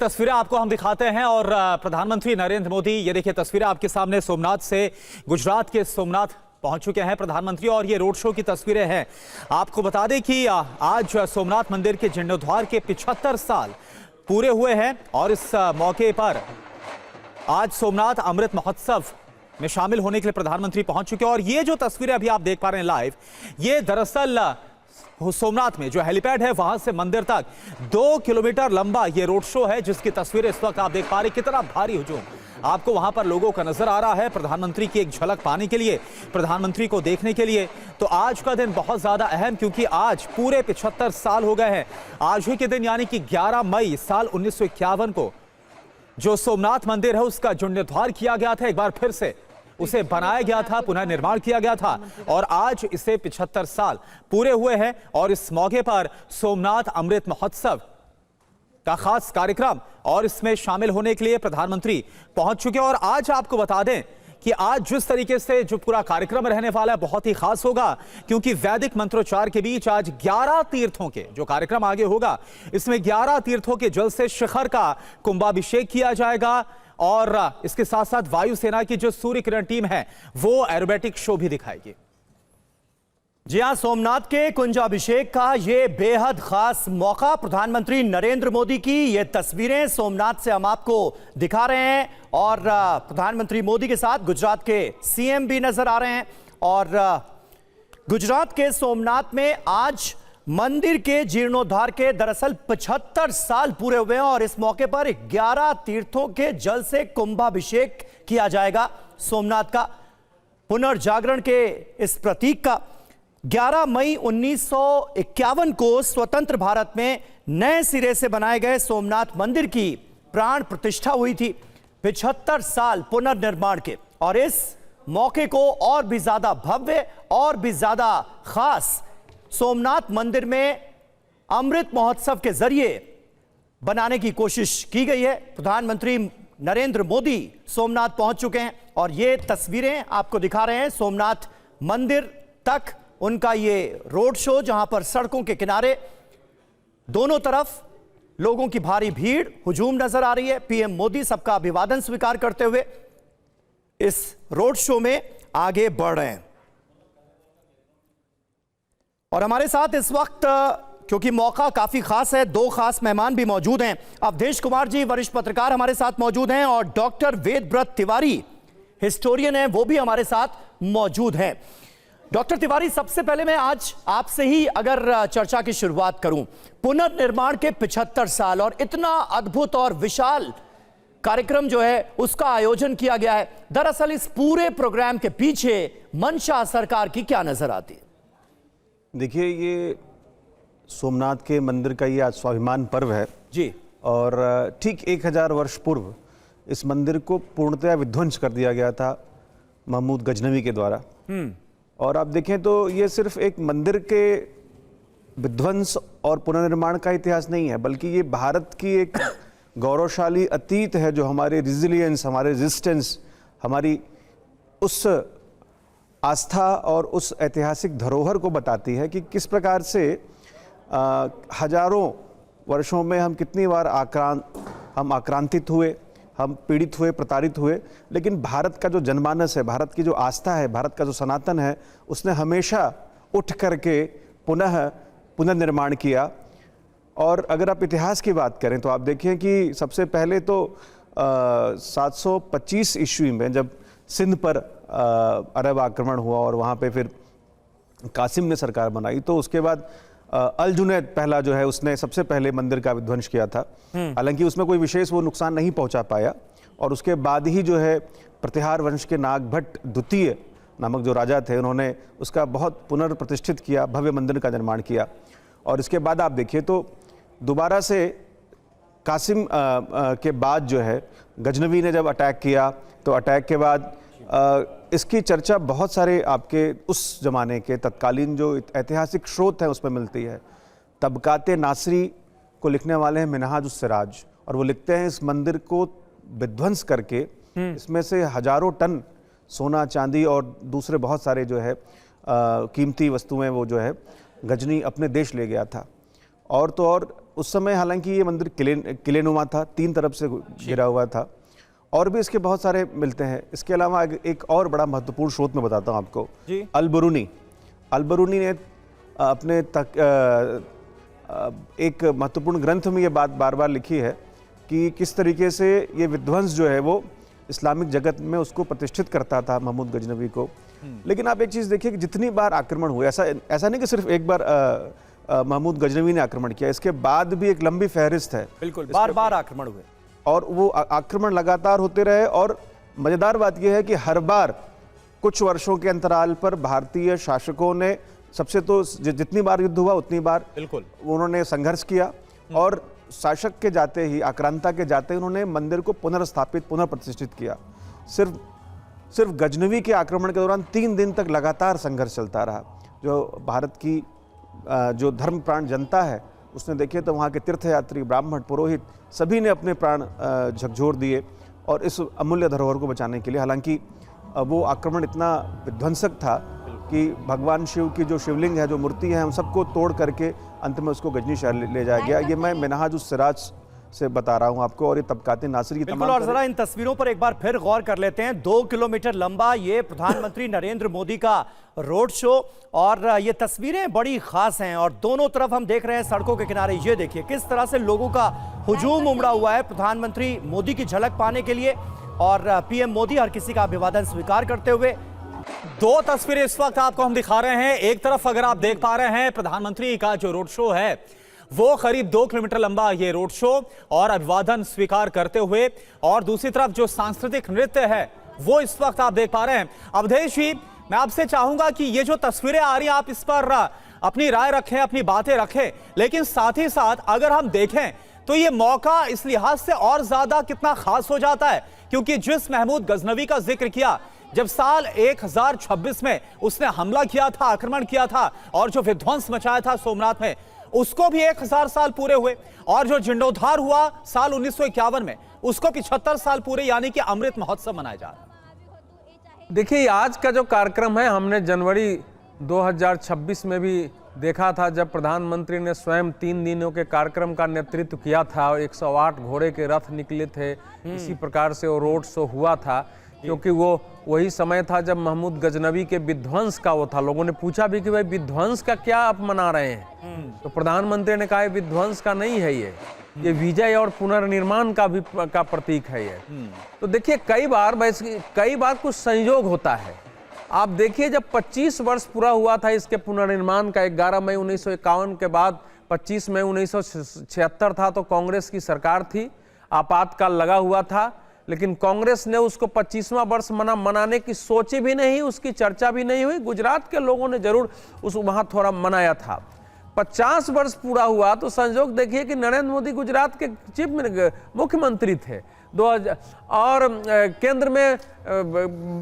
तस्वीरें आपको हम दिखाते हैं और प्रधानमंत्री नरेंद्र मोदी, ये देखिए तस्वीरें आपके सामने सोमनाथ से, गुजरात के सोमनाथ पहुंच चुके हैं प्रधानमंत्री और ये रोड शो की तस्वीरें हैं। आपको बता दें कि आज सोमनाथ मंदिर के जीर्णोद्धार के 75 साल पूरे हुए हैं और इस मौके पर आज सोमनाथ अमृत महोत्सव में शामिल होने के लिए प्रधानमंत्री पहुंच चुके हैं। और ये जो तस्वीरें अभी आप देख पा रहे हैं लाइव, ये दरअसल सोमनाथ में जो हेलीपैड है वहां से मंदिर तक 2 किलोमीटर लंबा ये रोड शो है, जिसकी तस्वीरें इस वक्त आप देख पा रहे हैं। कितना भारी हुजूम आपको वहां पर लोगों का नजर आ रहा है प्रधानमंत्री की एक झलक पाने के लिए, प्रधानमंत्री को देखने के लिए। तो आज का दिन बहुत ज्यादा अहम, क्योंकि आज पूरे 75 साल हो गए हैं। आज ही के दिन यानी कि 11 मई साल 1951 को जो सोमनाथ मंदिर है उसका जीर्णोद्धार किया गया था, एक बार फिर से उसे बनाया गया था, पुनः निर्माण किया गया था और आज इसे 75 साल पूरे हुए हैं। और इस मौके पर सोमनाथ अमृत महोत्सव का खास कार्यक्रम और इसमें शामिल होने के लिए प्रधानमंत्री पहुंच चुके हैं। और आज आपको बता दें कि आज जिस तरीके से जो पूरा कार्यक्रम रहने वाला है बहुत ही खास होगा, क्योंकि वैदिक मंत्रोच्चार के बीच आज 11 तीर्थों के जो कार्यक्रम आगे होगा, इसमें 11 तीर्थों के जल से शिखर का कुंभाभिषेक किया जाएगा और इसके साथ साथ वायुसेना की जो सूर्य किरण टीम है वो एरोबेटिक शो भी दिखाएगी। जी हां, सोमनाथ के कुंजाभिषेक का ये बेहद खास मौका, प्रधानमंत्री नरेंद्र मोदी की ये तस्वीरें सोमनाथ से हम आपको दिखा रहे हैं और प्रधानमंत्री मोदी के साथ गुजरात के सीएम भी नजर आ रहे हैं। और गुजरात के सोमनाथ में आज मंदिर के जीर्णोद्धार के दरअसल 75 साल पूरे हुए हैं और इस मौके पर 11 तीर्थों के जल से कुंभाभिषेक किया जाएगा। सोमनाथ का पुनर्जागरण के इस प्रतीक का 11 मई 1951 को स्वतंत्र भारत में नए सिरे से बनाए गए सोमनाथ मंदिर की प्राण प्रतिष्ठा हुई थी। 75 साल पुनर्निर्माण के और इस मौके को और भी ज्यादा भव्य और भी ज्यादा खास सोमनाथ मंदिर में अमृत महोत्सव के जरिए बनाने की कोशिश की गई है। प्रधानमंत्री नरेंद्र मोदी सोमनाथ पहुंच चुके हैं और ये तस्वीरें आपको दिखा रहे हैं सोमनाथ मंदिर तक उनका ये रोड शो, जहां पर सड़कों के किनारे दोनों तरफ लोगों की भारी भीड़, हुजूम नजर आ रही है। पीएम मोदी सबका अभिवादन स्वीकार करते हुए इस रोड शो में आगे बढ़ रहे हैं। और हमारे साथ इस वक्त, क्योंकि मौका काफी खास है, 2 खास मेहमान भी मौजूद हैं। अवधेश कुमार जी वरिष्ठ पत्रकार हमारे साथ मौजूद हैं और डॉक्टर वेदव्रत तिवारी हिस्टोरियन हैं, वो भी हमारे साथ मौजूद हैं। डॉक्टर तिवारी, सबसे पहले मैं आज आपसे ही अगर चर्चा की शुरुआत करूं, पुनर्निर्माण के 75 साल और इतना अद्भुत और विशाल कार्यक्रम जो है उसका आयोजन किया गया है, दरअसल इस पूरे प्रोग्राम के पीछे मंशा सरकार की क्या नजर आती है? देखिए, ये सोमनाथ के मंदिर का ये आज स्वाभिमान पर्व है जी, और ठीक 1000 वर्ष पूर्व इस मंदिर को पूर्णतया विध्वंस कर दिया गया था महमूद गजनवी के द्वारा। और आप देखें तो ये सिर्फ एक मंदिर के विध्वंस और पुनर्निर्माण का इतिहास नहीं है, बल्कि ये भारत की एक गौरवशाली अतीत है, जो हमारे रिजिलियंस, हमारे रेजिस्टेंस, हमारी उस आस्था और उस ऐतिहासिक धरोहर को बताती है कि किस प्रकार से हजारों वर्षों में हम कितनी बार आक्रांतित हुए, हम पीड़ित हुए, प्रताड़ित हुए, लेकिन भारत का जो जनमानस है, भारत की जो आस्था है, भारत का जो सनातन है, उसने हमेशा उठ करके पुनर्निर्माण किया। और अगर आप इतिहास की बात करें तो आप देखें कि सबसे पहले तो 725 ईस्वी में जब सिंध पर अरब आक्रमण हुआ और वहाँ पे फिर कासिम ने सरकार बनाई, तो उसके बाद अल जुनैद पहला जो है उसने सबसे पहले मंदिर का विध्वंस किया था। हालांकि उसमें कोई विशेष वो नुकसान नहीं पहुंचा पाया और उसके बाद ही जो है प्रतिहार वंश के नागभट्ट द्वितीय नामक जो राजा थे, उन्होंने उसका बहुत पुनर्प्रतिष्ठित किया, भव्य मंदिर का निर्माण किया। और इसके बाद आप देखिए तो दोबारा से कासिम के बाद जो है गजनवी ने जब अटैक किया, तो अटैक के बाद इसकी चर्चा बहुत सारे आपके उस ज़माने के तत्कालीन जो ऐतिहासिक स्रोत हैं उसमें मिलती है। तबकाते नासरी को लिखने वाले हैं मिनहाज उस सिराज, और वो लिखते हैं इस मंदिर को विध्वंस करके इसमें से हजारों टन सोना, चांदी और दूसरे बहुत सारे जो है कीमती वस्तुएं वो जो है गजनी अपने देश ले गया था। और तो और उस समय हालांकि ये मंदिर किलेनुमा था, 3 तरफ से घिरा हुआ था, और भी इसके बहुत सारे मिलते हैं। इसके अलावा एक और बड़ा महत्वपूर्ण स्रोत मैं बताता हूँ आपको, अल-बरूनी ने अपने एक महत्वपूर्ण ग्रंथ में ये बात बार बार लिखी है कि किस तरीके से ये विध्वंस जो है वो इस्लामिक जगत में उसको प्रतिष्ठित करता था, महमूद गजनवी को। लेकिन आप एक चीज़ देखिए कि जितनी बार आक्रमण हुए, ऐसा नहीं कि सिर्फ एक बार महमूद गजनवी ने आक्रमण किया, इसके बाद भी एक लंबी फहरिस्त है। बिल्कुल, बार बार आक्रमण हुए और वो आक्रमण लगातार होते रहे। और मज़ेदार बात यह है कि हर बार कुछ वर्षों के अंतराल पर भारतीय शासकों ने सबसे तो जितनी बार युद्ध हुआ उतनी बार बिल्कुल उन्होंने संघर्ष किया, और शासक के जाते ही, आक्रांता के जाते ही उन्होंने मंदिर को पुनर्स्थापित, पुनर्प्रतिष्ठित किया। सिर्फ गजनवी के आक्रमण के दौरान 3 दिन तक लगातार संघर्ष चलता रहा। जो भारत की जो धर्मप्राण जनता है उसने देखे तो वहाँ के तीर्थयात्री, ब्राह्मण, पुरोहित सभी ने अपने प्राण झकझोर दिए और इस अमूल्य धरोहर को बचाने के लिए। हालांकि वो आक्रमण इतना विध्वंसक था कि भगवान शिव की जो शिवलिंग है, जो मूर्ति है, हम सबको तोड़ करके अंत में उसको गजनी शहर ले जाया गया। ये मैं मिनहाज उस सिराज से बता रहा हूं आपको, और ये तबकाते नासिर की बिल्कुल। और जरा इन तस्वीरों पर एक बार फिर गौर कर लेते हैं। 2 किलोमीटर लंबा ये प्रधानमंत्री नरेंद्र मोदी का रोड शो, और ये तस्वीरें बड़ी खास हैं। और दोनों तरफ हम देख रहे हैं सड़कों के किनारे, ये देखिए किस तरह से लोगों का हुजूम उमड़ा हुआ है प्रधानमंत्री मोदी की झलक पाने के लिए, और पीएम मोदी हर किसी का अभिवादन स्वीकार करते हुए। 2 तस्वीरें इस वक्त आपको हम दिखा रहे हैं। एक तरफ अगर आप देख पा रहे हैं प्रधानमंत्री का जो रोड शो है वो करीब 2 किलोमीटर लंबा ये रोड शो और अभिवादन स्वीकार करते हुए, और दूसरी तरफ जो सांस्कृतिक नृत्य है वो इस वक्त आप देख पा रहे हैं। अवधेश जी, मैं आपसे चाहूंगा कि ये जो तस्वीरें आ रही हैं आप इस पर अपनी राय रखें, अपनी बातें रखें, लेकिन साथ ही साथ अगर हम देखें तो ये मौका इस लिहाज से और ज्यादा कितना खास हो जाता है क्योंकि जिस महमूद गजनवी का जिक्र किया, जब साल 1026 में उसने हमला किया था, आक्रमण किया था और जो विध्वंस मचाया था सोमनाथ में, उसको भी 1000 साल पूरे हुए, और जो जीर्णोद्धार हुआ साल 1951 में उसको 75 साल पूरे, यानी कि अमृत महोत्सव मनाया जा रहा है। देखिए, आज का जो कार्यक्रम है हमने जनवरी 2026 में भी देखा था, जब प्रधानमंत्री ने स्वयं 3 दिनों के कार्यक्रम का नेतृत्व किया था और 108 घोड़े के रथ निकले थे। इसी प्रकार से वो रोड शो हुआ था, क्योंकि वो वही समय था जब महमूद गजनवी के विध्वंस का वो था। लोगों ने पूछा भी कि भाई विध्वंस का क्या आप मना रहे हैं, तो प्रधानमंत्री ने कहा विध्वंस का नहीं है, ये विजय और पुनर्निर्माण का प्रतीक है ये। तो देखिए, कई बार कुछ संयोग होता है। आप देखिए, जब 25 वर्ष पूरा हुआ था इसके पुनर्निर्माण का, 11 मई 1951 के बाद 25 मई 1976 था, तो कांग्रेस की सरकार थी, आपातकाल लगा हुआ था, लेकिन कांग्रेस ने उसको 25वां वर्ष मनाने की सोची भी नहीं, उसकी चर्चा भी नहीं हुई। गुजरात के लोगों ने जरूर वहां थोड़ा मनाया था। 50 वर्ष पूरा हुआ तो संयोग देखिए कि नरेंद्र मोदी गुजरात के चीफ मुख्यमंत्री थे 2000, और केंद्र में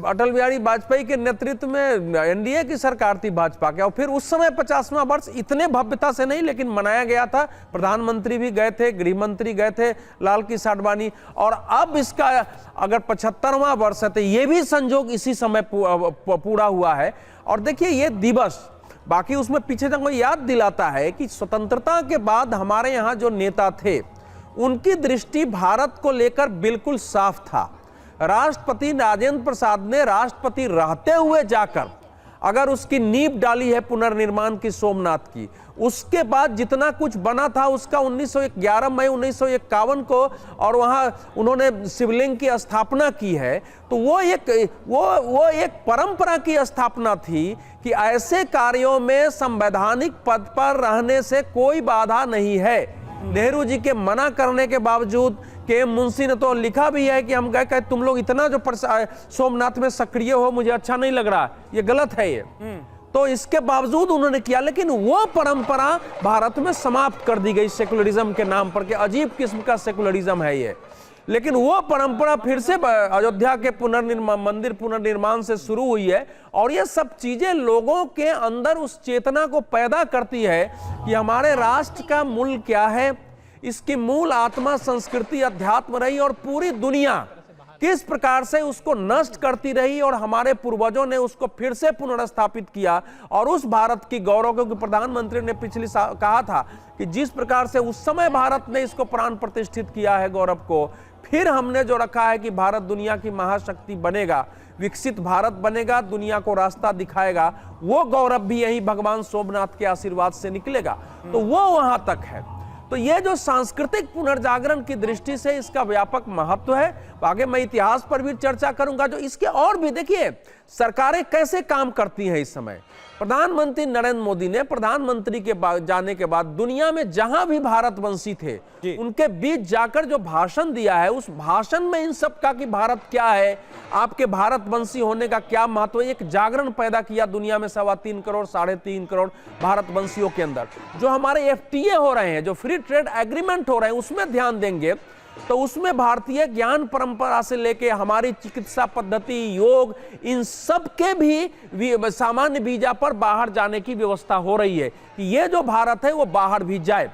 अटल बिहारी वाजपेयी के नेतृत्व में एनडीए की सरकार थी भाजपा के, और फिर उस समय 50वां वर्ष इतने भव्यता से नहीं लेकिन मनाया गया था। प्रधानमंत्री भी गए थे, गृह मंत्री गए थे, लाल कृष्ण आडवाणी, और अब इसका अगर 75वां वर्ष है तो ये भी संयोग इसी समय पूरा हुआ है। और देखिए, ये दिवस बाकी उसमें पीछे तक याद दिलाता है कि स्वतंत्रता के बाद हमारे यहाँ जो नेता थे उनकी दृष्टि भारत को लेकर बिल्कुल साफ था। राष्ट्रपति राजेंद्र प्रसाद ने राष्ट्रपति रहते हुए जाकर अगर उसकी नींव डाली है पुनर्निर्माण की सोमनाथ की, उसके बाद जितना कुछ बना था उसका 11 मई 1951 को, और वहां उन्होंने शिवलिंग की स्थापना की है, तो वो एक परंपरा की स्थापना थी कि ऐसे कार्यों में संवैधानिक पद पर रहने से कोई बाधा नहीं है। नेहरू जी के मना करने के बावजूद के मुंशी ने तो लिखा भी है कि हम कहे तुम लोग इतना जो सोमनाथ में सक्रिय हो, मुझे अच्छा नहीं लग रहा, ये गलत है ये। तो इसके बावजूद उन्होंने किया, लेकिन वो परंपरा भारत में समाप्त कर दी गई सेकुलरिज्म के नाम पर, कि अजीब किस्म का सेकुलरिज्म है ये। लेकिन वो परंपरा फिर से अयोध्या के मंदिर पुनर्निर्माण से शुरू हुई है, और ये सब चीजें लोगों के अंदर उस चेतना को पैदा करती है कि हमारे राष्ट्र का मूल क्या है, इसकी मूल आत्मा संस्कृति अध्यात्म रही, और पूरी दुनिया किस प्रकार से उसको नष्ट करती रही और हमारे पूर्वजों ने उसको फिर से पुनर्स्थापित किया। और उस भारत की गौरव, क्योंकि प्रधानमंत्री ने पिछली कहा था कि जिस प्रकार से उस समय भारत ने इसको प्राण प्रतिष्ठित किया है गौरव को, फिर हमने जो रखा है कि भारत दुनिया की महाशक्ति बनेगा, विकसित भारत बनेगा, दुनिया को रास्ता दिखाएगा, वो गौरव भी यही भगवान सोमनाथ के आशीर्वाद से निकलेगा। तो वो वहां तक है। तो ये जो सांस्कृतिक पुनर्जागरण की दृष्टि से इसका व्यापक महत्व है। आगे मैं इतिहास पर भी चर्चा करूंगा। जो इसके और भी देखिए सरकारें कैसे काम करती हैं इस समय। प्रधानमंत्री नरेंद्र मोदी ने प्रधानमंत्री के जाने के बाद दुनिया में जहां भी भारतवंशी थे उनके बीच जाकर जो भाषण दिया है, उस भाषण में इन सब का कि भारत क्या है, आपके भारतवंशी होने का क्या महत्व है, एक जागरण पैदा किया दुनिया में 3.25 करोड़ 3.5 करोड़ भारतवंशियों के अंदर। जो हमारे FTA हो रहे हैं, जो फ्री ट्रेड एग्रीमेंट हो रहे हैं, उसमें ध्यान देंगे तो उसमें भारतीय ज्ञान परंपरा से लेके हमारी चिकित्सा पद्धति, योग, इन सब के भी सामान्य वीजा पर बाहर जाने की व्यवस्था हो रही है कि ये जो भारत है वो बाहर भी जाए।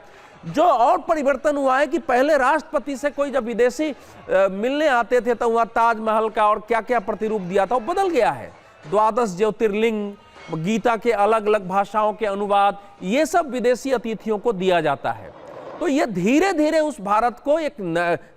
जो और परिवर्तन हुआ है कि पहले राष्ट्रपति से कोई जब विदेशी मिलने आते थे तो वहां ताजमहल का और क्या क्या प्रतिरूप दिया था, वो बदल गया है। 12 ज्योतिर्लिंग, गीता के अलग अलग भाषाओं के अनुवाद, ये सब विदेशी अतिथियों को दिया जाता है। तो ये धीरे धीरे उस भारत को एक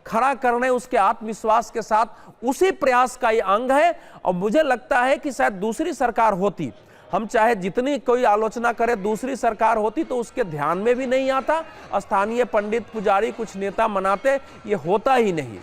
खड़ा करने, उसके आत्मविश्वास के साथ उसी प्रयास का ये अंग है। और मुझे लगता है कि शायद दूसरी सरकार होती, हम चाहे जितनी कोई आलोचना करे, दूसरी सरकार होती तो उसके ध्यान में भी नहीं आता। स्थानीय पंडित पुजारी कुछ नेता मनाते, ये होता ही नहीं।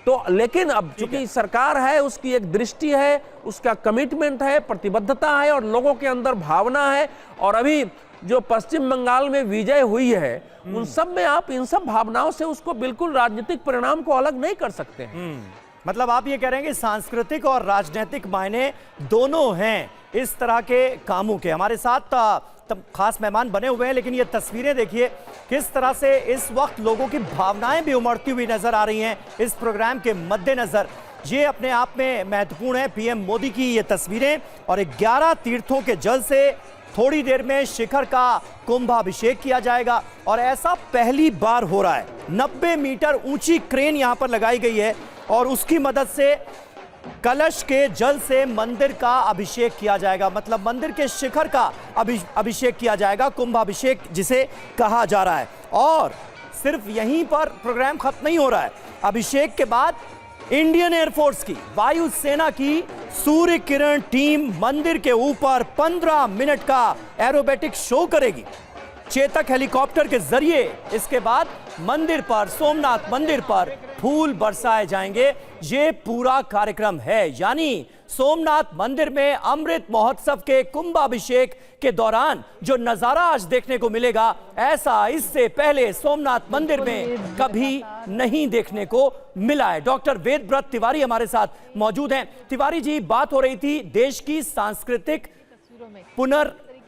तो लेकिन अब चूंकि सरकार है, उसकी एक दृष्टि है, उसका कमिटमेंट है, प्रतिबद्धता है और लोगों के अंदर भावना है। और अभी जो पश्चिम बंगाल में विजय हुई है, उन सब में आप इन सब भावनाओं से उसको बिल्कुल राजनीतिक परिणाम को अलग नहीं कर सकते हैं। मतलब आप ये कह रहे हैं कि सांस्कृतिक और राजनीतिक मायने दोनों हैं इस तरह के कामों के। हमारे साथ खास मेहमान बने हुए हैं, लेकिन ये तस्वीरें देखिए किस तरह से इस वक्त लोगों की भावनाएं भी उमड़ती हुई नजर आ रही हैं इस प्रोग्राम के मद्देनजर। ये अपने आप में महत्वपूर्ण है। पीएम मोदी की ये तस्वीरें और 11 तीर्थों के जल से थोड़ी देर में शिखर का कुंभाभिषेक किया जाएगा और ऐसा पहली बार हो रहा है। 90 मीटर ऊंची क्रेन यहां पर लगाई गई है और उसकी मदद से कलश के जल से मंदिर का अभिषेक किया जाएगा। मतलब मंदिर के शिखर का अभिषेक किया जाएगा, कुंभाभिषेक जिसे कहा जा रहा है। और सिर्फ यहीं पर प्रोग्राम खत्म नहीं हो रहा है। अभिषेक के बाद इंडियन एयरफोर्स की, वायुसेना की सूर्य किरण टीम मंदिर के ऊपर 15 मिनट का एरोबेटिक शो करेगी चेतक हेलीकॉप्टर के जरिए। इसके बाद मंदिर पर, सोमनाथ मंदिर पर फूल बरसाए जाएंगे। ये पूरा कार्यक्रम है, यानी सोमनाथ मंदिर में अमृत महोत्सव के कुंभाभिषेक के दौरान जो नजारा आज देखने को मिलेगा, ऐसा इससे पहले सोमनाथ मंदिर में कभी नहीं देखने को मिला है। डॉक्टर वेदव्रत तिवारी हमारे साथ मौजूद हैं। तिवारी जी, बात हो रही थी देश की सांस्कृतिक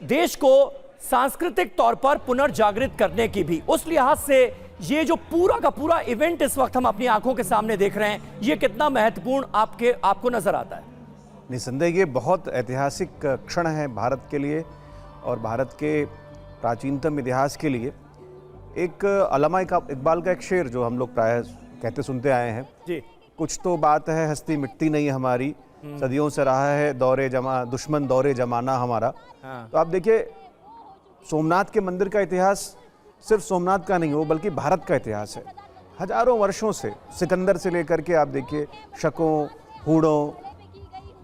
देश को सांस्कृतिक तौर पर पुनर्जागृत करने की भी। उस लिहाज से ये जो पूरा का पूरा इवेंट इस वक्त हम अपनी आंखों के सामने देख रहे हैं, ये कितना महत्वपूर्ण आपको नजर आता है? निसंदेह ये बहुत ऐतिहासिक क्षण है भारत के लिए और भारत के प्राचीनतम इतिहास के लिए। एक अल्लामा इकबाल का एक शेर जो हम लोग प्रायः कहते सुनते आए हैं जी, कुछ तो बात है हस्ती मिटती नहीं हमारी, सदियों से रहा है दुश्मन दौरे जमाना हमारा। तो आप देखिए सोमनाथ के मंदिर का इतिहास सिर्फ सोमनाथ का नहीं हो बल्कि भारत का इतिहास है। हजारों वर्षों से, सिकंदर से लेकर के आप देखिए शकों, हूणों,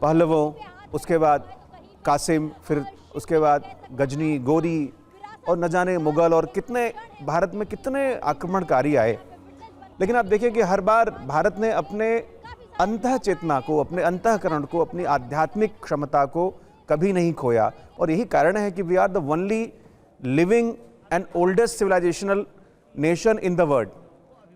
पहलवों, उसके बाद कासिम, फिर उसके बाद गजनी, गोरी और न जाने मुगल और कितने भारत में कितने आक्रमणकारी आए। लेकिन आप देखिए कि हर बार भारत ने अपने अंतः चेतना को, अपने अंतःकरण को, अपनी आध्यात्मिक क्षमता को कभी नहीं खोया। और यही कारण है कि we are the only living and oldest civilisational nation in the world.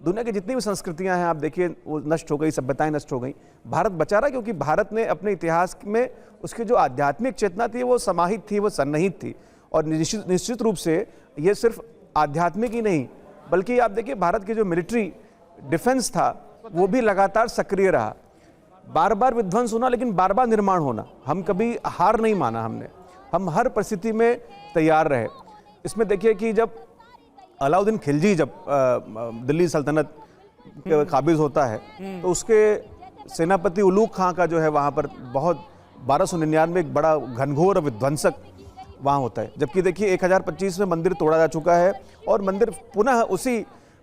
दुनिया की जितनी भी संस्कृतियां हैं आप देखिए वो नष्ट हो गई, सभ्यताएं नष्ट हो गई, भारत बचा रहा क्योंकि भारत ने अपने इतिहास में उसकी जो आध्यात्मिक चेतना थी वो समाहित थी, वो सन्निहित थी। और निश्चित रूप से ये सिर्फ आध्यात्मिक ही नहीं बल्कि आप देखिए भारत की जो मिलिट्री डिफेंस था वो भी लगातार सक्रिय रहा। बार बार विध्वंस होना लेकिन बार बार निर्माण होना, हम कभी हार नहीं माना हमने, हम हर परिस्थिति में तैयार रहे। इसमें देखिए कि जब अलाउद्दीन खिलजी जब दिल्ली सल्तनत काबिज होता है तो उसके सेनापति उलूग खां का जो है वहाँ पर बहुत 1299 एक बड़ा घनघोर विध्वंसक वहाँ होता है। जबकि देखिए 1025 में मंदिर तोड़ा जा चुका है और मंदिर पुनः उसी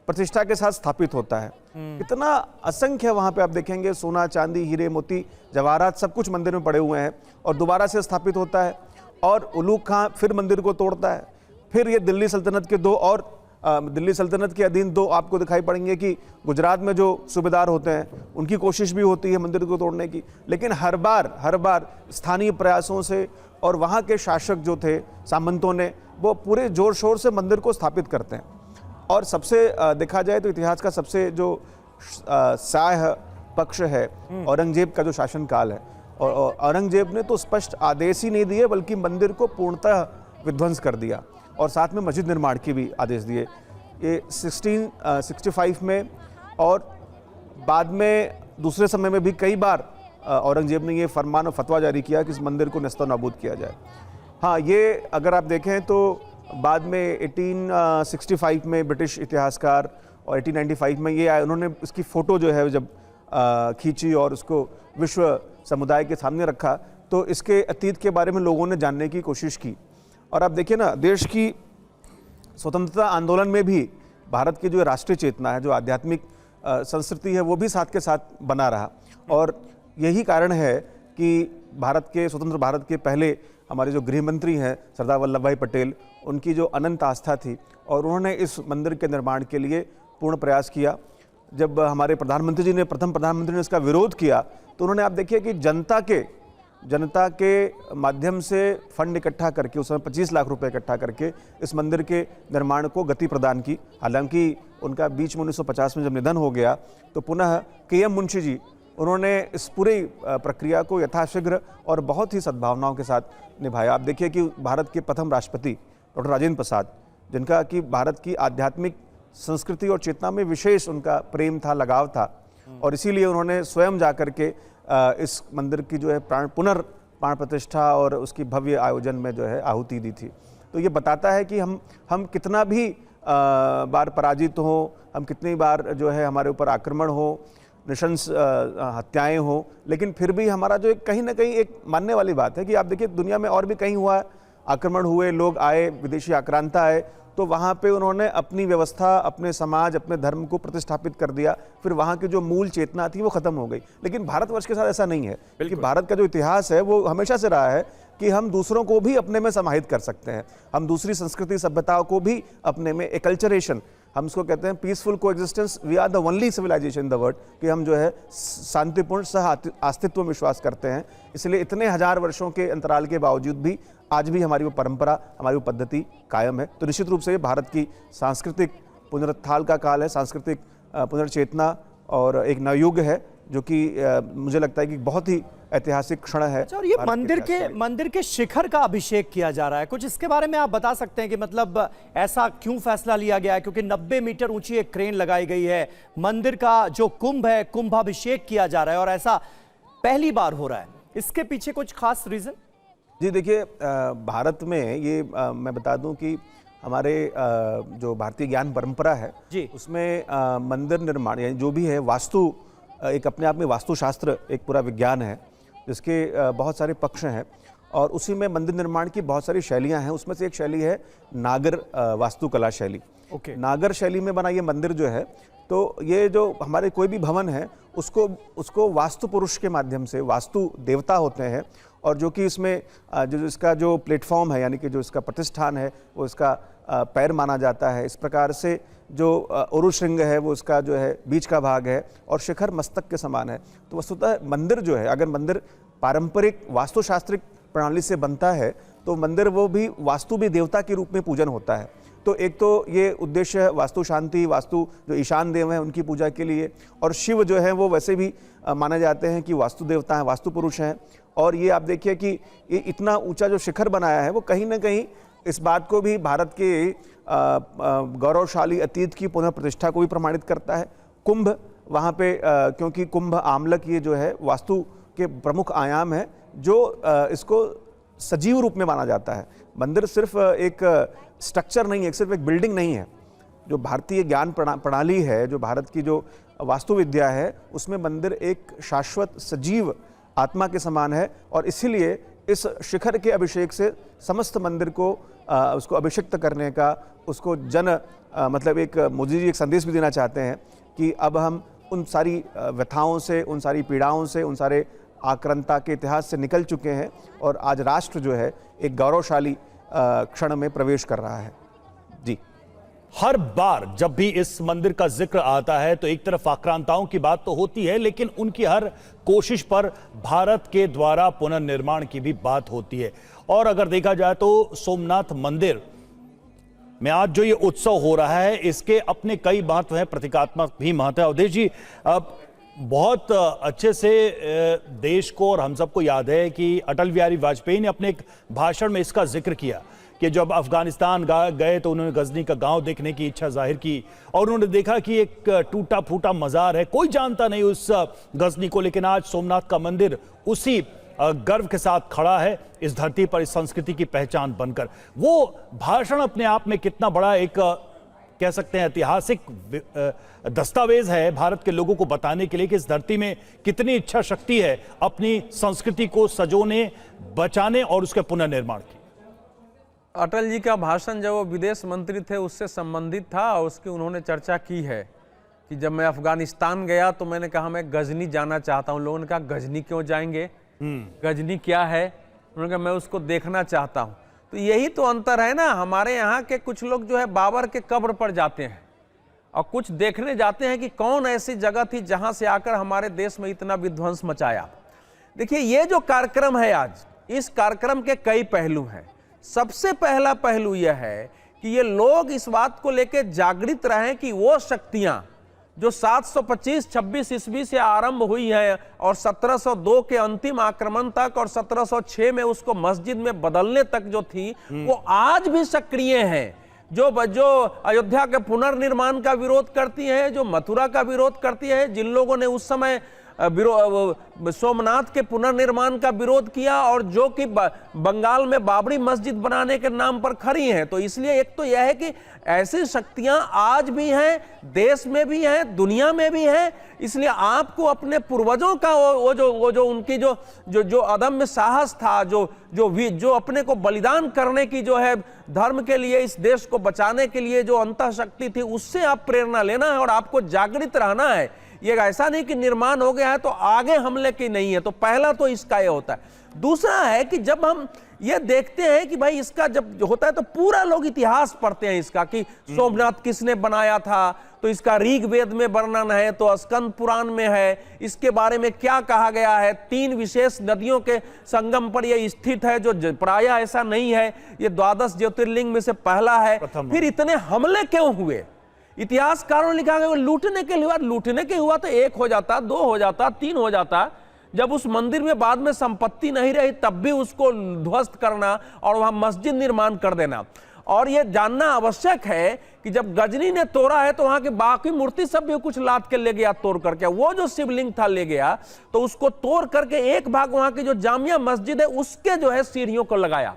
प्रतिष्ठा के साथ स्थापित होता है। इतना असंख्य वहाँ पे आप देखेंगे सोना चांदी हीरे मोती जवाहरात सब कुछ मंदिर में पड़े हुए हैं और दोबारा से स्थापित होता है। और उलूग खां फिर मंदिर को तोड़ता है। फिर ये दिल्ली सल्तनत के दो और दिल्ली सल्तनत के अधीन दो आपको दिखाई पड़ेंगे कि गुजरात में जो सूबेदार होते हैं उनकी कोशिश भी होती है मंदिर को तोड़ने की, लेकिन हर बार स्थानीय प्रयासों से और वहाँ के शासक जो थे सामंतों ने वो पूरे जोर शोर से मंदिर को स्थापित करते हैं। और सबसे देखा जाए तो इतिहास का सबसे जो साह पक्ष है औरंगजेब का जो शासनकाल है, और औरंगजेब ने तो स्पष्ट आदेश ही नहीं दिए बल्कि मंदिर को पूर्णतः विध्वंस कर दिया और साथ में मस्जिद निर्माण के भी आदेश दिए। ये 1665 में और बाद में दूसरे समय में भी कई बार औरंगजेब ने ये फरमान और फतवा जारी किया कि इस मंदिर को नेस्तो नाबूद किया जाए। हाँ, ये अगर आप देखें तो बाद में 1865 में ब्रिटिश इतिहासकार और 1895 में ये आए, उन्होंने इसकी फ़ोटो जो है जब खींची और उसको विश्व समुदाय के सामने रखा तो इसके अतीत के बारे में लोगों ने जानने की कोशिश की। और आप देखिए ना, देश की स्वतंत्रता आंदोलन में भी भारत की जो राष्ट्रीय चेतना है, जो आध्यात्मिक संस्कृति है, वो भी साथ के साथ बना रहा। और यही कारण है कि भारत के स्वतंत्र भारत के पहले हमारे जो गृह मंत्री हैं सरदार वल्लभ भाई पटेल, उनकी जो अनंत आस्था थी और उन्होंने इस मंदिर के निर्माण के लिए पूर्ण प्रयास किया। जब हमारे प्रधानमंत्री जी ने इसका विरोध किया तो उन्होंने, आप देखिए कि जनता के माध्यम से फंड इकट्ठा करके, उस समय 25 लाख रुपए इकट्ठा करके इस मंदिर के निर्माण को गति प्रदान की। हालांकि उनका बीच में 1950 में जब निधन हो गया तो पुनः KM मुंशी जी, उन्होंने इस पूरी प्रक्रिया को यथाशीघ्र और बहुत ही सद्भावनाओं के साथ निभाया। आप देखिए कि भारत के प्रथम राष्ट्रपति डॉक्टर राजेंद्र प्रसाद, जिनका कि भारत की आध्यात्मिक संस्कृति और चेतना में विशेष उनका प्रेम था, लगाव था, और इसीलिए उन्होंने स्वयं जाकर के इस मंदिर की जो है प्राण प्रतिष्ठा और उसकी भव्य आयोजन में जो है आहुति दी थी। तो ये बताता है कि हम कितना भी बार पराजित हो, हम कितनी बार जो है हमारे ऊपर आक्रमण हो, नृशंस हत्याएं हो, लेकिन फिर भी हमारा जो कहीं ना कहीं एक मानने वाली बात है कि आप देखिए दुनिया में और भी कहीं हुआ है, आक्रमण हुए, लोग आए, विदेशी आक्रांता आए, तो वहाँ पे उन्होंने अपनी व्यवस्था, अपने समाज, अपने धर्म को प्रतिष्ठापित कर दिया। फिर वहाँ की जो मूल चेतना थी वो खत्म हो गई। लेकिन भारतवर्ष के साथ ऐसा नहीं है, बल्कि भारत का जो इतिहास है वो हमेशा से रहा है कि हम दूसरों को भी अपने में समाहित कर सकते हैं, हम दूसरी संस्कृति सभ्यताओं को भी अपने में, एकल्चरेशन हम इसको कहते हैं, peaceful coexistence, we are the only civilisation in the world, कि हम जो है शांतिपूर्ण सह अस्तित्व में विश्वास करते हैं। इसलिए इतने हजार वर्षों के अंतराल के बावजूद भी आज भी हमारी वो परंपरा, हमारी वो पद्धति कायम है। तो निश्चित रूप से भारत की सांस्कृतिक पुनरुत्थान का काल है, सांस्कृतिक पुनर्चेतना और एक नवयुग है, जो कि मुझे लगता है कि बहुत ही ऐतिहासिक क्षण है। और ये मंदिर के शिखर का अभिषेक किया जा रहा है, कुछ इसके बारे में आप बता सकते हैं कि मतलब ऐसा क्यों फैसला लिया गया है? क्योंकि 90 मीटर ऊंची एक क्रेन लगाई गई है, मंदिर का जो कुंभ है, कुंभाभिषेक किया जा रहा है और ऐसा पहली बार हो रहा है, इसके पीछे कुछ खास रीजन? जी देखिए, भारत में ये मैं बता दूं कि हमारे जो भारतीय ज्ञान परंपरा है जी, उसमें मंदिर निर्माण यानी जो भी है, वास्तु एक अपने आप में वास्तुशास्त्र एक पूरा विज्ञान है जिसके बहुत सारे पक्ष हैं और उसी में मंदिर निर्माण की बहुत सारी शैलियां हैं। उसमें से एक शैली है नागर वास्तुकला शैली। नागर शैली में बना ये मंदिर जो है, तो ये जो हमारे कोई भी भवन है उसको वास्तु पुरुष के माध्यम से, वास्तु देवता होते हैं, और जो कि इसमें जो इसका जो प्लेटफॉर्म है यानी कि जो इसका प्रतिष्ठान है वो इसका पैर माना जाता है। इस प्रकार से जो उरुश्रृंग है वो इसका जो है बीच का भाग है और शिखर मस्तक के समान है। तो वस्तुतः मंदिर जो है, अगर मंदिर पारंपरिक वास्तुशास्त्रिक प्रणाली से बनता है तो मंदिर वो भी वास्तु भी देवता के रूप में पूजन होता है। तो एक तो ये उद्देश्य है वास्तु शांति, वास्तु जो ईशान देव हैं उनकी पूजा के लिए, और शिव जो है वो वैसे भी माने जाते हैं कि वास्तु देवता हैं, वास्तु पुरुष हैं। और ये आप देखिए कि ये इतना ऊंचा जो शिखर बनाया है वो कहीं ना कहीं इस बात को भी, भारत के गौरवशाली अतीत की पुनः प्रतिष्ठा को भी प्रमाणित करता है। कुंभ वहाँ पे क्योंकि कुंभ आमलक ये जो है वास्तु के प्रमुख आयाम है जो इसको सजीव रूप में माना जाता है। मंदिर सिर्फ एक स्ट्रक्चर नहीं है, सिर्फ एक बिल्डिंग नहीं है। जो भारतीय ज्ञान प्रणाली है, जो भारत की जो वास्तुविद्या है उसमें मंदिर एक शाश्वत सजीव आत्मा के समान है, और इसीलिए इस शिखर के अभिषेक से समस्त मंदिर को उसको अभिषिक्त करने का, उसको मतलब एक मोदी जी एक संदेश भी देना चाहते हैं कि अब हम उन सारी व्यथाओं से, उन सारी पीड़ाओं से, उन सारे आक्रांता के इतिहास से निकल चुके हैं और आज राष्ट्र जो है एक गौरवशाली क्षण में प्रवेश कर रहा है। जी, हर बार जब भी इस मंदिर का जिक्र आता है तो एक तरफ आक्रांताओं की बात तो होती है, लेकिन उनकी हर कोशिश पर भारत के द्वारा पुनर्निर्माण की भी बात होती है। और अगर देखा जाए तो सोमनाथ मंदिर में आज जो ये उत्सव हो रहा है इसके अपने कई महत्व हैं, प्रतीकात्मक भी महत्व है। अवधेश जी, अब बहुत अच्छे से देश को और हम सबको याद है कि अटल बिहारी वाजपेयी ने अपने एक भाषण में इसका जिक्र किया कि जब अफगानिस्तान गए तो उन्होंने गजनी का गांव देखने की इच्छा जाहिर की और उन्होंने देखा कि एक टूटा फूटा मजार है, कोई जानता नहीं उस गजनी को, लेकिन आज सोमनाथ का मंदिर उसी गर्व के साथ खड़ा है इस धरती पर, इस संस्कृति की पहचान बनकर। वो भाषण अपने आप में कितना बड़ा एक कह सकते हैं ऐतिहासिक दस्तावेज है भारत के लोगों को बताने के लिए कि इस धरती में कितनी इच्छा शक्ति है अपनी संस्कृति को सजोने, बचाने और उसके पुनर्निर्माण की। अटल जी का भाषण जब वो विदेश मंत्री थे उससे संबंधित था और उसकी उन्होंने चर्चा की है कि जब मैं अफगानिस्तान गया तो मैंने कहा मैं गजनी जाना चाहता हूँ। लोगों ने कहा गजनी क्यों जाएंगे, गजनी क्या है? उन्होंने कहा मैं उसको देखना चाहता हूँ। तो यही तो अंतर है ना, हमारे यहाँ के कुछ लोग जो है बाबर के कब्र पर जाते हैं और कुछ देखने जाते हैं कि कौन ऐसी जगह थी जहाँ से आकर हमारे देश में इतना विध्वंस मचाया। देखिए, ये जो कार्यक्रम है आज, इस कार्यक्रम के कई पहलू हैं। सबसे पहला पहलू यह है कि ये लोग इस बात को लेकर जागृत रहें कि वो शक्तियां जो 725-26 ईस्वी से आरंभ हुई है और 1702 के अंतिम आक्रमण तक और 1706 में उसको मस्जिद में बदलने तक जो थी, वो आज भी सक्रिय हैं। जो अयोध्या के पुनर्निर्माण का विरोध करती हैं, जो मथुरा का विरोध करती है, जिन लोगों ने उस समय सोमनाथ के पुनर्निर्माण का विरोध किया और जो कि बंगाल में बाबरी मस्जिद बनाने के नाम पर खड़ी हैं। तो इसलिए एक तो यह है कि ऐसी शक्तियां आज भी हैं, देश में भी हैं, दुनिया में भी हैं। इसलिए आपको अपने पूर्वजों का वो जो उनकी जो अदम्य साहस था, जो अपने को बलिदान करने की जो है धर्म के लिए, इस देश को बचाने के लिए जो अंतः शक्ति थी, उससे आप प्रेरणा लेना है और आपको जागृत रहना है। ये ऐसा नहीं कि निर्माण हो गया है तो आगे हमले की नहीं है। तो पहला तो इसका ये होता है। दूसरा है कि जब हम ये देखते हैं कि भाई इसका जब होता है तो पूरा लोग इतिहास पढ़ते हैं इसका कि सोमनाथ किसने बनाया था, तो इसका ऋग्वेद में वर्णन है, तो स्कंद पुराण में है, इसके बारे में क्या कहा गया है। 3 विशेष नदियों के संगम पर यह स्थित है, जो प्रायः ऐसा नहीं है। ये 12 ज्योतिर्लिंग में से पहला है। फिर इतने हमले क्यों हुए? इतिहासकारों ने लिखा है लूटने के लिए, लूटने के हुआ तो 1 हो जाता, 2 हो जाता, 3 हो जाता। जब उस मंदिर में बाद में संपत्ति नहीं रही तब भी उसको ध्वस्त करना और वहां मस्जिद निर्माण कर देना। और यह जानना आवश्यक है कि जब गजनी ने तोड़ा है तो वहां की बाकी मूर्ति सब भी कुछ लाद के ले गया, तोड़ करके। वो जो शिवलिंग था ले गया तो उसको तोड़ करके एक भाग वहां की जो जामिया मस्जिद है उसके जो है सीढ़ियों को लगाया,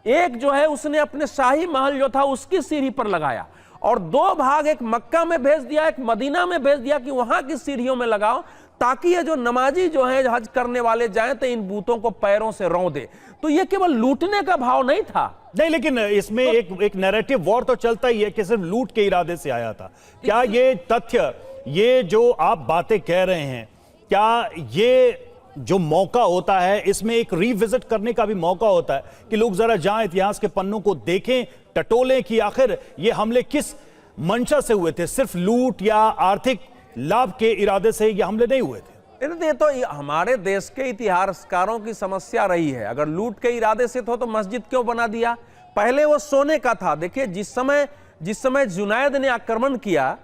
एक जो है उसने अपने शाही महल जो था उसकी सीढ़ी पर लगाया, और 2 भाग एक मक्का में भेज दिया, एक मदीना में भेज दिया कि वहां की सीढ़ियों में लगाओ, ताकि ये जो नमाजी जो है हज करने वाले जाएं तो इन बूतों को पैरों से रौं दे। तो ये केवल लूटने का भाव नहीं था। नहीं, लेकिन इसमें एक नैरेटिव वॉर तो चलता ही है कि सिर्फ लूट के इरादे से आया था। क्या ये तथ्य, ये जो आप बातें कह रहे हैं, क्या ये जो मौका होता है इसमें एक रिविजिट करने का भी मौका होता है कि लोग जरा जाएं, इतिहास के पन्नों को देखें, टटोलें कि आखिर ये हमले किस मंशा से हुए थे? सिर्फ लूट या आर्थिक लाभ के इरादे से ये हमले नहीं हुए थे। ये तो हमारे देश के इतिहासकारों की समस्या रही है। अगर लूट के इरादे से तो मस्जिद क्यों बना दिया? पहले वो सोने का था। देखिए, जिस समय जुनैद ने आक्रमण किया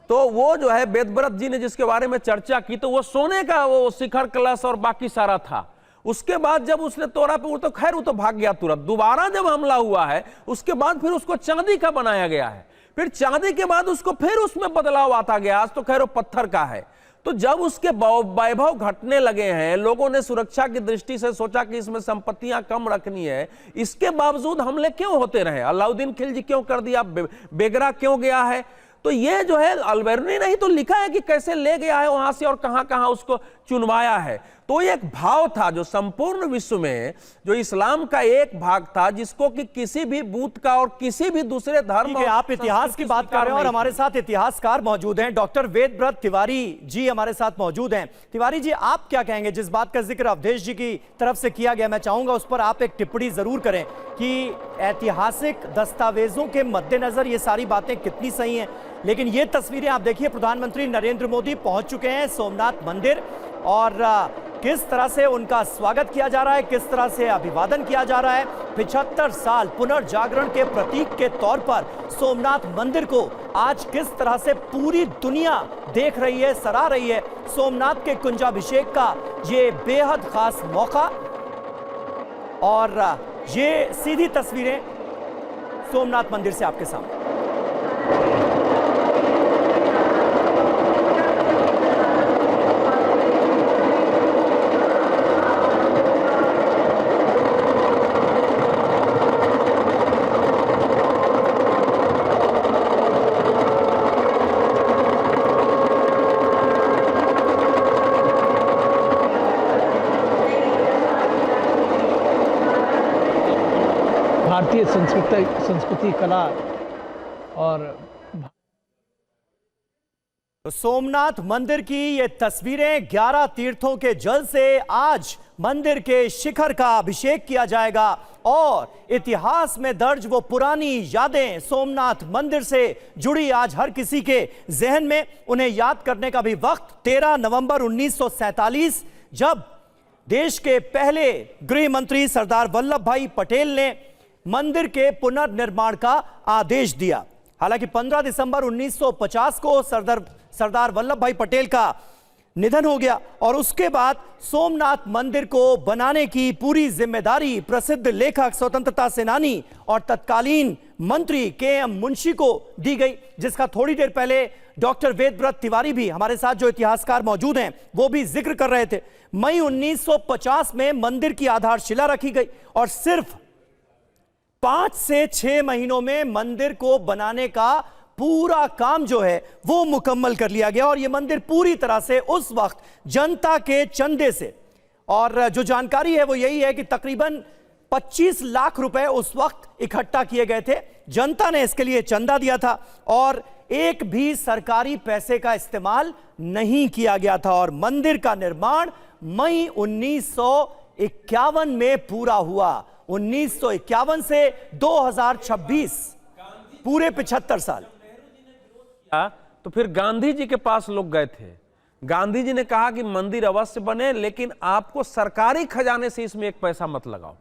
तो वो जो है वेदव्रत जी ने जिसके बारे में चर्चा की, तो वो सोने का वो शिखर कलश और बाकी सारा था। उसके बाद जब उसने तोड़ा पे, वो तो खैर वो तो भाग गया तुरंत। दोबारा जब हमला हुआ है उसके बाद फिर उसको चांदी का बनाया गया है, फिर चांदी के बाद उसको फिर उसमें बदलाव आता गया, आज तो खैर वो पत्थर का है। तो जब उसके वैभव घटने लगे हैं, लोगों ने सुरक्षा की दृष्टि से सोचा कि इसमें संपत्तियां कम रखनी है, इसके बावजूद हमले क्यों होते रहे? अलाउद्दीन खिलजी क्यों कर दिया? बेगरा क्यों गया है? तो ये जो है अल्बेर्नी ने ही तो लिखा है कि कैसे ले गया है वहां से और कहां कहां उसको चुनवाया है। तो एक भाव था जो संपूर्ण विश्व में, जो इस्लाम का एक भाग था, जिसको कि किसी भी बूथ का और किसी भी दूसरे धर्म, आप इतिहास की बात कर रहे हैं और हमारे साथ इतिहासकार मौजूद हैं, डॉक्टर वेदव्रत तिवारी जी हमारे साथ मौजूद हैं। तिवारी जी, आप क्या कहेंगे जिस बात का जिक्र अवधेश जी की तरफ से किया गया? मैं चाहूंगा उस पर आप एक टिप्पणी जरूर करें कि ऐतिहासिक दस्तावेजों के मद्देनजर ये सारी बातें कितनी सही हैं। लेकिन ये तस्वीरें आप देखिए, प्रधानमंत्री नरेंद्र मोदी पहुंच चुके हैं सोमनाथ मंदिर और किस तरह से उनका स्वागत किया जा रहा है, किस तरह से अभिवादन किया जा रहा है। 75 साल पुनर्जागरण के प्रतीक के तौर पर सोमनाथ मंदिर को आज किस तरह से पूरी दुनिया देख रही है, सराह रही है। सोमनाथ के कुंजाभिषेक का ये बेहद खास मौका और ये सीधी तस्वीरें सोमनाथ मंदिर से आपके सामने। भारतीय संस्कृति कला और सोमनाथ मंदिर की ये तस्वीरें, 11 तीर्थों के जल से आज मंदिर के शिखर का अभिषेक किया जाएगा और इतिहास में दर्ज वो पुरानी यादें सोमनाथ मंदिर से जुड़ी आज हर किसी के जहन में, उन्हें याद करने का भी वक्त। 13 नवंबर 1947 जब देश के पहले गृह मंत्री सरदार वल्लभ भाई पटेल ने मंदिर के पुनर्निर्माण का आदेश दिया। हालांकि 15 दिसंबर 1950 को सरदार वल्लभ भाई पटेल का निधन हो गया और उसके बाद सोमनाथ मंदिर को बनाने की पूरी जिम्मेदारी प्रसिद्ध लेखक, स्वतंत्रता सेनानी और तत्कालीन मंत्री के.एम. मुंशी को दी गई, जिसका थोड़ी देर पहले डॉक्टर वेदव्रत तिवारी भी हमारे साथ जो इतिहासकार मौजूद हैं वो भी जिक्र कर रहे थे। मई 1950 में मंदिर की आधारशिला रखी गई और सिर्फ 5 से 6 महीनों में मंदिर को बनाने का पूरा काम जो है वो मुकम्मल कर लिया गया और ये मंदिर पूरी तरह से उस वक्त जनता के चंदे से, और जो जानकारी है वो यही है कि तकरीबन 25 लाख रुपए उस वक्त इकट्ठा किए गए थे। जनता ने इसके लिए चंदा दिया था और एक भी सरकारी पैसे का इस्तेमाल नहीं किया गया था और मंदिर का निर्माण मई 1951 में पूरा हुआ। 1951 से 2026 पूरे 75 साल। तो फिर गांधी जी के पास लोग गए थे। गांधी जी ने कहा कि मंदिर अवश्य बने, लेकिन आपको सरकारी खजाने से इसमें एक पैसा मत लगाओ,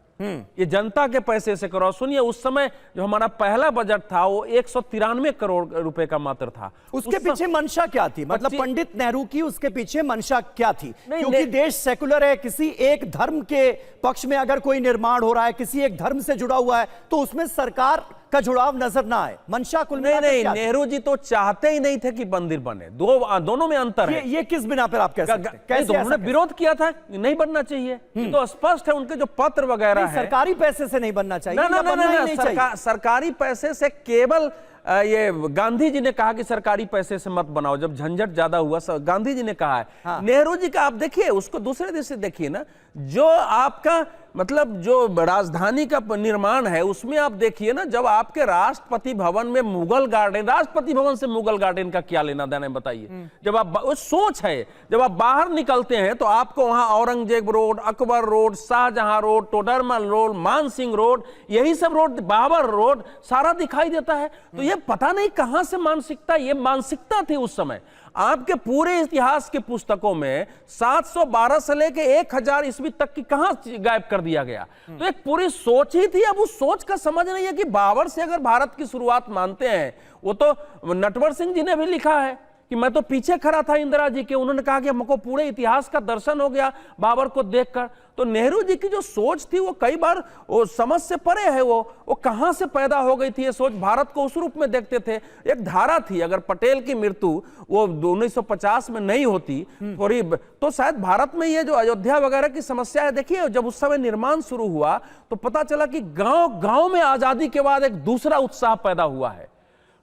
ये जनता के पैसे से करो। सुनिए, उस समय जो हमारा पहला बजट था वो 193 करोड़ रुपए का मात्र था। उसके पीछे मंशा क्या थी? मतलब पंडित नेहरू की उसके पीछे मंशा क्या थी? क्योंकि देश सेकुलर है, किसी एक धर्म के पक्ष में अगर कोई निर्माण हो रहा है, किसी एक धर्म से जुड़ा हुआ है, तो उसमें सरकार का जुड़ाव नजर ना आए। मंशा कुल नहीं, नेहरू जी तो चाहते ही नहीं थे कि मंदिर बने। दोनों में अंतर है। ये किस बिना पर आप कह सकते हैं? कैसे उन्होंने विरोध किया था, नहीं बनना चाहिए, ये तो स्पष्ट है। उनके जो पत्र वगैरह है, सरकारी पैसे से नहीं बनना चाहिए। ना, सरकारी पैसे से केवल ये गांधी जी ने कहा कि सरकारी पैसे से मत बनाओ, जब झंझट ज्यादा हुआ गांधी जी ने कहा है। हाँ। नेहरू जी का आप देखिए, उसको दूसरे देश से देखिए ना, जो आपका मतलब जो राजधानी का निर्माण है उसमें आप देखिए ना, जब आपके राष्ट्रपति भवन में मुगल गार्डन, राष्ट्रपति भवन से मुगल गार्डन का क्या लेना देना है बताइए। जब आप सोच है, जब आप बाहर निकलते हैं तो आपको वहां Aurangzeb road, Akbar road, Shahjahan road, Todarmal road, Mansingh road, यही सब रोड, बाबर रोड सारा दिखाई देता है। तो ये पता नहीं कहां से मानसिकता, ये मानसिकता थी उस समय। आपके पूरे इतिहास के पुस्तकों में 712 से लेके 1000 ईस्वी तक की कहां गायब कर दिया गया। तो एक पूरी सोच ही थी। अब उस सोच का समझ नहीं है कि बाबर से अगर भारत की शुरुआत मानते हैं, वो तो नटवर सिंह जी ने भी लिखा है कि मैं तो पीछे खड़ा था इंदिरा जी के, उन्होंने कहा कि हमको पूरे इतिहास का दर्शन हो गया बाबर को देखकर। तो नेहरू जी की जो सोच थी वो कई बार वो समझ से परे है। वो कहां से पैदा हो गई थी ये सोच? भारत को उस रूप में देखते थे। एक धारा थी, अगर पटेल की मृत्यु वो 1950 में नहीं होती तो शायद भारत में ये जो अयोध्या वगैरह की समस्या है, देखिए जब उस समय निर्माण शुरू हुआ तो पता चला कि गांव गांव में आजादी के बाद एक दूसरा उत्साह पैदा हुआ है।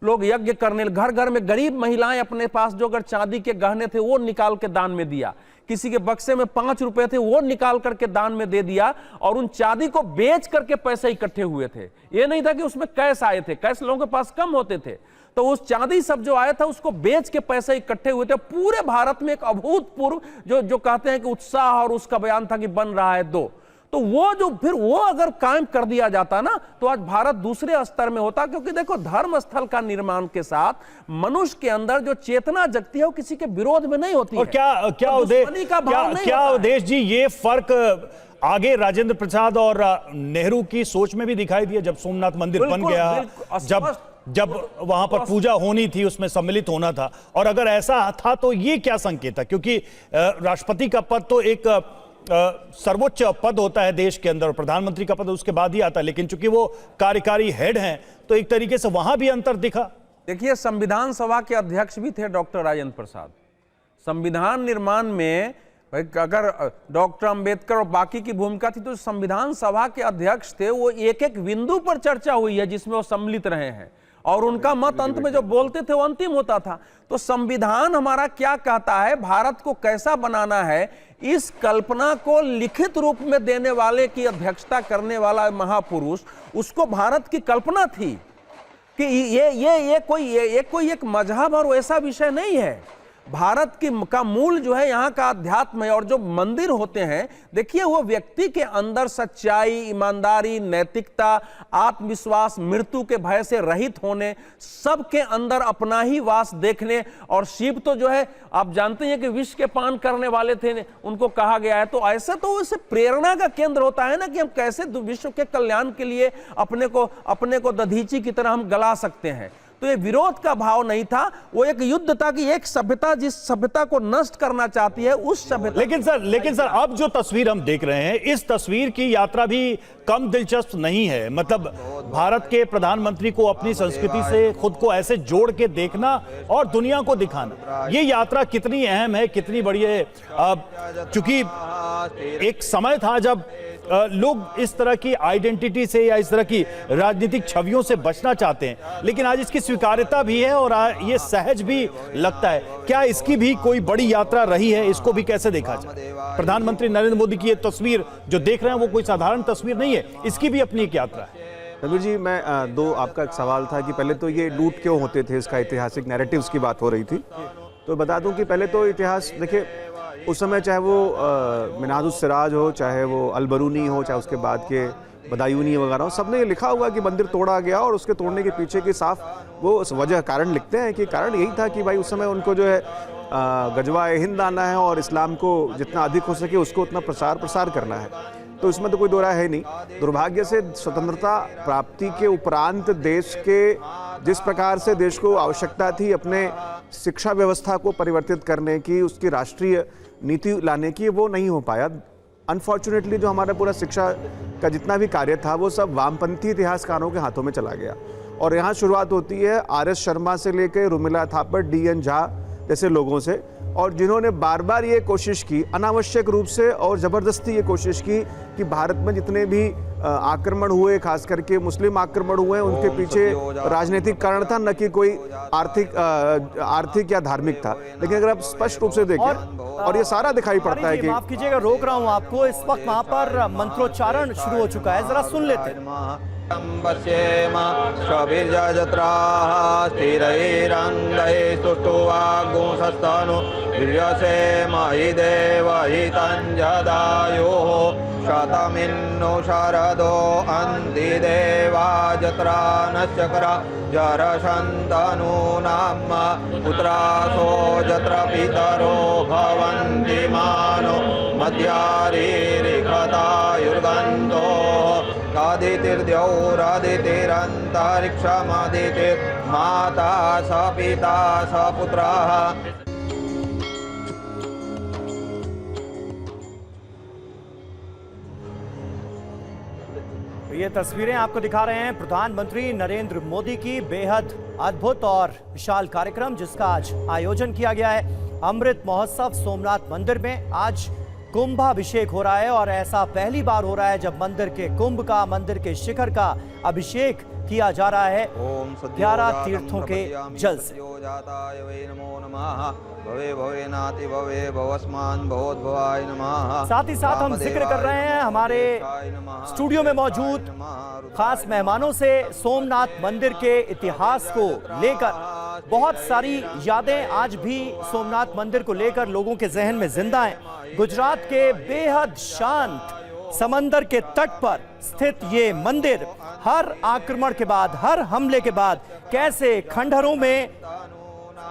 लोग यज्ञ करने, घर घर में गरीब महिलाएं अपने पास जो अगर चांदी के गहने थे वो निकाल के दान में दिया, किसी के बक्से में 5 रुपए थे वो निकाल करके दान में दे दिया, और उन चांदी को बेच करके पैसे इकट्ठे हुए थे। ये नहीं था कि उसमें कैश आए थे, कैश लोगों के पास कम होते थे, तो उस चांदी सब जो आया था उसको बेच के पैसे इकट्ठे हुए थे। पूरे भारत में एक अभूतपूर्व जो कहते हैं कि उत्साह और उसका बयान था कि बन रहा है 2, तो वो जो फिर वो अगर कायम कर दिया जाता ना तो आज भारत दूसरे स्तर में होता। क्योंकि देखो, धर्म स्थल का निर्माण के साथ मनुष्य के अंदर जो चेतना जगती है वो किसी के विरोध में नहीं होती और है। क्या उदेश जी ये फर्क आगे राजेंद्र प्रसाद और नेहरू की सोच में भी दिखाई दिया जब सोमनाथ मंदिर बन गया, जब वहां पर पूजा होनी थी, उसमें सम्मिलित होना था, और अगर ऐसा था तो ये क्या संकेत है? क्योंकि राष्ट्रपति का पद तो एक सर्वोच्च पद होता है देश के अंदर, प्रधानमंत्री का पद उसके बाद ही आता है, लेकिन चूंकि वो कार्यकारी हेड हैं तो एक तरीके से वहां भी अंतर दिखा। देखिए, संविधान सभा के अध्यक्ष भी थे डॉक्टर राजेंद्र प्रसाद। संविधान निर्माण में अगर डॉक्टर अंबेडकर और बाकी की भूमिका थी, तो संविधान सभा के अध्यक्ष थे, वो एक एक बिंदु पर चर्चा हुई है जिसमें वो सम्मिलित रहे हैं, और उनका मत अंत में जो बोलते थे वो अंतिम होता था। तो संविधान हमारा क्या कहता है, भारत को कैसा बनाना है, इस कल्पना को लिखित रूप में देने वाले की अध्यक्षता करने वाला महापुरुष, उसको भारत की कल्पना थी कि ये कोई एक मजहब और वैसा विषय नहीं है। भारत का मूल जो है यहाँ का अध्यात्म है, और जो मंदिर होते हैं, देखिए, वो व्यक्ति के अंदर सच्चाई, ईमानदारी, नैतिकता, आत्मविश्वास, मृत्यु के भय से रहित होने, सबके अंदर अपना ही वास देखने। और शिव तो जो है आप जानते हैं कि विष के पान करने वाले थे, उनको कहा गया है। तो ऐसे तो वैसे प्रेरणा का केंद्र होता है ना कि हम कैसे विश्व के कल्याण के लिए अपने को दधीची की तरह हम गला सकते हैं। तो ये विरोध का भाव नहीं था, वो एक युद्ध था कि एक सभ्यता जिस सभ्यता को नष्ट करना चाहती है उस सभ्यता। लेकिन सर अब जो तस्वीर हम देख रहे हैं, इस तस्वीर की यात्रा भी कम दिलचस्प नहीं है। मतलब भारत के प्रधानमंत्री को अपनी संस्कृति से खुद को ऐसे जोड़ के देखना और दुनिया को दिखाना, ये यात्रा कितनी अहम है, कितनी बड़ी है। चूंकि एक समय था जब लोग इस तरह की आइडेंटिटी से या इस तरह की राजनीतिक छवियों से बचना चाहते हैं, लेकिन आज इसकी स्वीकार्यता भी है और ये सहज भी लगता है। क्या इसकी भी कोई बड़ी यात्रा रही है? इसको भी कैसे देखा जाए? प्रधानमंत्री नरेंद्र मोदी की ये तस्वीर जो देख रहे हैं वो कोई साधारण तस्वीर नहीं है, इसकी भी अपनी एक यात्रा है। रवि जी, मैं आपका एक सवाल था कि पहले तो ये लूट क्यों होते थे, इसका ऐतिहासिक नैरेटिव्स की बात हो रही थी। तो बता दूं कि पहले तो इतिहास देखिए, उस समय चाहे वो मिनाजुस सिराज हो, चाहे वो अलबरूनी हो, चाहे उसके बाद के बदायूनी वगैरह हो, सबने ये लिखा हुआ कि मंदिर तोड़ा गया, और उसके तोड़ने के पीछे की साफ वो वजह कारण लिखते हैं कि कारण यही था कि भाई उस समय उनको जो है गजवा हिंद आना है और इस्लाम को जितना अधिक हो सके उसको उतना प्रसार करना है। तो इसमें तो कोई दो राय है नहीं। दुर्भाग्य से स्वतंत्रता प्राप्ति के उपरांत देश के जिस प्रकार से देश को आवश्यकता थी अपने शिक्षा व्यवस्था को परिवर्तित करने की, उसकी राष्ट्रीय नीति लाने की, वो नहीं हो पाया। अनफॉर्चुनेटली जो हमारा पूरा शिक्षा का जितना भी कार्य था वो सब वामपंथी इतिहासकारों के हाथों में चला गया। और यहाँ शुरुआत होती है RS शर्मा से लेकर रुमिला थापर, DN झा जैसे लोगों से, और जिन्होंने बार बार ये कोशिश की, अनावश्यक रूप से और ज़बरदस्ती ये कोशिश की कि भारत में जितने भी आक्रमण हुए, खास करके मुस्लिम आक्रमण हुए, उनके पीछे राजनीतिक कारण था, न कि कोई आर्थिक या धार्मिक था। लेकिन अगर आप स्पष्ट रूप से देखें और ये सारा दिखाई पड़ता है कि, माफ कीजिएगा, रोक रहा हूं आपको, इस वक्त वहां पर मंत्रोच्चारण शुरू हो चुका है, जरा सुन लेते हैं। शतमिन्नो शरदो अन्ति देवा जत्रा नश्चक्रा जरशन्तनु नाम पुत्रासो जत्र पितरो भवन्ति मानो मध्यारीरिखतायुर्गन्धो आदितिर्द्यौरादितिरन्तरिक्षमदितिर् माता स पिता स पुत्रः। ये तस्वीरें आपको दिखा रहे हैं प्रधानमंत्री नरेंद्र मोदी की बेहद अद्भुत और विशाल कार्यक्रम, जिसका आज आयोजन किया गया है। अमृत महोत्सव सोमनाथ मंदिर में आज कुंभाभिषेक हो रहा है, और ऐसा पहली बार हो रहा है जब मंदिर के कुंभ का, मंदिर के शिखर का अभिषेक किया जा रहा है ओम 11 तीर्थों के जल से। नमो नमः भवे भवे नाति भवे भवस्मान भवोद्भवाय नमः। साथ ही साथ हम जिक्र कर रहे हैं हमारे स्टूडियो में मौजूद खास मेहमानों से सोमनाथ मंदिर के इतिहास को लेकर। बहुत सारी यादें आज भी सोमनाथ मंदिर को लेकर लोगों के जहन में जिंदा हैं। गुजरात के बेहद शांत समंदर के तट पर स्थित ये मंदिर हर आक्रमण के बाद, हर हमले के बाद कैसे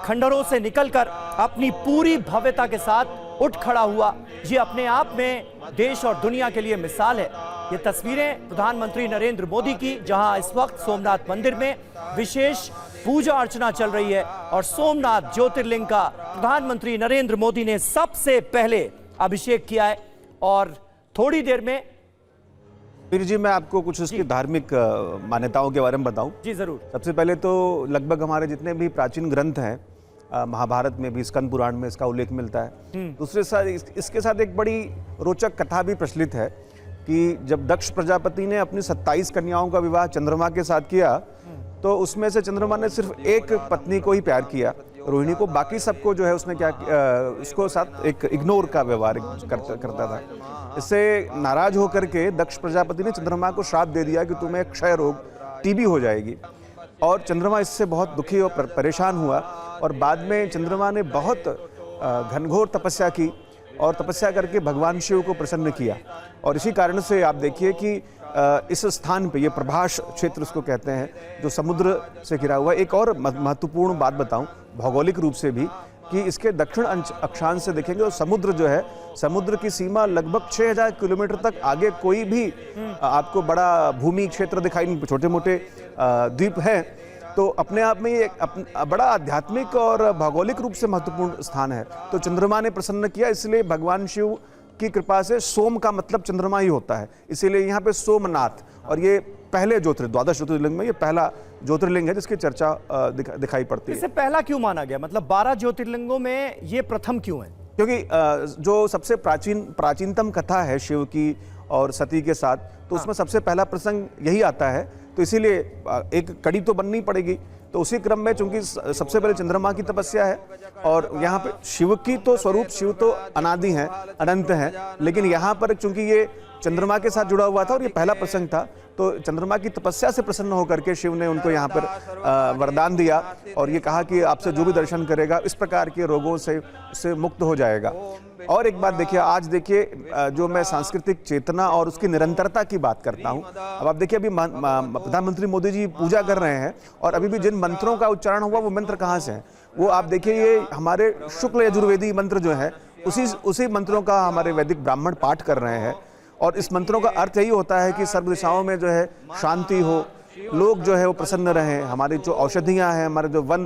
खंडहरों से निकलकर अपनी पूरी भव्यता के साथ उठ खड़ा हुआ, ये अपने आप में देश और दुनिया के लिए मिसाल है। ये तस्वीरें प्रधानमंत्री नरेंद्र मोदी की, जहां इस वक्त सोमनाथ मंदिर में विशेष पूजा अर्चना चल रही है और सोमनाथ ज्योतिर्लिंग का प्रधानमंत्री नरेंद्र मोदी ने सबसे पहले अभिषेक किया है। और थोड़ी देर में वीर जी मैं आपको कुछ उसकी धार्मिक मान्यताओं के बारे में बताऊं। जी जरूर। सबसे पहले तो लगभग हमारे जितने भी प्राचीन ग्रंथ हैं, महाभारत में भी स्कंद पुराण में इसका उल्लेख मिलता है। दूसरे साथ इसके साथ एक बड़ी रोचक कथा भी प्रचलित है कि जब दक्ष प्रजापति ने अपनी 27 कन्याओं का विवाह चंद्रमा के साथ किया तो उसमें से चंद्रमा ने सिर्फ एक पत्नी को ही प्यार किया, रोहिणी को। बाकी सबको जो है उसने क्या उसको साथ एक इग्नोर का व्यवहार करता था। इससे नाराज होकर के दक्ष प्रजापति ने चंद्रमा को श्राप दे दिया कि तुम्हें क्षय रोग टीबी हो जाएगी। और चंद्रमा इससे बहुत दुखी और परेशान हुआ और बाद में चंद्रमा ने बहुत घनघोर तपस्या की और तपस्या करके भगवान शिव को प्रसन्न किया। और इसी कारण से आप देखिए कि इस स्थान पे, ये प्रभास क्षेत्र उसको कहते हैं, जो समुद्र से घिरा हुआ। एक और महत्वपूर्ण बात बताऊं भौगोलिक रूप से भी कि इसके दक्षिण अक्षांश से देखेंगे तो समुद्र जो है, समुद्र की सीमा लगभग 6000 किलोमीटर तक आगे कोई भी आपको बड़ा भूमि क्षेत्र दिखाई नहीं, छोटे मोटे द्वीप हैं। तो अपने आप में ये बड़ा आध्यात्मिक और भौगोलिक रूप से महत्वपूर्ण स्थान है। तो चंद्रमा ने प्रसन्न किया, इसलिए भगवान शिव की कृपा से सोम का मतलब चंद्रमा ही होता है, इसीलिए यहाँ पे सोमनाथ। और ये पहले द्वादश ज्योतिर्लिंग में ये पहला ज्योतिर्लिंग है जिसकी चर्चा दिखाई पड़ती है। इसे पहला क्यों माना गया? मतलब 12 ज्योतिर्लिंगों में ये प्रथम क्यों है? क्योंकि जो सबसे प्राचीनतम कथा है शिव की और सती के साथ, तो उसमें सबसे पहला प्रसंग यही आता है। तो इसीलिए एक कड़ी तो बननी पड़ेगी। तो उसी क्रम में चूंकि सबसे पहले चंद्रमा की तपस्या है और यहाँ पे शिव की तो स्वरूप, शिव तो अनादि हैं, अनंत हैं, लेकिन यहाँ पर चूंकि ये चंद्रमा के साथ जुड़ा हुआ था और ये पहला प्रसंग था, तो चंद्रमा की तपस्या से प्रसन्न होकर के शिव ने उनको यहाँ पर वरदान दिया और ये कहा कि आपसे जो भी दर्शन करेगा इस प्रकार के रोगों से मुक्त हो जाएगा। और एक बात देखिए, आज देखिए जो मैं सांस्कृतिक चेतना और उसकी निरंतरता की बात करता हूँ। अब आप देखिए अभी प्रधानमंत्री मोदी जी पूजा कर रहे हैं और अभी भी जिन मंत्रों का उच्चारण हुआ वो मंत्र कहाँ से हैं? वो आप देखिए ये हमारे शुक्ल यजुर्वेदी मंत्र जो है उसी मंत्रों का हमारे वैदिक ब्राह्मण पाठ कर रहे हैं। और इस मंत्रों का अर्थ यही होता है कि सर्व दिशाओं में जो है शांति हो, लोग जो है वो प्रसन्न रहें, हमारी जो औषधियां हैं, हमारे जो वन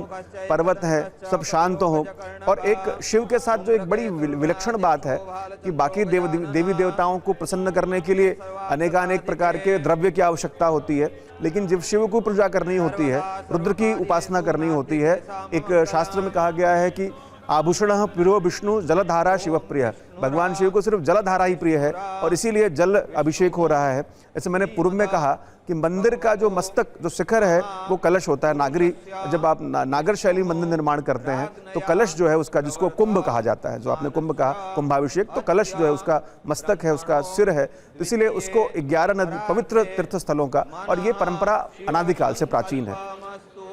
पर्वत हैं, सब शांत हो। और एक शिव के साथ जो एक बड़ी विलक्षण बात है कि बाकी देवी देवताओं को प्रसन्न करने के लिए अनेकानेक प्रकार के द्रव्य की आवश्यकता होती है, लेकिन जब शिव को पूजा करनी होती है, रुद्र की उपासना करनी होती है, एक शास्त्र में कहा गया है कि आभूषण प्रियो विष्णु जलधारा शिव प्रिय। भगवान शिव को सिर्फ जलधारा ही प्रिय है और इसीलिए जल अभिषेक हो रहा है। ऐसे मैंने पूर्व में कहा कि मंदिर का जो मस्तक, जो शिखर है, वो कलश होता है। नागरी, जब आप नागर शैली मंदिर निर्माण करते हैं तो कलश जो है उसका, जिसको कुंभ कहा जाता है, जो आपने कुंभ कहा, कुंभाभिषेक, तो कलश जो है उसका मस्तक है, उसका सिर है। तो इसीलिए उसको 11 पवित्र तीर्थ स्थलों का, और ये परंपरा अनादिकाल से प्राचीन है,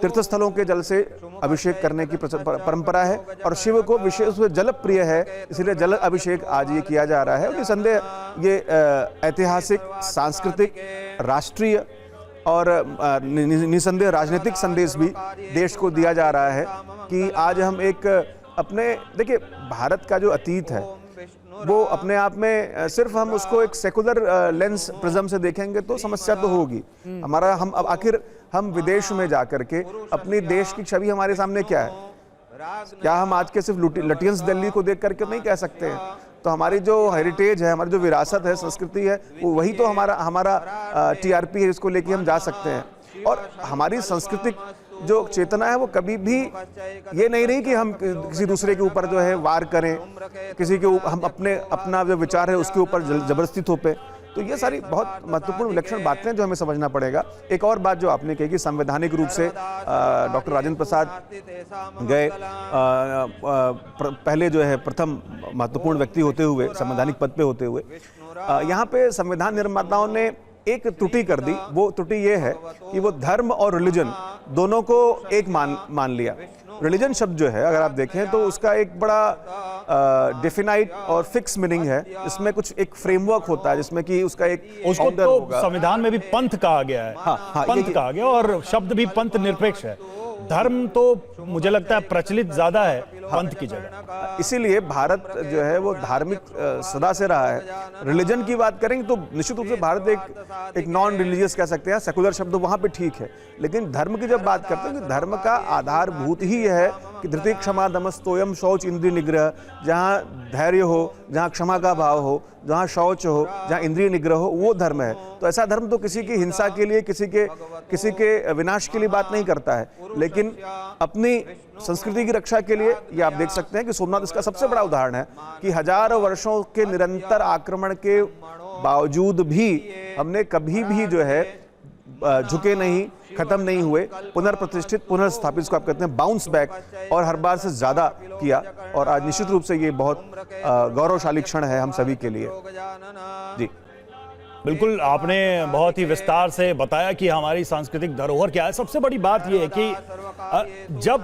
तीर्थस्थलों के जल से अभिषेक करने की परंपरा है। और शिव को विशेष रूप से जल प्रिय है, इसलिए जल अभिषेक आज ये किया जा रहा है। और निसंदेह ये ऐतिहासिक, सांस्कृतिक, राष्ट्रीय और निसंदेह राजनीतिक संदेश भी देश को दिया जा रहा है कि आज हम एक अपने, देखिए भारत का जो अतीत है वो अपने आप में सिर्फ हम उसको एक सेकुलर लेंस प्रिज्म से देखेंगे तो समस्या तो होगी हमारा। हम अब आखिर हम विदेश में जाकर के अपनी देश की छवि हमारे सामने क्या है? क्या हम आज के सिर्फ लटियंस दिल्ली को देख करके नहीं कह सकते हैं? तो हमारी जो हेरिटेज है, हमारी जो विरासत है, संस्कृति है, वो वही तो हमारा टीआरपी है, इसको लेके हम जा सकते हैं। और हमारी सांस्कृतिक जो चेतना है वो कभी भी ये नहीं रही कि हम किसी दूसरे के ऊपर जो है वार करें, किसी के हम अपना जो विचार है उसके ऊपर जबरदस्ती थोपे। तो तो ये सारी बहुत महत्वपूर्ण विलक्षण बातें जो हमें समझना पड़ेगा। एक और बात जो आपने कही कि संवैधानिक रूप से डॉक्टर राजेंद्र प्रसाद गए पहले जो है प्रथम महत्वपूर्ण व्यक्ति होते हुए, संवैधानिक पद पे होते हुए, यहाँ पे संविधान निर्माताओं ने एक त्रुटि कर दी। वो त्रुटि ये है कि वो धर्म और रिलीजन दोनों को एक मान लिया। रिलीजन शब्द जो है अगर आप देखें तो उसका एक बड़ा डेफिनाइट और फिक्स मीनिंग है। इसमें कुछ एक फ्रेमवर्क होता है जिसमें कि उसका एक उसको तो संविधान में भी पंथ कहा गया है। हाँ, पंथ कहा गया और शब्द भी पंथ निरपेक्ष है। धर्म तो मुझे लगता है प्रचलित ज्यादा है पंथ की जगह। इसीलिए भारत जो है वो धार्मिक सदा से रहा है। रिलीजन की बात करेंगे तो निश्चित रूप से भारत एक नॉन रिलीजियस कह सकते हैं, सेकुलर शब्द वहां पे ठीक है। लेकिन धर्म की जब बात करते हैं तो धर्म का आधारभूत ही यह है कि धृति क्षमा दमस्तोयम शौच इंद्रिय निग्रह। जहाँ धैर्य हो, जहाँ क्षमा का भाव हो, जहाँ शौच हो, जहाँ इंद्रिय निग्रह हो, वो धर्म है। तो ऐसा धर्म तो किसी की हिंसा के लिए, किसी के विनाश के लिए बात नहीं करता है, लेकिन अपनी संस्कृति की रक्षा के लिए। ये आप देख सकते हैं कि सोमनाथ इसका सबसे बड़ा उदाहरण है कि हजारों वर्षों के निरंतर आक्रमण के बावजूद भी हमने कभी भी जो है झुके नहीं, खत्म नहीं हुए, पुनर्प्रतिष्ठित, पुनर्स्थापित, इसको आप कहते हैं बाउंस बैक, और हर बार से ज्यादा किया। और आज निश्चित रूप से ये बहुत गौरवशाली क्षण है हम सभी के लिए। जी बिल्कुल, आपने बहुत ही विस्तार से बताया कि हमारी सांस्कृतिक धरोहर क्या है। सबसे बड़ी बात यह है कि जब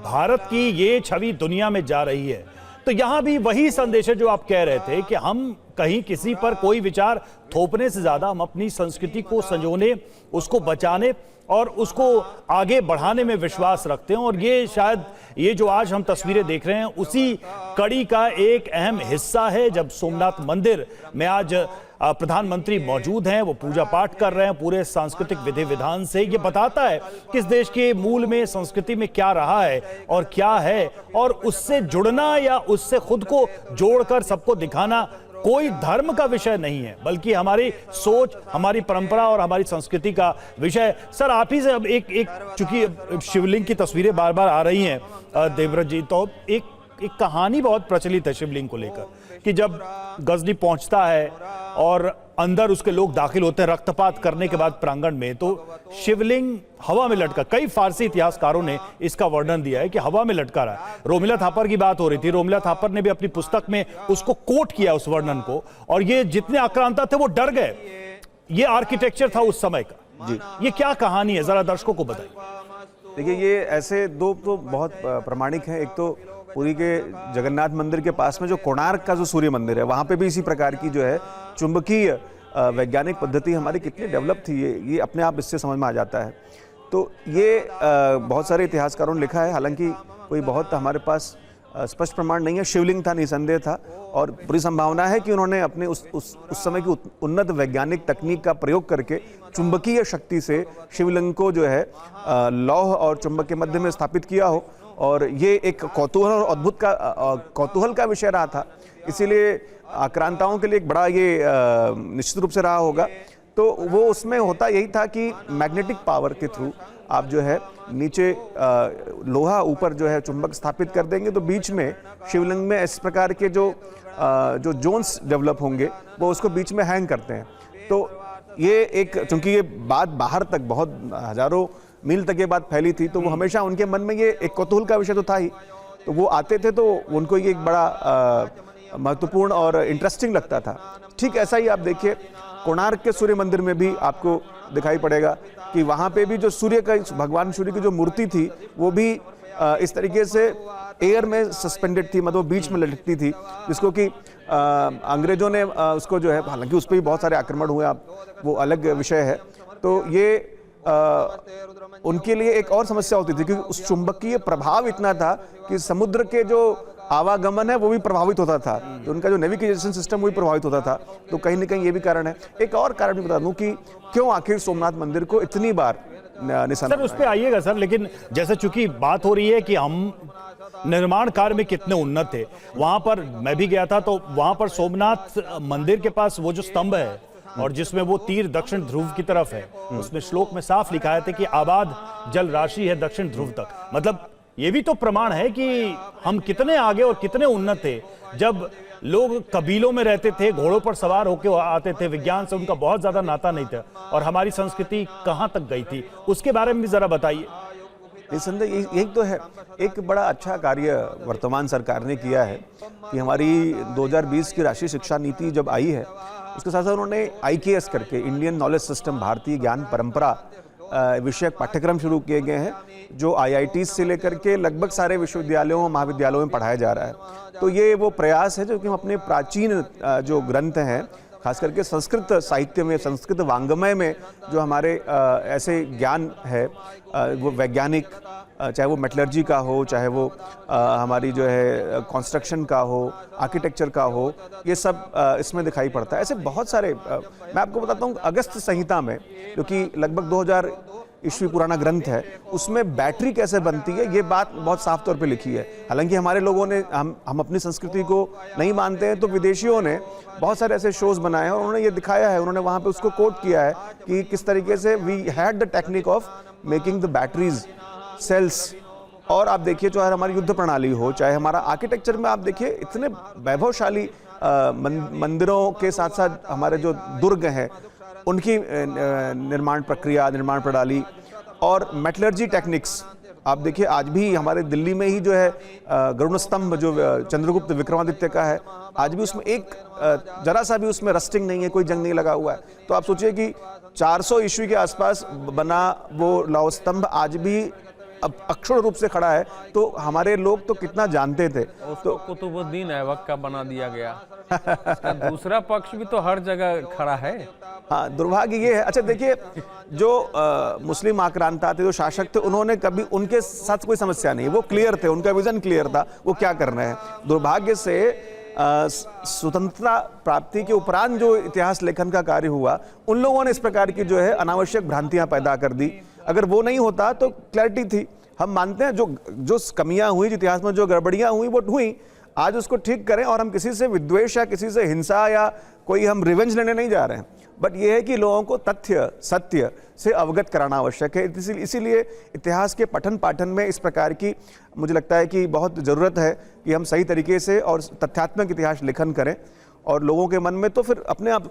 भारत की ये छवि दुनिया में जा रही है तो यहां भी वही संदेश है जो आप कह रहे थे कि हम कहीं किसी पर कोई विचार थोपने से ज्यादा हम अपनी संस्कृति को संजोने, उसको बचाने और उसको आगे बढ़ाने में विश्वास रखते हैं। और ये शायद ये जो आज हम तस्वीरें देख रहे हैं उसी कड़ी का एक अहम हिस्सा है। जब सोमनाथ मंदिर में आज प्रधानमंत्री मौजूद हैं, वो पूजा पाठ कर रहे हैं पूरे सांस्कृतिक विधि विधान से। ये बताता है कि इस देश के मूल में, संस्कृति में क्या रहा है और क्या है, और उससे जुड़ना या उससे खुद को जोड़कर सबको दिखाना कोई धर्म का विषय नहीं है, बल्कि हमारी सोच, हमारी परंपरा और हमारी संस्कृति का विषय। सर, आप ही से अब एक चूंकि शिवलिंग की तस्वीरें बार बार आ रही हैं देवव्रत जी, तो एक कहानी बहुत प्रचलित है शिवलिंग को लेकर कि जब गजनी पहुंचता है और अंदर उसके लोग दाखिल होते हैं रक्तपात करने के बाद प्रांगण में, तो शिवलिंग हवा में लटका। कई फारसी इतिहासकारों ने इसका वर्णन दिया है कि हवा में लटका रहा है। रोमिला थापर की बात हो रही थी, रोमिला थापर ने भी अपनी पुस्तक में उसको कोट किया उस वर्णन को, और ये जितने आक्रांता थे वो डर गए। ये आर्किटेक्चर था उस समय का। जी, ये क्या कहानी है, जरा दर्शकों को बताइए। देखिए, ये ऐसे दो तो बहुत प्रमाणिक हैं। एक तो पुरी के जगन्नाथ मंदिर के पास में जो कोणार्क का जो सूर्य मंदिर है, वहाँ पे भी इसी प्रकार की जो है चुंबकीय वैज्ञानिक पद्धति हमारी कितनी डेवलप थी, ये अपने आप इससे समझ में आ जाता है। तो ये बहुत सारे इतिहासकारों ने लिखा है, हालांकि कोई बहुत हमारे पास स्पष्ट प्रमाण नहीं है। शिवलिंग था, निसंदेह था, और पूरी संभावना है कि उन्होंने अपने उस समय की उन्नत वैज्ञानिक तकनीक का प्रयोग करके चुंबकीय शक्ति से शिवलिंग को जो है लौह और चुंबक के मध्य में स्थापित किया हो। और ये एक कौतूहल और अद्भुत का कौतूहल का विषय रहा था, इसीलिए आक्रांताओं के लिए एक बड़ा ये निश्चित रूप से रहा होगा। तो वो उसमें होता यही था कि मैग्नेटिक पावर के थ्रू आप जो है नीचे लोहा, ऊपर जो है चुंबक स्थापित कर देंगे, तो बीच में शिवलिंग में इस प्रकार के जो जोन्स डेवलप होंगे वो उसको बीच में हैंग करते हैं। तो ये एक, चूंकि ये बात बाहर तक बहुत हजारों मील तक ये बात फैली थी, तो वो हमेशा उनके मन में ये एक कौतूहल का विषय तो था ही। तो वो आते थे तो उनको ये एक बड़ा महत्वपूर्ण और इंटरेस्टिंग लगता था। ठीक ऐसा ही आप देखिए कोणार्क के सूर्य मंदिर में भी आपको दिखाई पड़ेगा कि वहाँ पे भी जो सूर्य का, भगवान सूर्य की जो मूर्ति थी वो भी इस तरीके से एयर में सस्पेंडेड थी, मतलब बीच में लटकती थी, जिसको कि अंग्रेजों ने उसको जो है, हालांकि उस पर भी बहुत सारे आक्रमण हुए, वो अलग विषय है। तो ये उनके लिए एक और समस्या होती थी क्योंकि उस चुंबकीय प्रभाव इतना था कि समुद्र के जो आवागमन है वो भी प्रभावित होता था, तो उनका जो नेविगेशन सिस्टम वो भी प्रभावित होता था। तो कहीं ना कहीं ये भी कारण है। एक और कारण भी बता दूं कि क्यों आखिर सोमनाथ मंदिर को इतनी बार निशाना। सर, उस पे आइएगा सर, लेकिन जैसे चूंकि बात हो रही है कि हम निर्माण कार्य में कितने उन्नत थे, वहां पर मैं भी गया था, तो वहां पर सोमनाथ मंदिर के पास वो जो स्तंभ है और जिसमें वो तीर दक्षिण ध्रुव की तरफ है, उसमें श्लोक में साफ लिखा है कि आबाद जल राशि है दक्षिण ध्रुव तक। मतलब ये भी तो प्रमाण है कि हम कितने आगे और कितने उन्नत थे। जब लोग कबीलों में रहते थे, घोड़ों पर सवार होकर आते थे, विज्ञान से उनका बहुत ज्यादा नाता नहीं था, और हमारी संस्कृति कहां तक गई थी, उसके बारे में भी जरा बताइए। निसंदेह यही तो है, एक बड़ा अच्छा कार्य वर्तमान सरकार ने किया है कि हमारी 2020 की राष्ट्रीय शिक्षा नीति जब आई है, उसके साथ साथ उन्होंने IKS करके, इंडियन नॉलेज सिस्टम, भारतीय ज्ञान परंपरा विषयक पाठ्यक्रम शुरू किए गए हैं, जो IIT से लेकर के लगभग सारे विश्वविद्यालयों और महाविद्यालयों में पढ़ाया जा रहा है। तो ये वो प्रयास है जो कि हम अपने प्राचीन जो ग्रंथ हैं, खास करके संस्कृत साहित्य में, संस्कृत वांग्मय में जो हमारे ऐसे ज्ञान है, वो वैज्ञानिक, चाहे वो मेटलर्जी का हो, चाहे वो हमारी जो है कंस्ट्रक्शन का हो, आर्किटेक्चर का हो, ये सब इसमें दिखाई पड़ता है। ऐसे बहुत सारे मैं आपको बताता हूँ, अगस्त संहिता में, जो कि लगभग 2000 ईस्वी पुराना ग्रंथ है, उसमें बैटरी कैसे बनती है ये बात बहुत साफ तौर पे लिखी है। हालांकि हमारे लोगों ने, हम अपनी संस्कृति को नहीं मानते हैं, तो विदेशियों ने बहुत सारे ऐसे शोज बनाए हैं और उन्होंने ये दिखाया है, उन्होंने वहाँ पे उसको कोट किया है कि किस तरीके से we had the technique of making the batteries cells. और आप देखिए, चाहे हमारी युद्ध प्रणाली हो, चाहे हमारा आर्किटेक्चर में आप देखिए, इतने वैभवशाली मंदिरों के साथ साथ हमारे जो दुर्ग हैं, उनकी निर्माण प्रक्रिया, निर्माण प्रणाली और मेटलर्जी टेक्निक्स आप देखिए, आज भी हमारे दिल्ली में ही जो है गरुड़ स्तंभ जो चंद्रगुप्त विक्रमादित्य का है, आज भी उसमें एक जरा सा भी उसमें रस्टिंग नहीं है, कोई जंग नहीं लगा हुआ है। तो आप सोचिए कि 400 ईस्वी के आसपास बना वो लौह स्तंभ आज भी अब अक्षुण्ण रूप से खड़ा है। तो हमारे लोग तो कितना जानते थे। तो कुतुबुद्दीन ऐबक का बना दिया गया। इसका दूसरा पक्ष भी तो हर जगह खड़ा है। हाँ, दुर्भाग्य ये है। अच्छा देखिए, जो मुस्लिम आक्रांता थे, जो शासक थे, उन्होंने कभी, उनके साथ कोई समस्या नहीं, वो क्लियर थे, उनका विजन क्लियर था, वो क्या कर रहे हैं। दुर्भाग्य से स्वतंत्रता प्राप्ति के उपरांत जो इतिहास लेखन का कार्य हुआ, उन लोगों ने इस प्रकार की जो है अनावश्यक भ्रांतियां पैदा कर दी। अगर वो नहीं होता तो क्लैरिटी थी। हम मानते हैं जो कमियां हुई, इतिहास में जो गड़बड़ियां हुई, वो हुई, आज उसको ठीक करें। और हम किसी से विद्वेष या किसी से हिंसा या कोई हम रिवेंज लेने नहीं जा रहे हैं, बट ये है कि लोगों को तथ्य सत्य से अवगत कराना आवश्यक है। इसीलिए इतिहास के पठन पाठन में इस प्रकार की मुझे लगता है कि बहुत ज़रूरत है कि हम सही तरीके से और तथ्यात्मक इतिहास लेखन करें, और लोगों के मन में तो फिर अपने आप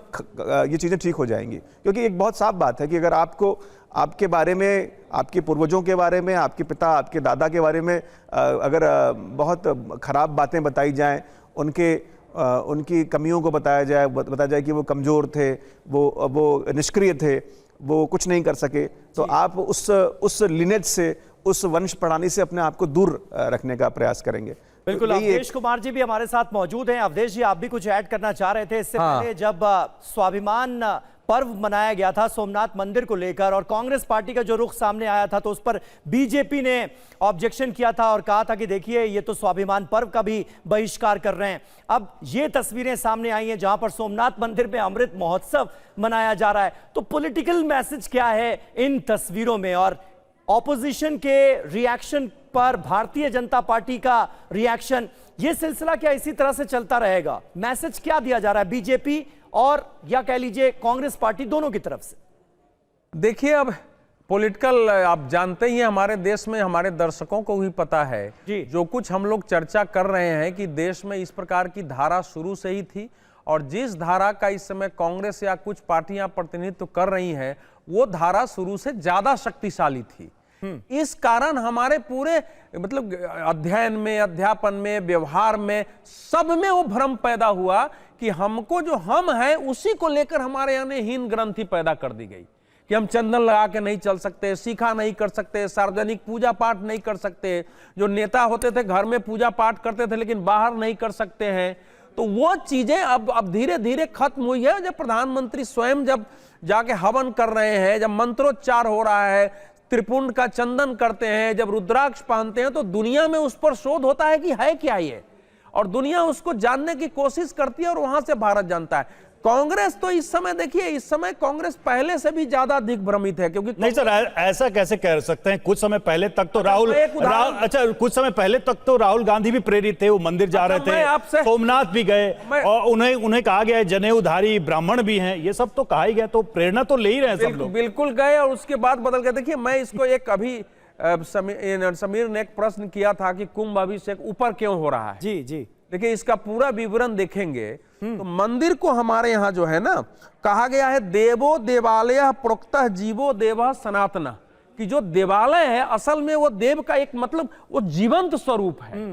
ये चीज़ें ठीक हो जाएंगी। क्योंकि एक बहुत साफ बात है कि अगर आपको आपके बारे में, आपके पूर्वजों के बारे में, आपके पिता, आपके दादा के बारे में अगर बहुत खराब बातें बताई जाएं, उनकी कमियों को बताया जाए कि वो कमज़ोर थे, वो निष्क्रिय थे, वो कुछ नहीं कर सके, तो आप उस लिनेज से, उस वंश प्रणाली से अपने आप को दूर रखने का प्रयास करेंगे। बिल्कुल। अवधेश कुमार जी भी हमारे साथ मौजूद हैं। अवधेश जी, आप भी कुछ ऐड करना चाह रहे थे। इससे पहले जब स्वाभिमान पर्व मनाया गया था सोमनाथ मंदिर को लेकर, और कांग्रेस पार्टी का जो रुख सामने आया था, तो उस पर बीजेपी ने ऑब्जेक्शन किया था और कहा था कि देखिए, ये तो स्वाभिमान पर्व का भी बहिष्कार कर रहे हैं। अब ये तस्वीरें सामने आई हैं जहां पर सोमनाथ मंदिर में अमृत महोत्सव मनाया जा रहा है। तो पॉलिटिकल मैसेज क्या है इन तस्वीरों में, और ऑपोजिशन के रिएक्शन पर भारतीय जनता पार्टी का रिएक्शन, ये सिलसिला क्या इसी तरह से चलता रहेगा? मैसेज क्या दिया जा रहा है बीजेपी और या कह लीजिए कांग्रेस पार्टी, दोनों की तरफ से? देखिए, अब पॉलिटिकल, आप जानते ही हैं, हमारे देश में हमारे दर्शकों को भी पता है जी, जो कुछ हम लोग चर्चा कर रहे हैं कि देश में इस प्रकार की धारा शुरू से ही थी, और जिस धारा का इस समय कांग्रेस या कुछ पार्टियां प्रतिनिधित्व कर रही हैं, वो धारा शुरू से ज्यादा शक्तिशाली थी। इस कारण हमारे पूरे मतलब अध्ययन में, अध्यापन में, व्यवहार में, सब में वो भ्रम पैदा हुआ कि हमको जो हम हैं उसी को लेकर हमारे यानी हीन ग्रंथि पैदा कर दी गई कि हम चंदन लगा के नहीं चल सकते, सीखा नहीं कर सकते, सार्वजनिक पूजा पाठ नहीं कर सकते। जो नेता होते थे घर में पूजा पाठ करते थे लेकिन बाहर नहीं कर सकते हैं। तो वो चीजें अब धीरे धीरे खत्म हुई है। जब प्रधानमंत्री स्वयं जब जाके हवन कर रहे हैं, जब मंत्रोच्चार हो रहा है, त्रिपुंड का चंदन करते हैं, जब रुद्राक्ष पहनते हैं, तो दुनिया में उस पर शोध होता है कि है क्या ये, और दुनिया उसको जानने की कोशिश करती है और वहां से भारत जानता है। कांग्रेस तो इस समय देखिए, इस समय कांग्रेस पहले से भी ज्यादा दिग्भ्रमित है, क्योंकि नहीं सर, ऐसा कैसे कह सकते हैं? कुछ समय पहले तक तो कुछ समय पहले तक तो राहुल गांधी भी प्रेरित थे, वो मंदिर जा रहे थे, सोमनाथ भी गए, और उन्हें कहा गया जनेऊधारी ब्राह्मण भी हैं, ये सब तो कहा ही गया, तो प्रेरणा तो ले ही रहे हैं सब लोग। बिल्कुल गए और उसके बाद बदल गए। देखिए, मैं इसको एक अभी समीर ने एक प्रश्न किया था कि कुंभ अभिषेक ऊपर क्यों हो रहा है। जी जी, देखिए इसका पूरा विवरण देखेंगे तो मंदिर को हमारे यहाँ जो है ना कहा गया है देवो देवालय प्रोक्तः जीवो देवः सनातना, कि जो देवालय है असल में वो देव का एक मतलब वो जीवंत स्वरूप है।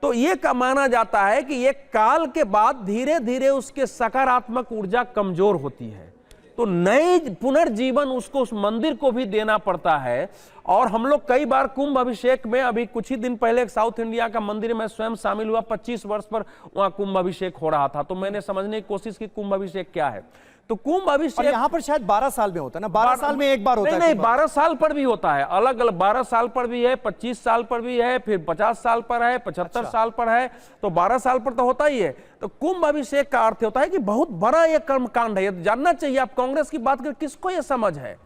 तो ये का माना जाता है कि ये काल के बाद धीरे धीरे उसके सकारात्मक ऊर्जा कमजोर होती है, तो नए पुनर्जीवन उसको उस मंदिर को भी देना पड़ता है। और हम लोग कई बार कुंभ अभिषेक में, अभी कुछ ही दिन पहले एक साउथ इंडिया का मंदिर में स्वयं शामिल हुआ, 25 वर्ष पर वहां कुंभ अभिषेक हो रहा था, तो मैंने समझने की कोशिश की कुंभ अभिषेक क्या है। तो कुंभ अभिषेक यहाँ पर शायद 12 साल में होता है ना, 12 साल में एक बार होता है। नहीं, 12 साल पर भी होता है, अलग अलग 12 साल पर भी है, 25 साल पर भी है, फिर 50 साल पर है, 75 साल पर है, तो 12 साल पर तो होता ही है। तो कुंभ अभिषेक का अर्थ होता है कि बहुत बड़ा यह कर्मकांड है। ये जानना चाहिए, आप कांग्रेस की बात करें, किसको यह समझ है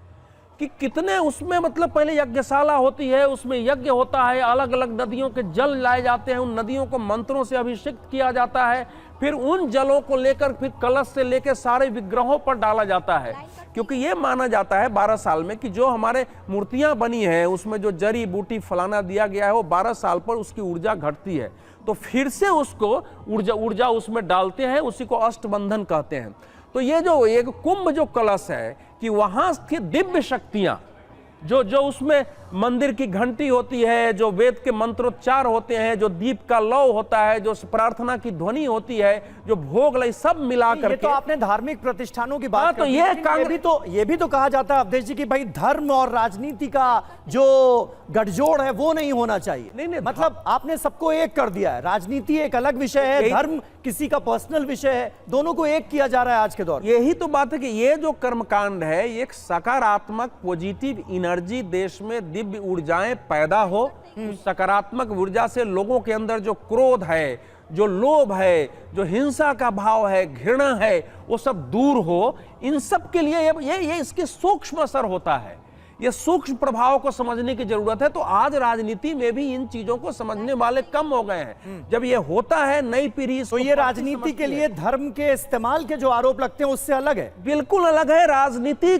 कि कितने उसमें मतलब पहले यज्ञशाला होती है, उसमें यज्ञ होता है, अलग अलग नदियों के जल लाए जाते हैं, उन नदियों को मंत्रों से अभिषेक किया जाता है, फिर उन जलों को लेकर फिर कलश से लेकर सारे विग्रहों पर डाला जाता है। क्योंकि ये माना जाता है 12 साल में कि जो हमारे मूर्तियां बनी हैं उसमें जो जड़ी बूटी फलाना दिया गया है वो 12 साल पर उसकी ऊर्जा घटती है, तो फिर से उसको ऊर्जा उसमें डालते हैं, उसी को अष्टबंधन कहते हैं। तो ये जो एक कुंभ जो कलश है कि वहां की दिव्य शक्तियां जो उसमें मंदिर की घंटी होती है, जो वेद के मंत्रोच्चार होते हैं, जो दीप का लौ होता है, जो प्रार्थना की ध्वनि होती है, जो भोग लय सब मिला करके। तो आपने धार्मिक प्रतिष्ठानों की बात हाँ, तो ये भी तो कहा जाता है अवधेश जी की भाई धर्म और राजनीति का जो गठजोड़ है वो नहीं होना चाहिए। नहीं, मतलब आपने सबको एक कर दिया है, राजनीति एक अलग विषय है, धर्म किसी का पर्सनल विषय है, दोनों को एक किया जा रहा है आज के दौर में। यही तो बात है कि ये जो कर्मकांड है एक सकारात्मक पॉजिटिव एनर्जी देश में दिव्य ऊर्जाएं पैदा हो, उस सकारात्मक ऊर्जा से लोगों के अंदर जो क्रोध है, जो लोभ है, जो हिंसा का भाव है, घृणा है, वो सब दूर हो। इन सब के लिए ये इसके सूक्ष्म असर होता है, ये सूक्ष्म प्रभाव को समझने की जरूरत है। तो आज राजनीति में भी इन चीजों को समझने वाले कम हो गए हैं। जब ये होता है नई पीढ़ी, तो ये राजनीति के लिए धर्म के इस्तेमाल के जो आरोप लगते हैं उससे अलग है, बिल्कुल अलग है। राजनीति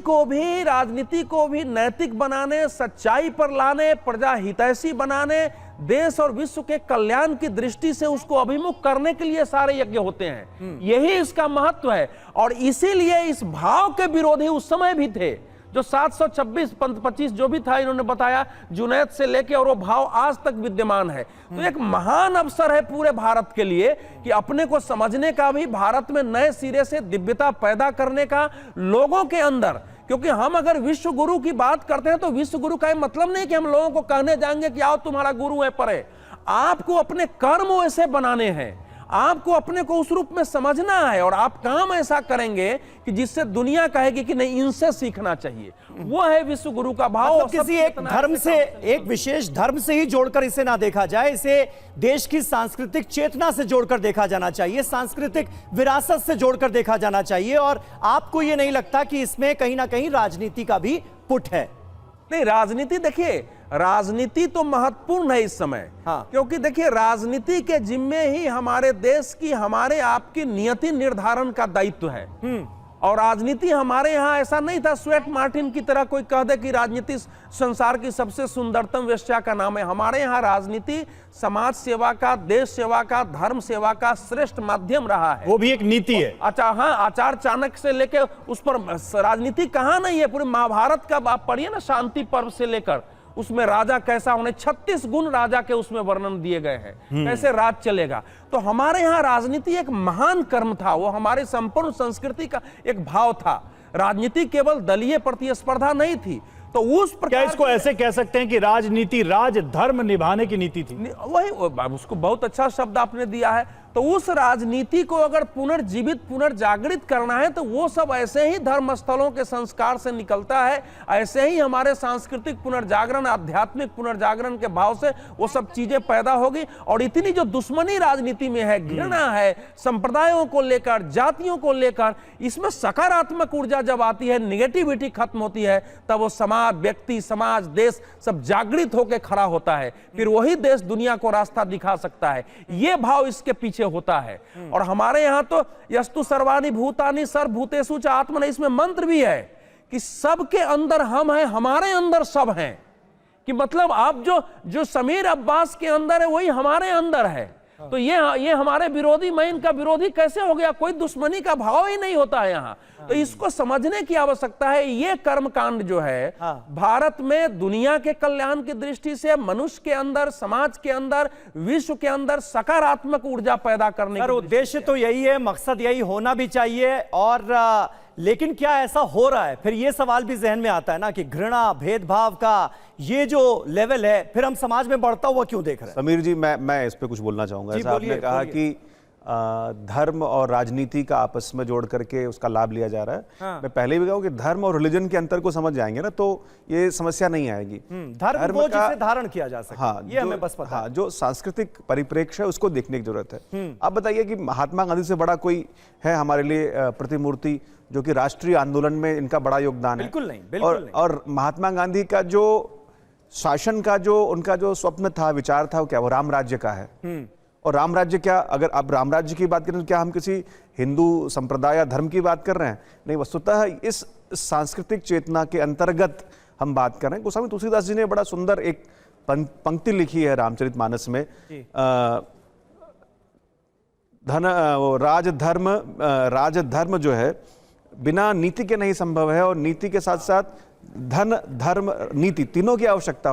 को भी नैतिक बनाने, सच्चाई पर लाने, प्रजा हितैषी बनाने, देश और विश्व के कल्याण की दृष्टि से उसको अभिमुख करने के लिए सारे यज्ञ होते हैं। यही इसका महत्व है। और इसीलिए इस भाव के विरोधी उस समय भी थे, जो 726 25 जो भी था, इन्होंने बताया जुनैद से लेके, और वो भाव आज तक विद्यमान है। तो एक महान अवसर है पूरे भारत के लिए कि अपने को समझने का भी, भारत में नए सिरे से दिव्यता पैदा करने का लोगों के अंदर। क्योंकि हम अगर विश्व गुरु की बात करते हैं तो विश्व गुरु का मतलब नहीं कि हम लोगों को कहने जाएंगे कि आओ तुम्हारा गुरु है परे। आपको अपने कर्म वैसे बनाने हैं, आपको अपने को उस रूप में समझना है, और आप काम ऐसा करेंगे कि जिससे दुनिया कहेगी कि नहीं इनसे सीखना चाहिए। वो है विश्व गुरु का भाव। मतलब किसी एक धर्म से, एक विशेष धर्म से ही जोड़कर इसे ना देखा जाए, इसे देश की सांस्कृतिक चेतना से जोड़कर देखा जाना चाहिए, सांस्कृतिक विरासत से जोड़कर देखा जाना चाहिए। और आपको ये नहीं लगता कि इसमें कहीं ना कहीं राजनीति का भी पुट है? नहीं, राजनीति देखिए, राजनीति तो महत्वपूर्ण है इस समय। हाँ। क्योंकि देखिए राजनीति के जिम्मे ही हमारे देश की, हमारे आपकी नियति निर्धारण का दायित्व है। और राजनीति हमारे यहाँ ऐसा नहीं था स्वेट मार्टिन की तरह कोई कह दे कि राजनीति संसार की सबसे सुंदरतम वेश्या का नाम है। हमारे यहाँ राजनीति समाज सेवा का, देश सेवा का, धर्म सेवा का श्रेष्ठ माध्यम रहा है। वो भी एक नीति है। अच्छा, हाँ, आचार चाणक्य से लेकर उस पर राजनीति कहाँ नहीं है। पूरे महाभारत का आप पढ़िए ना, शांति पर्व से लेकर उसमें राजा कैसा होने, 36 गुण राजा के उसमें वर्णन दिए गए हैं, कैसे राज चलेगा। तो हमारे यहाँ राजनीति एक महान कर्म था, वो हमारे संपूर्ण संस्कृति का एक भाव था। राजनीति केवल दलीय प्रतिस्पर्धा नहीं थी। तो उस प्रकार, क्या इसको ऐसे कह सकते हैं कि राजनीति राज धर्म निभाने की नीति थी? वही, उसको बहुत अच्छा शब्द आपने दिया है। तो उस राजनीति को अगर पुनर्जीवित, पुनर्जागृत करना है तो वो सब ऐसे ही धर्मस्थलों के संस्कार से निकलता है, ऐसे ही हमारे सांस्कृतिक पुनर्जागरण, आध्यात्मिक पुनर्जागरण के भाव से वो सब चीजें पैदा होगी। और इतनी जो दुश्मनी राजनीति में है, घृणा है संप्रदायों को लेकर, जातियों को लेकर, इसमें सकारात्मक ऊर्जा जब आती है, निगेटिविटी खत्म होती है, तब वो समाज, व्यक्ति, समाज, देश सब जागृत होकर खड़ा होता है। फिर वही देश दुनिया को रास्ता दिखा सकता है। ये भाव इसके पीछे होता है। और हमारे यहां तो यस्तु सर्वाणि भूतानि सर्वभूतेषु च आत्मन, इसमें मंत्र भी है कि सबके अंदर हम हैं, हमारे अंदर सब हैं। कि मतलब आप जो समीर अब्बास के अंदर है वही हमारे अंदर है। तो ये हमारे विरोधी, मैं इनका विरोधी कैसे हो गया? कोई दुश्मनी का भाव ही नहीं होता है यहाँ। तो इसको समझने की आवश्यकता है। ये कर्मकांड जो है भारत में दुनिया के कल्याण की दृष्टि से, मनुष्य के अंदर, समाज के अंदर, विश्व के अंदर सकारात्मक ऊर्जा पैदा करने का उद्देश्य तो यही है, मकसद यही होना भी चाहिए। और लेकिन क्या ऐसा हो रहा है? फिर ये सवाल भी जहन में आता है ना कि घृणा, भेदभाव का ये जो लेवल है, फिर हम समाज में बढ़ता हुआ क्यों देख रहे हैं? समीर जी, मैं इस पे कुछ बोलना चाहूंगा। ऐसा आपने कहा कि धर्म और राजनीति का आपस में जोड़ करके उसका लाभ लिया जा रहा है। मैं पहले भी कहूं कि धर्म और रिलीजन के अंतर को समझ जाएंगे ना, तो ये समस्या नहीं आएगी। धर्म वो जिसे धारण किया जा सके, हाँ, ये हमें बस पता है। जो सांस्कृतिक परिप्रेक्ष्य है उसको देखने की जरूरत है। आप बताइए कि महात्मा गांधी से बड़ा कोई है हमारे लिए प्रतिमूर्ति जो कि राष्ट्रीय आंदोलन में इनका बड़ा योगदान है? बिल्कुल नहीं, बिल्कुल नहीं। और महात्मा गांधी का जो शासन का जो उनका जो स्वप्न था, विचार था, वो क्या, वो राम राज्य का है। और राम राज्य क्या, अगर आप राम राज्य की बात करें तो क्या हम किसी हिंदू संप्रदाय या धर्म की बात कर रहे हैं? नहीं, वस्तुतः इस सांस्कृतिक चेतना के अंतर्गत हम बात कर रहे हैं। गोस्वामी तुलसीदास जी ने बड़ा सुंदर एक पंक्ति लिखी है रामचरितमानस में। राजधर्म जो है बिना नीति के नहीं संभव है, और नीति के साथ साथ धन, धर्म, नीति तीनों की आवश्यकता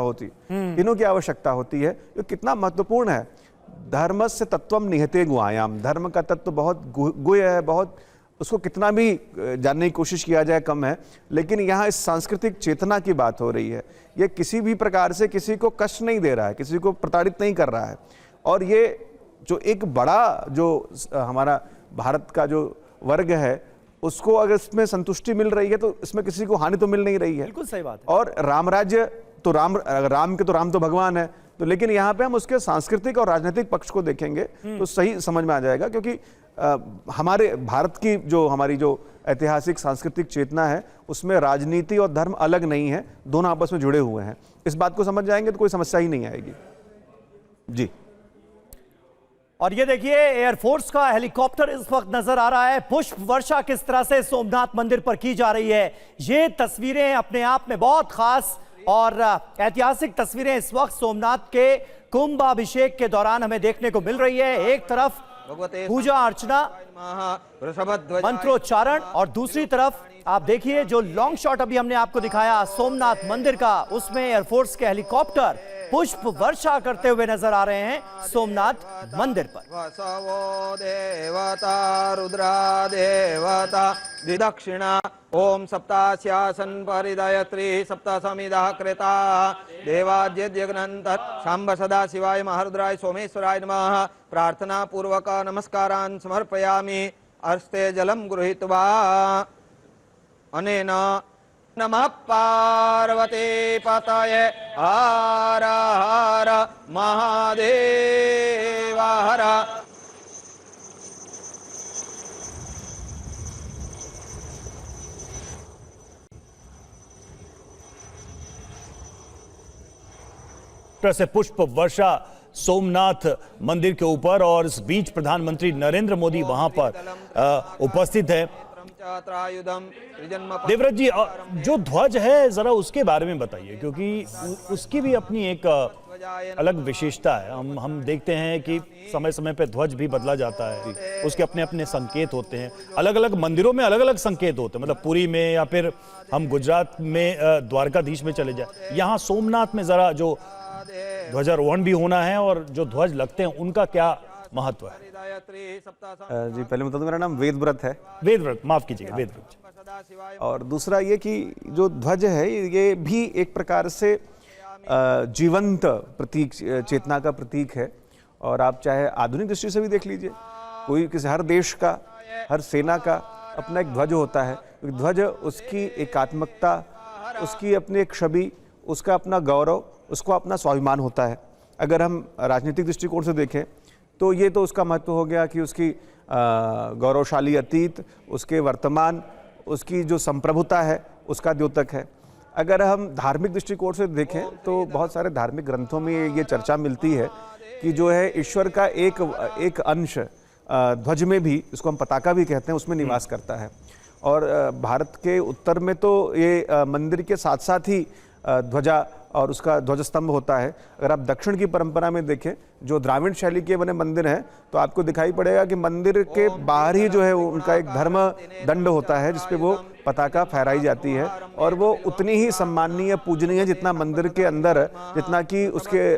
होती है। ये कितना महत्वपूर्ण है। धर्म से तत्वम निहते गुआयाम, धर्म का तत्व बहुत गुह्य है, बहुत उसको कितना भी जानने की कोशिश किया जाए कम है। लेकिन यहाँ इस सांस्कृतिक चेतना की बात हो रही है। ये किसी भी प्रकार से किसी को कष्ट नहीं दे रहा है, किसी को प्रताड़ित नहीं कर रहा है। और ये जो एक बड़ा जो हमारा भारत का जो वर्ग है, उसको अगर इसमें संतुष्टि मिल रही है तो इसमें किसी को हानि तो मिल नहीं रही है। बिल्कुल सही बात है। और राम राज्य तो राम तो भगवान है, तो लेकिन यहाँ पे हम उसके सांस्कृतिक और राजनीतिक पक्ष को देखेंगे तो सही समझ में आ जाएगा। क्योंकि हमारे भारत की जो हमारी जो ऐतिहासिक सांस्कृतिक चेतना है, उसमें राजनीति और धर्म अलग नहीं है, दोनों आपस में जुड़े हुए हैं। इस बात को समझ जाएंगे तो कोई समस्या ही नहीं आएगी जी। और ये देखिए, एयरफोर्स का हेलीकॉप्टर इस वक्त नजर आ रहा है। पुष्प वर्षा किस तरह से सोमनाथ मंदिर पर की जा रही है, ये तस्वीरें अपने आप में बहुत खास और ऐतिहासिक तस्वीरें इस वक्त सोमनाथ के कुंभाभिषेक के दौरान हमें देखने को मिल रही है। एक तरफ पूजा अर्चना, मंत्रोच्चारण, और दूसरी तरफ आप देखिए जो लॉन्ग शॉट अभी हमने आपको दिखाया सोमनाथ मंदिर का, उसमें एयरफोर्स के हेलीकॉप्टर पुष्प वर्षा करते हुए नजर आ रहे हैं सोमनाथ मंदिर पर। वसवो देवता रुद्रा देवता द्विदक्षिणा ओम सप्तास्यासन परिदयत्री सप्तसमिदः कृता देवाद्यग्नन्त शाम्ब सदा शिवाय महारुद्राय सोमेश्वराय नमः। प्रार्थना पूर्वक नमस्कारान् समर्पयामि। अस्ते जलम गृहीत्वा अनेन नमः पार्वती पतये हर हर महादेव हर। से पुष्प वर्षा सोमनाथ मंदिर के ऊपर, और इस बीच प्रधानमंत्री नरेंद्र मोदी वहां पर उपस्थित है। देवव्रत जी, जो ध्वज है जरा उसके बारे में बताइए, क्योंकि उसकी भी अपनी एक अलग विशेषता है। हम देखते हैं कि समय समय पे ध्वज भी बदला जाता है, उसके अपने अपने संकेत होते हैं। अलग अलग मंदिरों में अलग अलग संकेत होते हैं, मतलब पुरी में या फिर हम गुजरात में द्वारकाधीश में चले जाए, यहाँ सोमनाथ में जरा जो ध्वजारोहण भी होना है और जो ध्वज लगते हैं उनका क्या महत्व है? जी, पहले बता दूं, मेरा नाम वेदव्रत है। वेदव्रत, माफ कीजिएगा, वेदव्रत। और दूसरा ये कि जो ध्वज है ये भी एक प्रकार से जीवंत प्रतीक, चेतना का प्रतीक है। और आप चाहे आधुनिक दृष्टि से भी देख लीजिए, कोई किसी हर देश का, हर सेना का अपना एक ध्वज होता है। ध्वज उसकी एकात्मकता, उसकी अपनी एक छवि, उसका अपना गौरव, उसको अपना स्वाभिमान होता है। अगर हम राजनीतिक दृष्टिकोण से देखें तो ये तो उसका महत्व हो गया कि उसकी गौरवशाली अतीत, उसके वर्तमान, उसकी जो संप्रभुता है उसका द्योतक है। अगर हम धार्मिक दृष्टिकोण से देखें तो बहुत सारे धार्मिक ग्रंथों में ये चर्चा मिलती है कि जो है ईश्वर का एक अंश ध्वज में भी, इसको हम पताका भी कहते हैं, उसमें निवास करता है। और भारत के उत्तर में तो ये मंदिर के साथ साथ ही ध्वजा और उसका ध्वजस्तंभ होता है। अगर आप दक्षिण की परंपरा में देखें, जो द्राविड़ शैली के बने मंदिर हैं, तो आपको दिखाई पड़ेगा कि मंदिर के बाहर ही जो है वो उनका एक धर्म दंड होता है जिसपे वो पताका फहराई जाती है, और वो उतनी ही सम्माननीय पूजनीय जितना मंदिर के अंदर, जितना कि उसके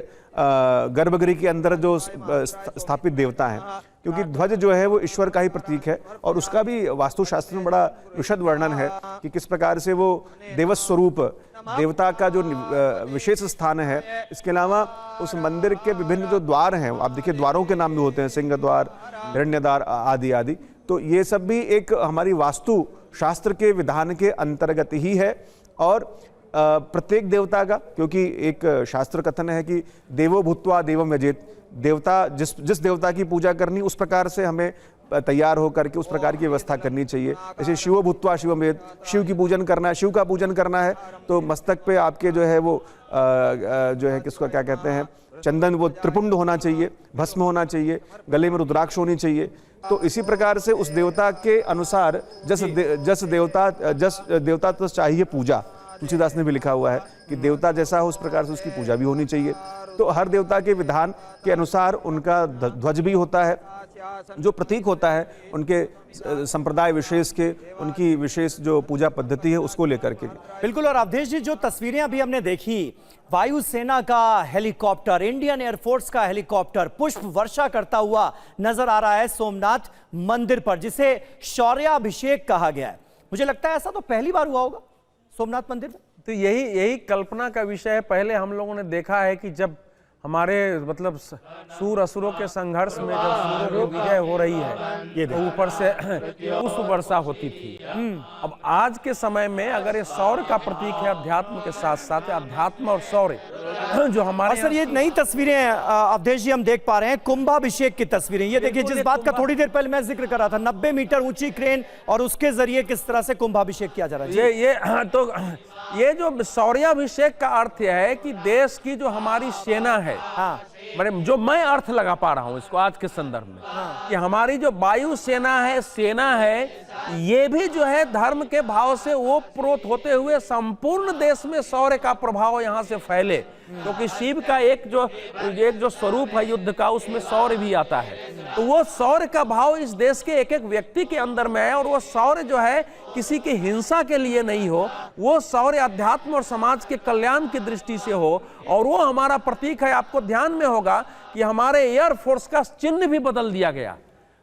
गर्भगृह के अंदर जो स्थापित देवता हैं, क्योंकि ध्वज जो है वो ईश्वर का ही प्रतीक है। और उसका भी वास्तुशास्त्र में बड़ा विशद वर्णन है कि किस प्रकार से वो देवस्वरूप देवता का जो विशेष स्थान है। इसके अलावा उस मंदिर के विभिन्न जो द्वार हैं, आप देखिए द्वारों के नाम भी होते हैं, सिंह द्वार, हिरण्यद्वार आदि आदि। तो ये सब भी एक हमारी वास्तु शास्त्र के विधान के अंतर्गत ही है। और प्रत्येक देवता का, क्योंकि एक शास्त्र कथन है कि देवो भूत्वा देवम यजेत, देवता जिस देवता की पूजा करनी उस प्रकार से हमें तैयार होकर के उस प्रकार की व्यवस्था करनी चाहिए। जैसे शिवो भूत्वा शिवम यजेत, शिव की पूजन करना है, शिव का पूजन करना है तो मस्तक पे आपके जो है वो जो है किसको क्या कहते हैं, चंदन, वो त्रिपुंड होना चाहिए, भस्म होना चाहिए, गले में रुद्राक्ष होनी चाहिए। तो इसी प्रकार से उस देवता के अनुसार जस देवता तो चाहिए पूजा। तुलसीदास ने भी लिखा हुआ है कि देवता जैसा हो उस प्रकार से उसकी पूजा भी होनी चाहिए। तो हर देवता के विधान के अनुसार उनका ध्वज भी होता है, जो प्रतीक होता है उनके संप्रदाय विशेष के, उनकी विशेष जो पूजा पद्धति है उसको लेकर के। बिल्कुल। और अवधेश जी, जो तस्वीरें अभी हमने देखी, वायुसेना का हेलीकॉप्टर, इंडियन एयरफोर्स का हेलीकॉप्टर पुष्प वर्षा करता हुआ नजर आ रहा है सोमनाथ मंदिर पर, जिसे शौर्याभिषेक कहा गया है। मुझे लगता है ऐसा तो पहली बार हुआ होगा सोमनाथ मंदिर में। तो यही कल्पना का विषय है। पहले हम लोगों ने देखा है कि जब हमारे मतलब सूर असुरों के संघर्ष में जब सूर्य की विजय हो रही है, ये तो ऊपर से पुष्प वर्षा होती थी। अब आज के समय में अगर ये शौर्य का प्रतीक है, अध्यात्म के साथ साथ अध्यात्म और शौर्य जो हमारे, सर ये नई तस्वीरें अवधेश जी हम देख पा रहे हैं, कुंभाभिषेक की तस्वीरें। ये देखिए, जिस बात का थोड़ी देर पहले मैं जिक्र कर रहा था, 90 मीटर ऊंची क्रेन और उसके जरिए किस तरह से कुंभाभिषेक किया जा रहा है। ये जो शौर्याभिषेक का अर्थ है कि देश की जो हमारी सेना है, हाँ, जो मैं अर्थ लगा पा रहा हूं इसको आज के संदर्भ में, कि हमारी जो वायु सेना है, ये भी जो है धर्म के भाव से वो प्रोत होते हुए संपूर्ण देश में शौर्य का प्रभाव यहां से फैले, क्योंकि शिव का एक जो स्वरूप है युद्ध का, उसमें शौर्य भी आता है। तो वो शौर्य का भाव इस देश के एक एक व्यक्ति के अंदर में है, और वो शौर्य जो है किसी की हिंसा के लिए नहीं हो, वो शौर्य अध्यात्म और समाज के कल्याण की दृष्टि से हो। और वो हमारा प्रतीक है। आपको ध्यान में होगा कि हमारे एयरफोर्स का चिन्ह भी बदल दिया गया।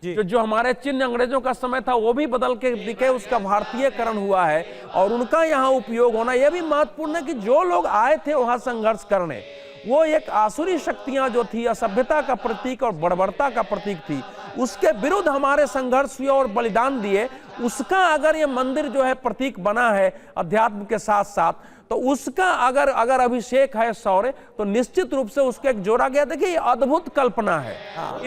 जो हमारे चिन्ह अंग्रेजों का समय था वो भी बदल के दिखे, उसका भारतीयकरण हुआ है और उनका यहाँ उपयोग होना यह भी महत्वपूर्ण है कि जो लोग आए थे वहां संघर्ष करने, वो एक आसुरी शक्तियां जो थी, असभ्यता का प्रतीक और बर्बरता का प्रतीक थी, उसके विरुद्ध हमारे संघर्ष हुए और बलिदान दिए। उसका अगर ये मंदिर जो है प्रतीक बना है अध्यात्म के साथ साथ, तो उसका अगर अभिषेक है शौर्य, तो निश्चित रूप से उसके एक जोड़ा गया। देखिए ये अद्भुत कल्पना है।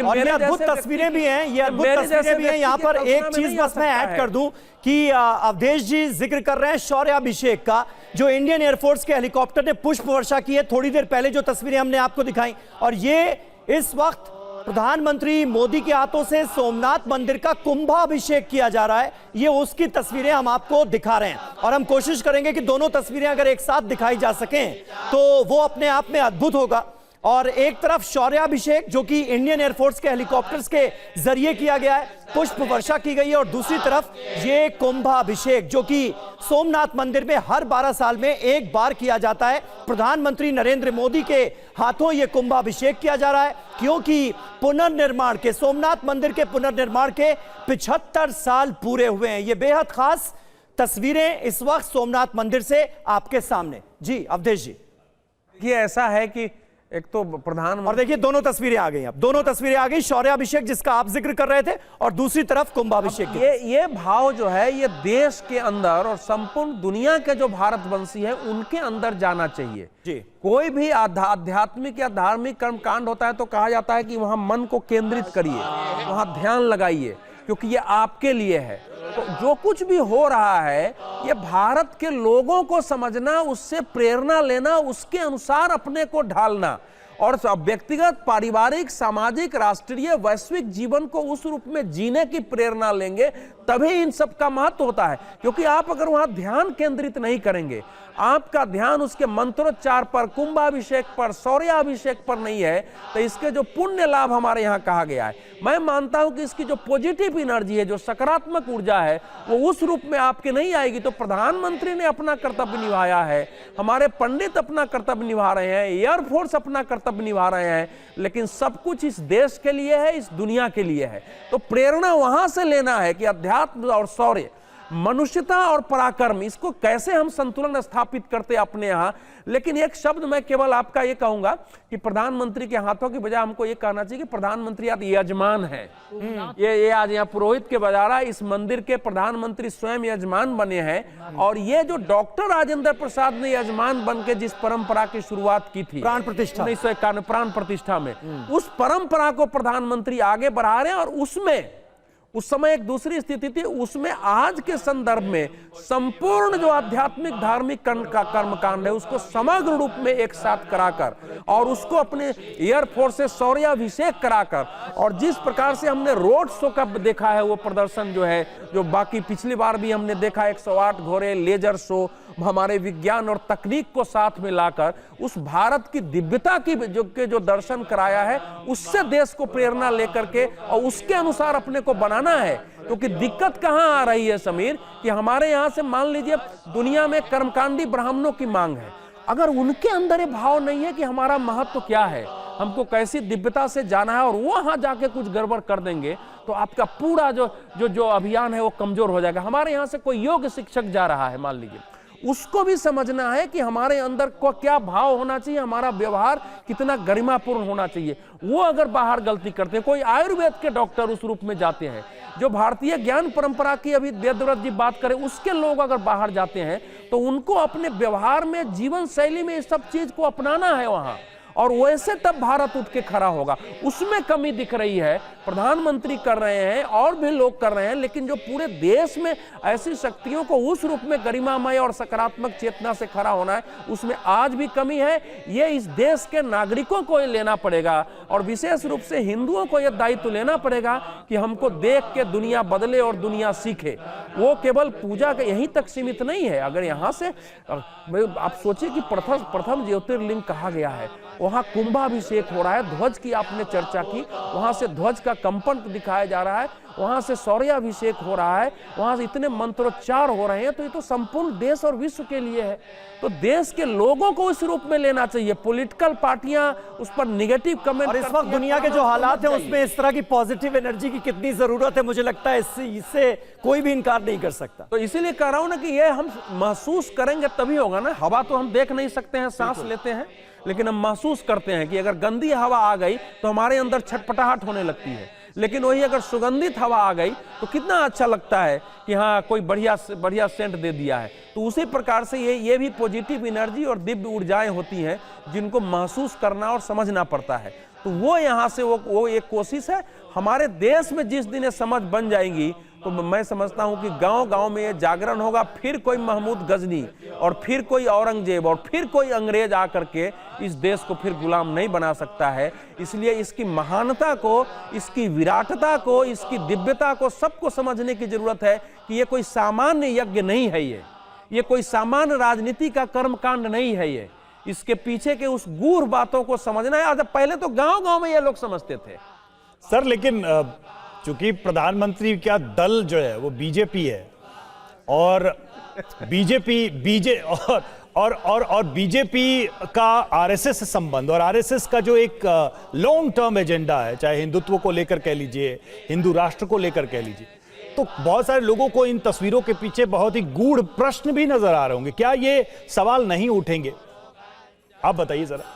और ये अद्भुत तस्वीरें भी हैं, ये अद्भुत तस्वीरें भी हैं। यहाँ पर एक चीज बस मैं ऐड कर दूं कि अवधेश जी जिक्र कर रहे हैं शौर्याभिषेक का, जो इंडियन एयरफोर्स के हेलीकॉप्टर ने पुष्प वर्षा की है थोड़ी देर पहले, जो तस्वीरें हमने आपको दिखाई। और ये इस वक्त प्रधानमंत्री मोदी के हाथों से सोमनाथ मंदिर का कुंभाभिषेक किया जा रहा है। ये उसकी तस्वीरें हम आपको दिखा रहे हैं और हम कोशिश करेंगे कि दोनों तस्वीरें अगर एक साथ दिखाई जा सकें तो वो अपने आप में अद्भुत होगा। और एक तरफ शौर्याभिषेक जो कि इंडियन एयरफोर्स के हेलीकॉप्टर्स के जरिए किया गया है, पुष्प वर्षा की गई है, और दूसरी तरफ ये कुंभाभिषेक जो कि सोमनाथ मंदिर में हर 12 साल में एक बार किया जाता है। प्रधानमंत्री नरेंद्र मोदी के हाथों ये कुंभाभिषेक किया जा रहा है, क्योंकि पुनर्निर्माण के, सोमनाथ मंदिर के पुनर्निर्माण के 75 साल पूरे हुए हैं। ये बेहद खास तस्वीरें इस वक्त सोमनाथ मंदिर से आपके सामने। जी अवधेश जी, ये ऐसा है कि एक तो प्रधानमंत्री, और देखिए दोनों तस्वीरें आ गई, अब दोनों तस्वीरें आ गई, शौर्याभिषेक जिसका आप जिक्र कर रहे थे और दूसरी तरफ कुंभाभिषेक। ये भाव जो है ये देश के अंदर और संपूर्ण दुनिया के जो भारतवंशी है उनके अंदर जाना चाहिए जी। कोई भी आध्यात्मिक या धार्मिक कर्मकांड होता है तो कहा जाता है कि वहां मन को केंद्रित करिए, वहां ध्यान लगाइए, क्योंकि ये आपके लिए है। तो जो कुछ भी हो रहा है ये भारत के लोगों को समझना, उससे प्रेरणा लेना, उसके अनुसार अपने को ढालना, और व्यक्तिगत, पारिवारिक, सामाजिक, राष्ट्रीय, वैश्विक जीवन को उस रूप में जीने की प्रेरणा लेंगे, तभी इन सब का महत्व होता है। क्योंकि आप अगर वहां ध्यान केंद्रित नहीं करेंगे, आपका ध्यान उसके मंत्रोच्चार पर, कुंभाभिषेक पर, सौर्याभिषेक पर नहीं है, तो इसके जो पुण्य लाभ हमारे यहाँ कहा गया है, मैं मानता हूं कि इसकी जो पॉजिटिव एनर्जी है, जो सकारात्मक ऊर्जा है, वो उस रूप में आपके नहीं आएगी। तो प्रधानमंत्री ने अपना कर्तव्य निभाया है, हमारे पंडित अपना कर्तव्य निभा रहे हैं, एयरफोर्स अपना कर्तव्य निभा रहे हैं, लेकिन सब कुछ इस देश के लिए है, इस दुनिया के लिए है। तो प्रेरणा वहां से लेना है कि अध्यात्म और शौर्य, मनुष्यता और पराक्रम, इसको कैसे हम संतुलन स्थापित करते अपने यहाँ। लेकिन एक शब्द मैं केवल आपका ये कहूंगा कि प्रधानमंत्री के हाथों की बजाय हमको ये कहना चाहिए कि प्रधानमंत्री आज यजमान है। ये आज यहाँ पुरोहित के बजाय इस मंदिर के प्रधानमंत्री स्वयं यजमान बने हैं। और ये जो डॉक्टर राजेंद्र प्रसाद ने यजमान बन के जिस परंपरा की शुरुआत की थी प्राण प्रतिष्ठा 1991 प्राण प्रतिष्ठा में, उस परंपरा को प्रधानमंत्री आगे बढ़ा रहे हैं। और उसमें उस समय एक दूसरी स्थिति थी, उसमें आज के संदर्भ में संपूर्ण जो आध्यात्मिक धार्मिक कर्मकांड है उसको समग्र रूप में एक साथ कराकर और उसको अपने एयरफोर्स से शौर्याभिषेक कराकर, और जिस प्रकार से हमने रोड शो का देखा है वो प्रदर्शन जो है, जो बाकी पिछली बार भी हमने देखा 108 घोड़े, लेजर शो, हमारे विज्ञान और तकनीक को साथ में लाकर उस भारत की दिव्यता की जो दर्शन कराया है, उससे देश को प्रेरणा लेकर के और उसके अनुसार अपने को बनाना है। क्योंकि दिक्कत कहां आ रही है समीर, कि हमारे यहां से मान लीजिए दुनिया में कर्मकांडी ब्राह्मणों की मांग है, अगर उनके अंदर ये भाव नहीं है कि हमारा महत्व क्या है, हमको कैसी दिव्यता से जाना है, और वो वहां जाके कुछ गड़बड़ कर देंगे तो आपका पूरा जो अभियान है वो कमजोर हो जाएगा। हमारे यहाँ से कोई योग शिक्षक जा रहा है मान लीजिए, उसको भी समझना है कि हमारे अंदर को क्या भाव होना चाहिए, हमारा व्यवहार कितना गरिमापूर्ण होना चाहिए। वो अगर बाहर गलती करते हैं, कोई आयुर्वेद के डॉक्टर उस रूप में जाते हैं, जो भारतीय ज्ञान परंपरा की अभी वेदव्रत जी बात करें उसके लोग अगर बाहर जाते हैं, तो उनको अपने व्यवहार में, जीवन शैली में इस सब चीज को अपनाना है वहां, और वैसे तब भारत उठ के खड़ा होगा। उसमें कमी दिख रही है, प्रधानमंत्री कर रहे हैं और भी लोग कर रहे हैं, लेकिन जो पूरे देश में ऐसी शक्तियों को उस रूप में गरिमामय और सकारात्मक चेतना से खड़ा होना है, उसमें आज भी कमी है। ये इस देश के नागरिकों को ये लेना पड़ेगा, और विशेष रूप से हिंदुओं को यह दायित्व लेना पड़ेगा कि हमको देख के दुनिया बदले और दुनिया सीखे। वो केवल पूजा के यहीं तक सीमित नहीं है। अगर यहाँ से आप सोचिए कि प्रथम ज्योतिर्लिंग कहा गया है, वहां कुंभाभिषेक हो रहा है, ध्वज की आपने चर्चा की, वहां से ध्वज का कंपन दिखाया जा रहा है, वहां से शौर्याभिषेक हो रहा है, वहां से इतने मंत्रोच्चार हो रहे हैं, तो ये तो संपूर्ण देश और विश्व के लिए है। तो देश के लोगों को इस रूप में लेना चाहिए। पॉलिटिकल पार्टियां उस पर नेगेटिव कमेंट, और इस वक्त दुनिया के जो हालात हैं उसमें इस तरह की पॉजिटिव एनर्जी की कितनी जरूरत है, मुझे लगता है इससे कोई भी इनकार नहीं कर सकता। तो इसीलिए कह रहा हूं ना कि ये हम महसूस करेंगे तभी होगा ना। हवा तो हम देख नहीं सकते हैं, सांस लेते हैं, लेकिन हम महसूस करते हैं कि अगर गंदी हवा आ गई तो हमारे अंदर छटपटाहट होने लगती है, लेकिन वही अगर सुगंधित हवा आ गई तो कितना अच्छा लगता है कि हाँ कोई बढ़िया सेंट दे दिया है। तो उसी प्रकार से ये भी पॉजिटिव एनर्जी और दिव्य ऊर्जाएं होती हैं जिनको महसूस करना और समझना पड़ता है। तो वो यहाँ से वो एक कोशिश है। हमारे देश में जिस दिन ये समझ बन जाएंगी तो मैं समझता हूं कि गांव-गांव में ये जागरण होगा, फिर कोई महमूद गजनी और फिर कोई औरंगजेब और फिर कोई अंग्रेज आकर के इस देश को फिर गुलाम नहीं बना सकता है। इसलिए इसकी महानता को, इसकी विराटता को, इसकी दिव्यता को सबको समझने की जरूरत है कि ये कोई सामान्य यज्ञ नहीं है, ये कोई सामान्य राजनीति का कर्मकांड नहीं है। ये इसके पीछे के उस गूढ़ बातों को समझना है। और पहले तो गांव-गांव में ये लोग समझते थे सर, लेकिन चूंकि प्रधानमंत्री का दल जो है वो बीजेपी है, और बीजेपी का आरएसएस से संबंध, और आरएसएस का जो एक लॉन्ग टर्म एजेंडा है, चाहे हिंदुत्व को लेकर कह लीजिए, हिंदू राष्ट्र को लेकर कह लीजिए, तो बहुत सारे लोगों को इन तस्वीरों के पीछे बहुत ही गूढ़ प्रश्न भी नजर आ रहे होंगे। क्या ये सवाल नहीं उठेंगे? आप बताइए जरा,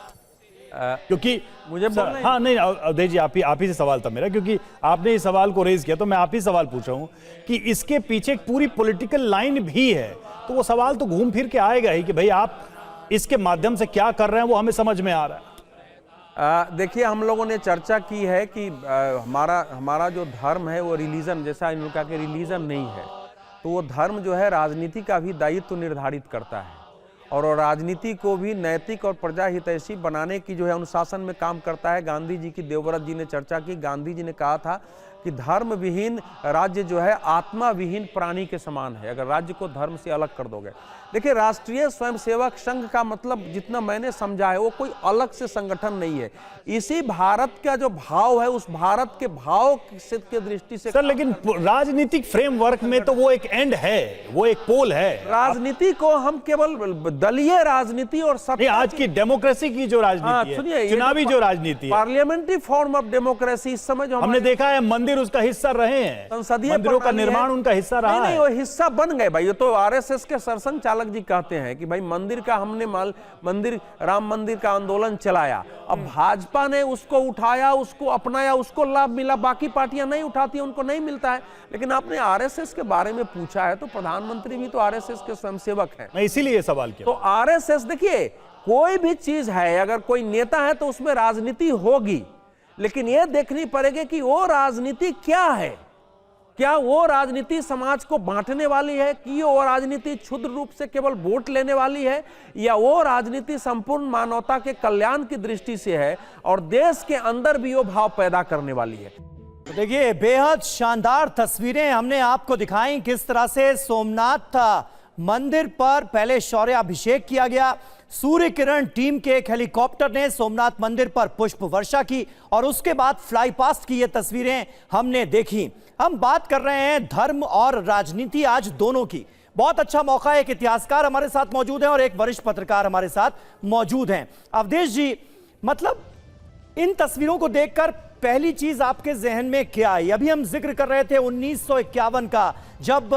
क्योंकि मुझे हाँ नहीं अवधेश जी, आप ही से सवाल था मेरा, क्योंकि आपने इस सवाल को रेज किया तो मैं आप ही सवाल पूछ रहा हूं कि इसके पीछे एक पूरी पॉलिटिकल लाइन भी है, तो वो सवाल तो घूम फिर के आएगा ही कि भाई आप इसके माध्यम से क्या कर रहे हैं वो हमें समझ में आ रहा है। देखिए, हम लोगों ने चर्चा की है कि हमारा जो धर्म है वो रिलीजन, जैसा इन्होंने कहा कि रिलीजन नहीं है, तो वो धर्म जो है राजनीति का भी दायित्व निर्धारित करता है। और राजनीति को भी नैतिक और प्रजा हितैषी बनाने की जो है अनुशासन में काम करता है। गांधी जी की देवव्रत जी ने चर्चा की। गांधी जी ने कहा था कि धर्म विहीन राज्य जो है आत्मा विहीन प्राणी के समान है, अगर राज्य को धर्म से अलग कर दोगे। देखिए, राष्ट्रीय स्वयंसेवक संघ का मतलब जितना मैंने समझा है वो कोई अलग से संगठन नहीं है। इसी भारत का जो भाव है उस भारत के भाव के दृष्टि से सर, लेकिन राजनीतिक फ्रेमवर्क में तो वो एक एंड है, वो एक पोल है। राजनीति को हम केवल दलीय राजनीति और आज की डेमोक्रेसी की जो राजनीति है, चुनावी जो राजनीति है, पार्लियामेंट्री फॉर्म ऑफ डेमोक्रेसी, इस समय जो हमने देखा है मंदिर उसका हिस्सा रहे हैं, संसदीय मंदिरों का निर्माण उनका हिस्सा रहा है। नहीं, वो हिस्सा बन गए भाई। ये तो आरएसएस के सरसंघ चालक जी कहते हैं कि भाई मंदिर का हमने मंदिर राम मंदिर का आंदोलन चलाया, अब भाजपा ने उसको उठाया, उसको अपनाया, उसको लाभ मिला, बाकी पार्टियां नहीं उठाती, उनको नहीं मिलता है। लेकिन आपने आरएसएस के बारे में पूछा है तो प्रधानमंत्री भी तो आरएसएस के स्वयंसेवक हैं। मैं इसीलिए सवाल किया। तो आरएसएस, देखिए, कोई भी चीज है, अगर कोई नेता है तो उसमें राजनीति होगी, लेकिन यह देखनी पड़ेगी कि वो राजनीति क्या है। क्या वो राजनीति समाज को बांटने वाली है, कि वो राजनीति क्षुद्र रूप से केवल वोट लेने वाली है, या वो राजनीति संपूर्ण मानवता के कल्याण की दृष्टि से है और देश के अंदर भी वो भाव पैदा करने वाली है। तो देखिए, बेहद शानदार तस्वीरें हमने आपको दिखाई, किस तरह से सोमनाथ मंदिर पर पहले शौर्याभिषेक किया गया। सूर्य किरण टीम के एक हेलीकॉप्टर ने सोमनाथ मंदिर पर पुष्प वर्षा की और उसके बाद फ्लाई पास्ट की ये तस्वीरें हमने देखी। हम बात कर रहे हैं धर्म और राजनीति आज दोनों की। बहुत अच्छा मौका है, एक इतिहासकार हमारे साथ मौजूद हैं और एक वरिष्ठ पत्रकार हमारे साथ मौजूद हैं। अवधेश जी, मतलब इन तस्वीरों को देखकर पहली चीज आपके जहन में क्या आई? अभी हम जिक्र कर रहे थे 1951 का, जब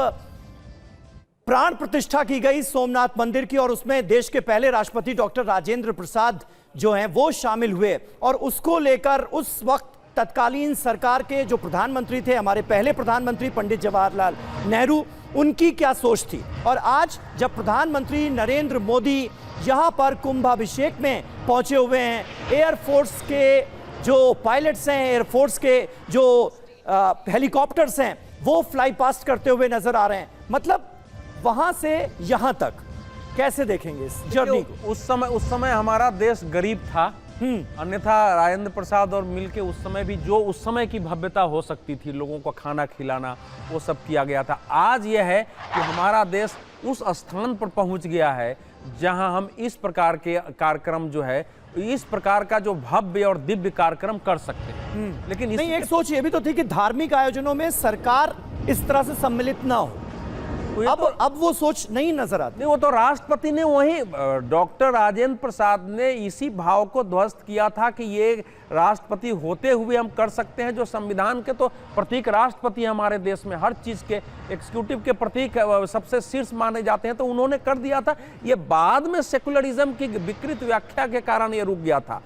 प्राण प्रतिष्ठा की गई सोमनाथ मंदिर की और उसमें देश के पहले राष्ट्रपति डॉक्टर राजेंद्र प्रसाद जो हैं वो शामिल हुए, और उसको लेकर उस वक्त तत्कालीन सरकार के जो प्रधानमंत्री थे, हमारे पहले प्रधानमंत्री पंडित जवाहरलाल नेहरू, उनकी क्या सोच थी। और आज जब प्रधानमंत्री नरेंद्र मोदी यहां पर कुंभाभिषेक में पहुंचे हुए हैं, एयरफोर्स के जो पायलट्स हैं, एयरफोर्स के जो हेलीकॉप्टर्स हैं, वो फ्लाई पास्ट करते हुए नजर आ रहे हैं, मतलब वहां से यहां तक कैसे देखेंगे इस जर्नी को? उस समय हमारा देश गरीब था, अन्यथा राजेंद्र प्रसाद और मिलके उस समय भी जो उस समय की भव्यता हो सकती थी, लोगों को खाना खिलाना, वो सब किया गया था। आज यह है कि हमारा देश उस स्थान पर पहुंच गया है जहां हम इस प्रकार के कार्यक्रम जो है, इस प्रकार का जो भव्य और दिव्य कार्यक्रम कर सकते हैं। लेकिन नहीं, एक सोच ये भी तो थी कि धार्मिक आयोजनों में सरकार इस तरह से सम्मिलित ना हो। अब वो सोच नहीं नजर आती। नहीं, वो तो राष्ट्रपति ने वही डॉक्टर राजेंद्र प्रसाद ने इसी भाव को ध्वस्त किया था कि ये राष्ट्रपति होते हुए हम कर सकते हैं, जो संविधान के तो प्रतीक राष्ट्रपति हमारे देश में हर चीज के एग्जीक्यूटिव के प्रतीक सबसे शीर्ष माने जाते हैं, तो उन्होंने कर दिया था। ये बाद में सेकुलरिज्म की विकृत व्याख्या के कारण ये रुक गया था।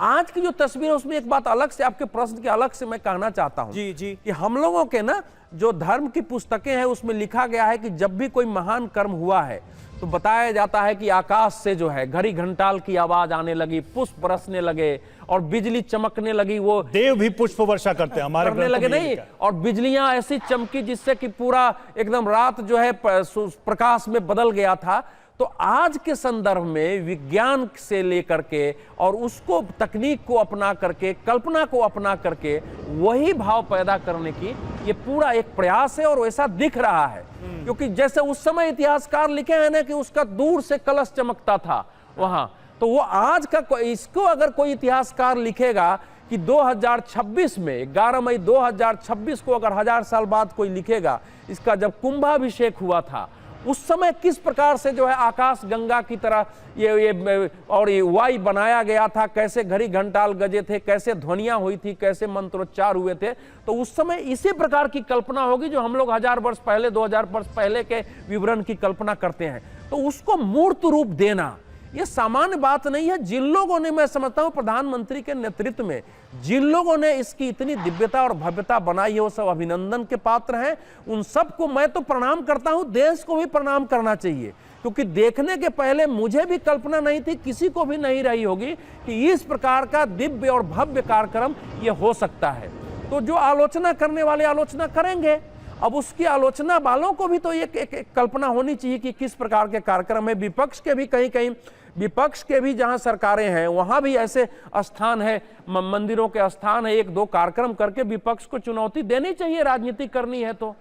आज की जो तस्वीर है उसमें एक बात अलग से, आपके प्रश्न के अलग से मैं कहना चाहता हूँ जी कि हम लोगों के ना जो धर्म की पुस्तकें हैं उसमें लिखा गया है कि जब भी कोई महान कर्म हुआ है तो बताया जाता है कि आकाश से जो है घड़ी घंटाल की आवाज आने लगी, पुष्प बरसने लगे और बिजली चमकने लगी। वो देव भी पुष्प वर्षा करते हैं हमारे करने लगे नहीं, और बिजलियां ऐसी चमकी जिससे कि पूरा एकदम रात जो है प्रकाश में बदल गया था। तो आज के संदर्भ में विज्ञान से लेकर के और उसको तकनीक को अपना करके, कल्पना को अपना करके वही भाव पैदा करने की ये पूरा एक प्रयास है, और वैसा दिख रहा है। क्योंकि जैसे उस समय इतिहासकार लिखे हैं ना कि उसका दूर से कलश चमकता था वहां, तो वो आज का इसको अगर कोई इतिहासकार लिखेगा कि 2026 में 11 मई 2026 को अगर 1000 साल बाद कोई लिखेगा इसका जब कुंभाभिषेक हुआ था, उस समय किस प्रकार से जो है आकाश गंगा की तरह ये और ये वायु बनाया गया था, कैसे घड़ी घंटाल गजे थे, कैसे ध्वनियां हुई थी, कैसे मंत्रोच्चार हुए थे, तो उस समय इसी प्रकार की कल्पना होगी जो हम लोग 1000 वर्ष पहले 2000 वर्ष पहले के विवरण की कल्पना करते हैं। तो उसको मूर्त रूप देना ये सामान्य बात नहीं है। जिन लोगों ने, मैं समझता हूं प्रधानमंत्री के नेतृत्व में जिन लोगों ने इसकी इतनी दिव्यता और भव्यता बनाई है वो सब अभिनंदन के पात्र हैं। उन सबको मैं तो प्रणाम करता हूं, देश को भी प्रणाम करना चाहिए, क्योंकि देखने के पहले मुझे भी कल्पना नहीं थी, किसी को भी नहीं रही होगी कि इस प्रकार का दिव्य और भव्य कार्यक्रम ये हो सकता है। तो जो आलोचना करने वाले आलोचना करेंगे, अब उसकी आलोचना वालों को भी तो एक कल्पना होनी चाहिए कि किस प्रकार के कार्यक्रम है। विपक्ष के भी कहीं कहीं, विपक्ष के भी जहां सरकारें हैं वहां भी ऐसे स्थान है, मंदिरों के स्थान है, एक दो कार्यक्रम करके विपक्ष को चुनौती देनी चाहिए, राजनीति करनी है तो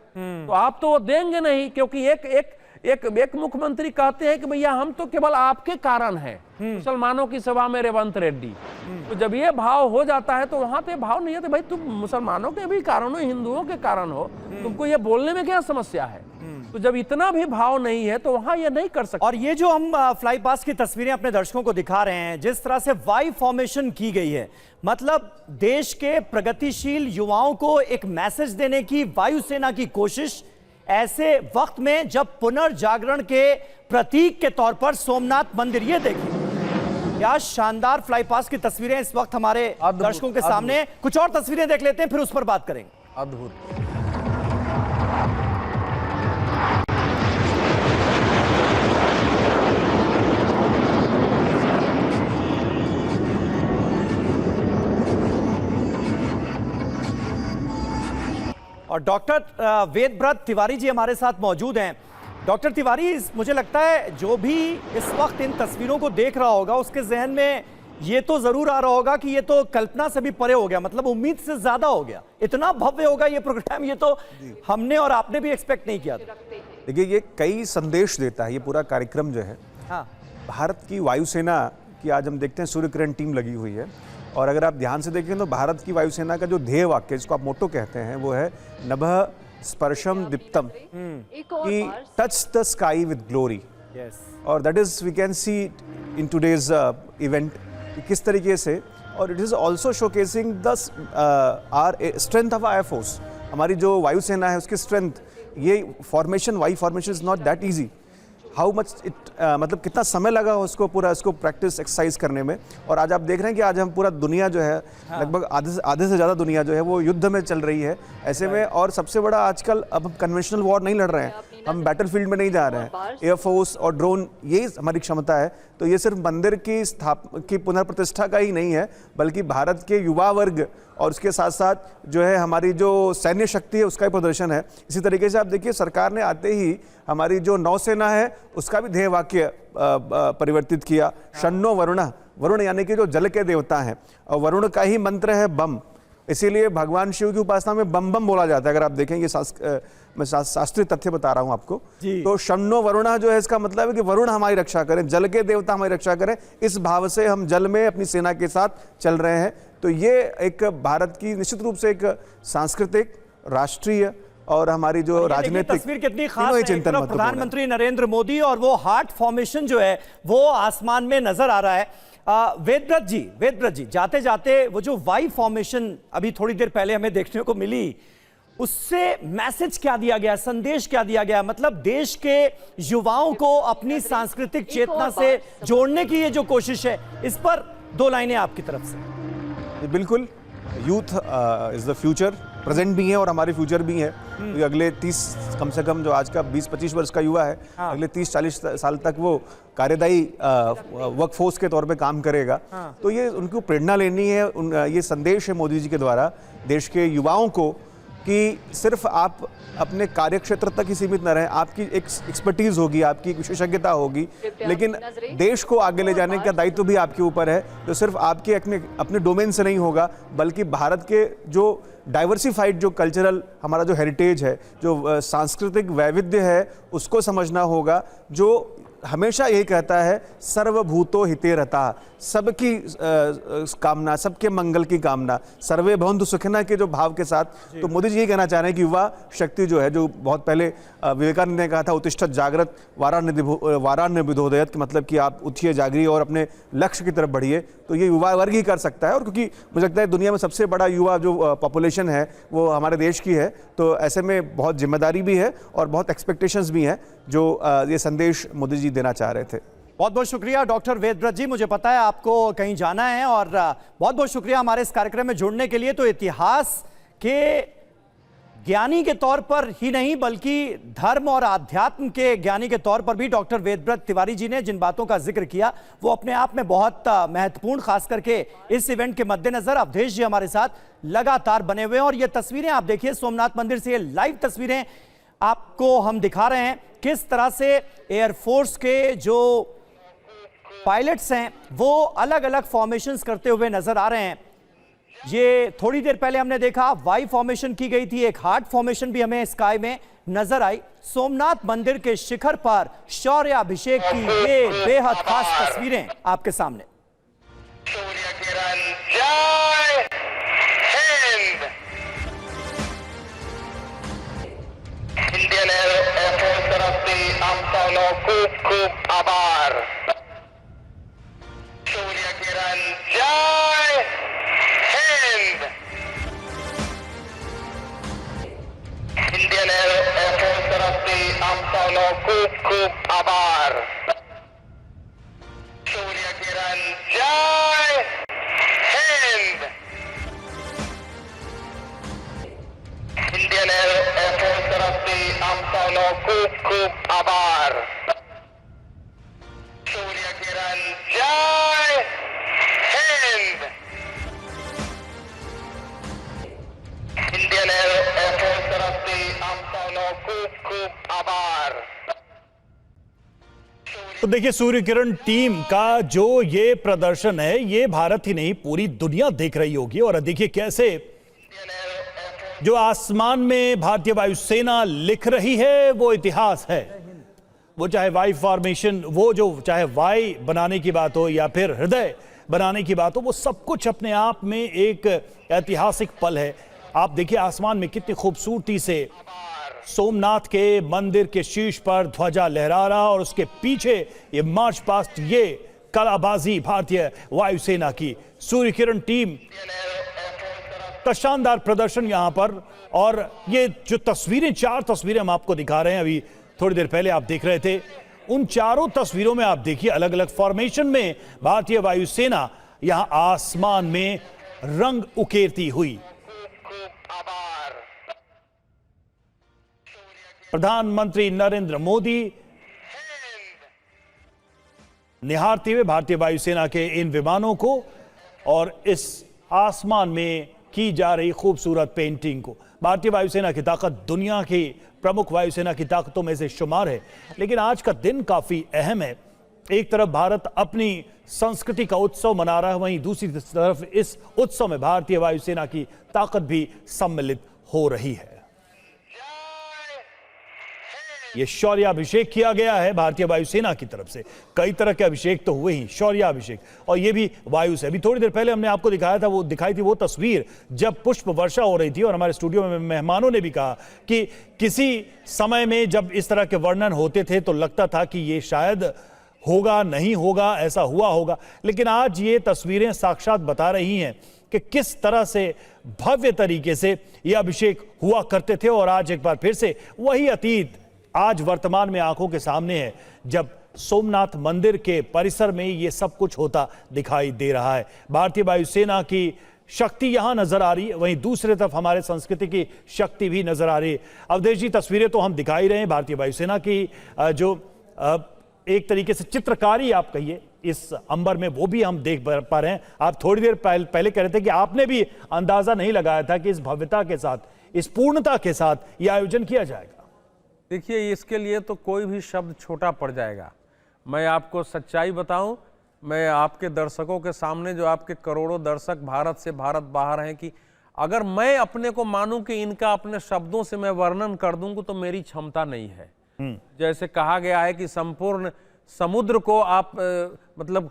आप तो वो देंगे नहीं, क्योंकि एक मुख्यमंत्री कहते हैं कि भैया हम तो केवल आपके कारण हैं, मुसलमानों की सभा में रेवंत रेड्डी। तो जब ये भाव हो जाता है तो वहां पे भाव नहीं है, तो भाई तुम मुसलमानों के भी कारण हो, हिंदुओं के कारण हो, तुमको ये बोलने में क्या समस्या है? तो जब इतना भी भाव नहीं है तो वहां ये नहीं कर सकते। और ये जो हम फ्लाई पास की तस्वीरें अपने दर्शकों को दिखा रहे हैं, जिस तरह से वाई फॉर्मेशन की गई है, मतलब देश के प्रगतिशील युवाओं को एक मैसेज देने की वायुसेना की कोशिश, ऐसे वक्त में जब पुनर्जागरण के प्रतीक के तौर पर सोमनाथ मंदिर, ये देखिए क्या शानदार फ्लाई पास की तस्वीरें इस वक्त हमारे दर्शकों के सामने। कुछ और तस्वीरें देख लेते हैं, फिर उस पर बात करेंगे। अद्भुत। और डॉक्टर वेदव्रत तिवारी जी हमारे साथ मौजूद हैं। डॉक्टर तिवारी, मुझे लगता है जो भी इस वक्त इन तस्वीरों को देख रहा होगा उसके जहन में ये तो जरूर आ रहा होगा कि ये तो कल्पना से भी परे हो गया, मतलब उम्मीद से ज्यादा हो गया, इतना भव्य होगा ये प्रोग्राम, ये तो हमने और आपने भी एक्सपेक्ट नहीं किया था। देखिए, ये कई संदेश देता है ये पूरा कार्यक्रम जो है। हाँ, भारत की वायुसेना की आज हम देखते हैं सूर्य किरण टीम लगी हुई है, और अगर आप ध्यान से देखें तो भारत की वायुसेना का जो ध्येय वाक्य, जिसको आप मोटो कहते हैं, वो है नभः स्पर्शम दीप्तम, कि touch the sky with glory. और that is we can see in today's event किस तरीके से, और it is also showcasing the are strength of our force, हमारी जो वायुसेना है उसकी स्ट्रेंथ। ये formation, Y formation is not that easy, how much it, मतलब कितना समय लगा उसको पूरा इसको प्रैक्टिस एक्सरसाइज करने में। और आज आप देख रहे हैं कि आज हम पूरा दुनिया जो है, लगभग आधे से ज़्यादा दुनिया जो है वो युद्ध में चल रही है ऐसे में। और सबसे बड़ा आजकल, अब हम कन्वेंशनल वॉर नहीं लड़ रहे हैं, हम बैटलफील्ड में नहीं जा रहे हैं, एयरफोर्स और ड्रोन ये हमारी क्षमता है। तो ये सिर्फ मंदिर की पुनर्प्रतिष्ठा का ही नहीं है, बल्कि भारत के युवा वर्ग और उसके साथ साथ जो है हमारी जो सैन्य शक्ति है उसका भी प्रदर्शन है। इसी तरीके से आप देखिए, सरकार ने आते ही हमारी जो नौसेना है उसका भी ध्येय वाक्य परिवर्तित किया, शन्नो वरुण। वरुण यानी कि जो जल के देवता हैं, और वरुण का ही मंत्र है बम, इसीलिए भगवान शिव की उपासना में बम बम बोला जाता है। अगर आप देखेंगे, मैं शास्त्रीय तथ्य बता रहा हूं आपको, तो शन्नो वरुण जो है इसका मतलब है कि वरुण हमारी रक्षा करें, जल के देवता हमारी रक्षा करें। इस भाव से हम जल में अपनी सेना के साथ चल रहे हैं। तो ये एक भारत की निश्चित रूप से एक सांस्कृतिक, राष्ट्रीय और हमारी जो राजनीतिक तस्वीर कितनी खास है। चिंतन प्रधानमंत्री नरेंद्र मोदी और वो हार्ट फॉर्मेशन जो है वो आसमान में नजर आ रहा है। वेदव्रत जी, जाते जाते वो जो वाई फॉर्मेशन अभी थोड़ी देर पहले हमें देखने को मिली, उससे मैसेज क्या दिया गया, संदेश क्या दिया गया? मतलब देश के युवाओं को अपनी सांस्कृतिक चेतना से जोड़ने की ये जो कोशिश है, इस पर दो लाइनें आपकी तरफ से। बिल्कुल, youth is the future, present भी है और हमारे फ्यूचर भी है। तो अगले 30, कम से कम जो आज का 20-25 वर्ष का युवा है, अगले 30-40 साल तक वो कार्यदायी वर्कफोर्स के तौर पे काम करेगा। तो ये उनको प्रेरणा लेनी है। ये संदेश है मोदी जी के द्वारा देश के युवाओं को कि सिर्फ आप अपने कार्यक्षेत्र तक ही सीमित न रहें, आपकी एक एक्सपर्टीज होगी, आपकी विशेषज्ञता होगी, लेकिन देश को आगे ले जाने का दायित्व भी आपके ऊपर है। तो सिर्फ आपके अपने डोमेन से नहीं होगा, बल्कि भारत के जो डाइवर्सिफाइड जो कल्चरल हमारा जो हेरिटेज है, जो सांस्कृतिक वैविध्य है, उसको समझना होगा, जो हमेशा यही कहता है सर्वभूतो हिते रता, सबकी कामना, सबके मंगल की कामना, सर्वे भवन्तु सुखिनः के जो भाव के साथ। तो मोदी जी ये कहना चाह रहे हैं कि युवा शक्ति जो है, जो बहुत पहले विवेकानंद ने कहा था, उत्तिष्ठत् जागृत वारान्य विदोदयत्, मतलब कि आप उठिए, जागरिए और अपने लक्ष्य की तरफ बढ़िए। तो ये युवा वर्ग ही कर सकता है। और क्योंकि मुझे लगता है दुनिया में सबसे बड़ा युवा जो पॉपुलेशन है वो हमारे देश की है, तो ऐसे में बहुत जिम्मेदारी भी है और बहुत एक्सपेक्टेशंस भी हैं जो ये संदेश मोदी जी देना चाह रहे थे। बहुत बहुत शुक्रिया डॉक्टर वेदव्रत जी। मुझे पता है आपको कहीं जाना है, और बहुत बहुत शुक्रिया हमारे इस कार्यक्रम में जुड़ने के लिए। तो इतिहास के ज्ञानी के तौर पर ही नहीं बल्कि धर्म और आध्यात्म के ज्ञानी के तौर पर भी डॉक्टर वेदव्रत तिवारी जी ने जिन बातों का जिक्र किया वो अपने आप में बहुत महत्वपूर्ण, खास करके इस इवेंट के मद्देनजर। अवधेश जी हमारे साथ लगातार बने हुए हैं और ये तस्वीरें आप देखिए सोमनाथ मंदिर से, ये लाइव तस्वीरें आपको हम दिखा रहे हैं किस तरह से एयरफोर्स के जो पायलट्स हैं वो अलग अलग फॉर्मेशंस करते हुए नजर आ रहे हैं। ये थोड़ी देर पहले हमने देखा वाई फॉर्मेशन की गई थी, एक हार्ट फॉर्मेशन भी हमें स्काई में नजर आई। सोमनाथ मंदिर के शिखर पर शौर्य अभिषेक की ये बेहद खास तस्वीरें आपके सामने। सूर्य किरण जय हिंद। इंडियन एयरफोर्स तरफ से आप सबों खूब खूब आभार। सूर्य किरण जय हिंद। इंडियन एयरफोर्स तरफ से आप सबों खूब खूब आभार। सूर्य किरण जय हिंद। इंडियन एयरफोर्स तरफ से आप सबों खूब खूब आभार। सूर्य किरण जय हिंद। इंडियन एयरफोर्स तरफ से आप सबों खूब खूब आभार। तो देखिए, सूर्य किरण टीम का जो ये प्रदर्शन है ये भारत ही नहीं पूरी दुनिया देख रही होगी। और देखिए कैसे जो आसमान में भारतीय वायुसेना लिख रही है वो इतिहास है। वो चाहे वाई फॉर्मेशन, वो जो चाहे वाई बनाने की बात हो या फिर हृदय बनाने की बात हो, वो सब कुछ अपने आप में एक ऐतिहासिक पल है। आप देखिए आसमान में कितनी खूबसूरती से सोमनाथ के मंदिर के शीर्ष पर ध्वजा लहरा रहा और उसके पीछे ये मार्च पास्ट, ये कलाबाजी भारतीय वायुसेना की सूर्य किरण टीम का शानदार प्रदर्शन यहां पर। और ये जो तस्वीरें, 4 तस्वीरें हम आपको दिखा रहे हैं, अभी थोड़ी देर पहले आप देख रहे थे, उन चारों तस्वीरों में आप देखिए अलग अलग फॉर्मेशन में भारतीय वायुसेना यहां आसमान में रंग उकेरती हुई। प्रधानमंत्री नरेंद्र मोदी निहारते हुए भारतीय वायुसेना के इन विमानों को और इस आसमान में की जा रही खूबसूरत पेंटिंग को। भारतीय वायुसेना की ताकत दुनिया की प्रमुख वायुसेना की ताकतों में से शुमार है, लेकिन आज का दिन काफी अहम है। एक तरफ भारत अपनी संस्कृति का उत्सव मना रहा है, वहीं दूसरी तरफ इस उत्सव में भारतीय वायुसेना की ताकत भी सम्मिलित हो रही है। ये शौर्याभिषेक किया गया है भारतीय वायुसेना की तरफ से। कई तरह के अभिषेक तो हुए ही, शौर्याभिषेक, और ये भी वायु से। अभी थोड़ी देर पहले हमने आपको दिखाई थी वो तस्वीर जब पुष्प वर्षा हो रही थी, और हमारे स्टूडियो में मेहमानों ने भी कहा कि किसी समय में जब इस तरह के वर्णन होते थे तो लगता था कि ये शायद होगा, नहीं होगा, ऐसा हुआ होगा, लेकिन आज ये तस्वीरें साक्षात बता रही हैं कि किस तरह से भव्य तरीके से ये अभिषेक हुआ करते थे। और आज एक बार फिर से वही अतीत आज वर्तमान में आंखों के सामने है, जब सोमनाथ मंदिर के परिसर में ये सब कुछ होता दिखाई दे रहा है। भारतीय वायुसेना की शक्ति यहां नजर आ रही है, वहीं दूसरी तरफ हमारे संस्कृति की शक्ति भी नजर आ रही है। अवधेश जी, तस्वीरें तो हम दिखा ही रहे हैं भारतीय वायुसेना की जो एक तरीके से चित्रकारी आप कहिए इस अंबर में, वो भी हम देख पा रहे हैं। आप थोड़ी देर पहले कह रहे थे कि आपने भी अंदाजा नहीं लगाया था कि इस भव्यता के साथ, इस पूर्णता के साथ यह आयोजन किया जाएगा। देखिए, इसके लिए तो कोई भी शब्द छोटा पड़ जाएगा। मैं आपको सच्चाई बताऊं, मैं आपके दर्शकों के सामने, जो आपके करोड़ों दर्शक भारत से भारत बाहर हैं, कि अगर मैं अपने को मानूं कि इनका अपने शब्दों से मैं वर्णन कर दूंगा तो मेरी क्षमता नहीं है। जैसे कहा गया है कि संपूर्ण समुद्र को आप मतलब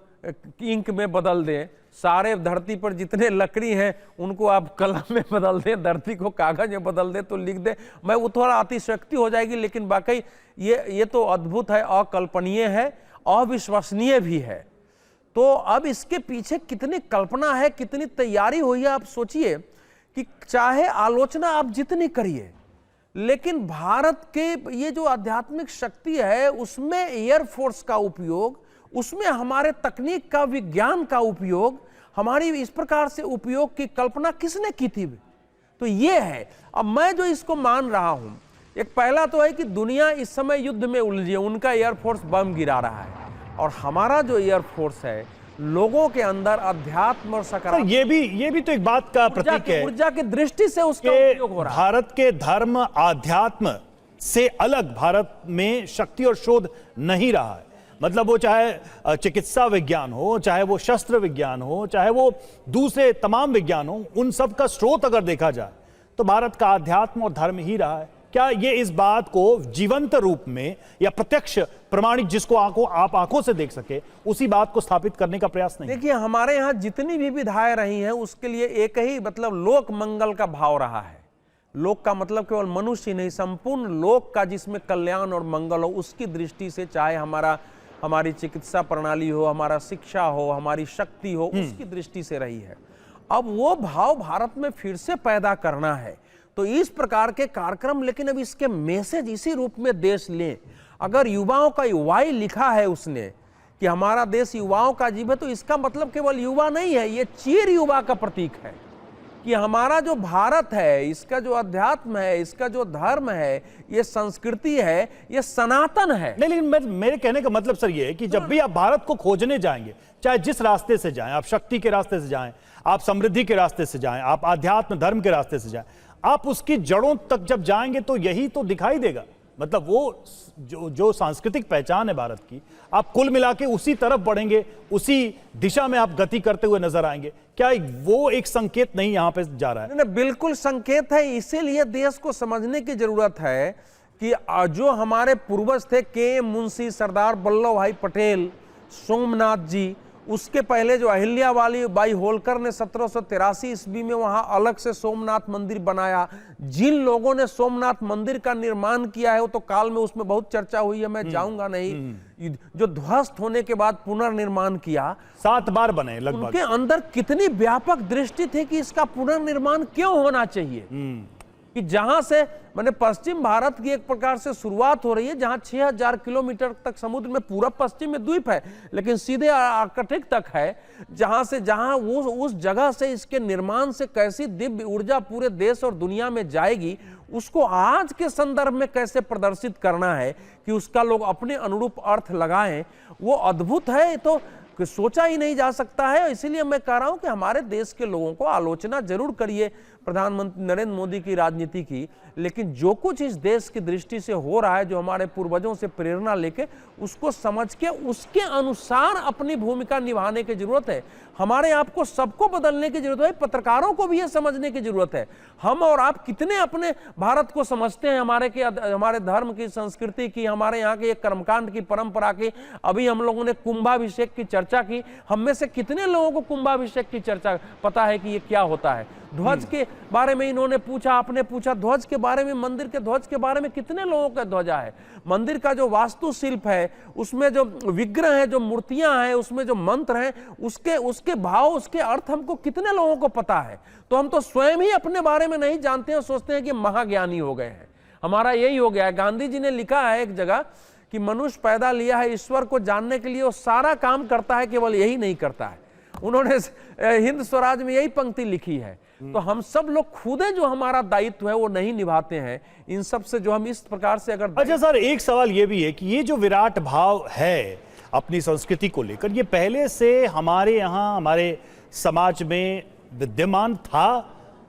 इंक में बदल दें, सारे धरती पर जितने लकड़ी हैं उनको आप कलम में बदल दें, धरती को कागज में बदल दें तो लिख दें, मैं वो थोड़ा अतिशक्ति हो जाएगी। लेकिन वाकई ये तो अद्भुत है, अकल्पनीय है, अविश्वसनीय भी है। तो अब इसके पीछे कितनी कल्पना है, कितनी तैयारी हुई है। आप सोचिए कि चाहे आलोचना आप जितनी करिए, लेकिन भारत के ये जो आध्यात्मिक शक्ति है उसमें एयरफोर्स का उपयोग, उसमें हमारे तकनीक का, विज्ञान का उपयोग, हमारी इस प्रकार से उपयोग की कल्पना किसने की थी? तो ये है। अब मैं जो इसको मान रहा हूं, एक पहला तो है कि दुनिया इस समय युद्ध में उलझी है, उनका एयरफोर्स बम गिरा रहा है, और हमारा जो एयरफोर्स है लोगों के अंदर अध्यात्म और सकारात्मक, ये भी तो एक बात का प्रतीक है, ऊर्जा की दृष्टि से उसका कि उपयोग हो रहा है। भारत के धर्म आध्यात्म से अलग भारत में शक्ति और शोध नहीं रहा है। मतलब वो चाहे चिकित्सा विज्ञान हो, चाहे वो शस्त्र विज्ञान हो, चाहे वो दूसरे तमाम विज्ञान हो, उन सब का स्रोत अगर देखा जाए तो भारत का आध्यात्म और धर्म ही रहा है। क्या ये इस बात को जीवंत रूप में या प्रत्यक्ष प्रमाणिक, जिसको आप आंखों से देख सके, उसी बात को स्थापित करने का प्रयास नहीं? देखिए, हमारे यहाँ जितनी भी विधाएं रही हैं उसके लिए एक ही मतलब लोक मंगल का भाव रहा है। लोक का मतलब केवल मनुष्य नहीं, संपूर्ण लोक का जिसमें कल्याण और मंगल हो, उसकी दृष्टि से चाहे हमारी चिकित्सा प्रणाली हो, हमारा शिक्षा हो, हमारी शक्ति हो, उसकी दृष्टि से रही है। अब वो भाव भारत में फिर से पैदा करना है, तो इस प्रकार के कार्यक्रम, लेकिन अब इसके मैसेज इसी रूप में देश लें। अगर युवाओं का युवाई लिखा है उसने कि हमारा देश युवाओं का जीव है, तो इसका मतलब केवल युवा नहीं है, ये चीर युवा का प्रतीक है कि हमारा जो भारत है, इसका जो अध्यात्म है, इसका जो धर्म है, ये संस्कृति है, ये सनातन है। नहीं, लेकिन मेरे कहने का मतलब सर ये है कि जब भी आप भारत को खोजने जाएंगे, चाहे जिस रास्ते से जाएं, आप शक्ति के रास्ते से जाएं, आप समृद्धि के रास्ते से जाएं, आप आध्यात्म धर्म के रास्ते से जाएं, आप उसकी जड़ों तक जब जाएंगे तो यही तो दिखाई देगा। मतलब वो जो सांस्कृतिक पहचान है भारत की, आप कुल मिला के उसी तरफ बढ़ेंगे, उसी दिशा में आप गति करते हुए नजर आएंगे। क्या वो एक संकेत नहीं यहां पे जा रहा है? नहीं, बिल्कुल संकेत है। इसीलिए देश को समझने की जरूरत है कि जो हमारे पूर्वज थे, के मुंशी, सरदार वल्लभ भाई पटेल, सोमनाथ जी, उसके पहले जो अहिल्याबाई बाई होलकर ने 1783 ईस्वी में वहां अलग से सोमनाथ मंदिर बनाया। जिन लोगों ने सोमनाथ मंदिर का निर्माण किया है वो तो काल में उसमें बहुत चर्चा हुई है, मैं जाऊंगा नहीं। जो ध्वस्त होने के बाद पुनर्निर्माण किया, 7 बार बने लगभग, उनके अंदर कितनी व्यापक दृष्टि थी कि इसका पुनर्निर्माण क्यों होना चाहिए। कि जहां से मैंने पश्चिम भारत की एक प्रकार से शुरुआत हो रही है, जहां 6000 किलोमीटर तक समुद्र में, पूरा पश्चिम में द्वीप है, लेकिन सीधे आर्कटिक तक है, जहां वो उस जगह से इसके निर्माण से कैसी दिव्य ऊर्जा पूरे देश और दुनिया में जाएगी, उसको आज के संदर्भ में कैसे प्रदर्शित करना है कि उसका लोग अपने अनुरूप अर्थ लगाएं, वो अद्भुत है। तो सोचा ही नहीं जा सकता है। इसीलिए मैं कह रहा हूं कि हमारे देश के लोगों को आलोचना जरूर करिए प्रधानमंत्री नरेंद्र मोदी की राजनीति की, लेकिन जो कुछ इस देश की दृष्टि से हो रहा है, जो हमारे पूर्वजों से प्रेरणा लेके उसको समझ के उसके अनुसार अपनी भूमिका निभाने की जरूरत है। हमारे आपको सबको बदलने की जरूरत है, पत्रकारों को भी ये समझने की जरूरत है हम और आप कितने अपने भारत को समझते हैं, हमारे धर्म की, संस्कृति की, हमारे यहाँ के कर्मकांड की, परंपरा की। अभी हम लोगों ने कुंभाभिषेक की चर्चा की, हम में से कितने लोगों को कुंभाभिषेक की चर्चा पता है कि ये क्या होता है। ध्वज के बारे में इन्होंने पूछा, आपने पूछा, ध्वज के बारे में, मंदिर के ध्वज के बारे में कितने लोगों का ध्वजा है। मंदिर का जो वास्तुशिल्प है, उसमें जो विग्रह है, जो मूर्तियां हैं, उसमें जो मंत्र हैं, उसके भाव, उसके अर्थ हमको कितने लोगों को पता है। तो हम तो स्वयं ही अपने बारे में नहीं जानते हैं, सोचते हैं कि महाज्ञानी हो गए हैं। हमारा यही हो गया है। गांधी जी ने लिखा है एक जगह कि मनुष्य पैदा लिया है ईश्वर को जानने के लिए, वो सारा काम करता है, केवल यही नहीं करता है। उन्होंने हिंद स्वराज में यही पंक्ति लिखी है। तो हम सब लोग खुदे जो हमारा दायित्व है वो नहीं निभाते हैं। इन सब से जो हम इस प्रकार से अगर, अच्छा सर, एक सवाल ये भी है कि ये जो विराट भाव है अपनी संस्कृति को लेकर, ये पहले से हमारे यहाँ, हमारे समाज में विद्यमान था,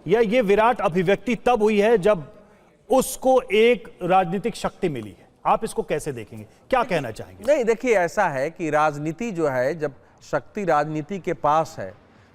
या ये विराट अभिव्यक्ति तब हुई है जब उसको एक राजनीतिक शक्ति मिली है? आप इसको कैसे देखेंगे, क्या कहना चाहेंगे? नहीं, देखिए, ऐसा है कि राजनीति जो है, जब शक्ति राजनीति के पास है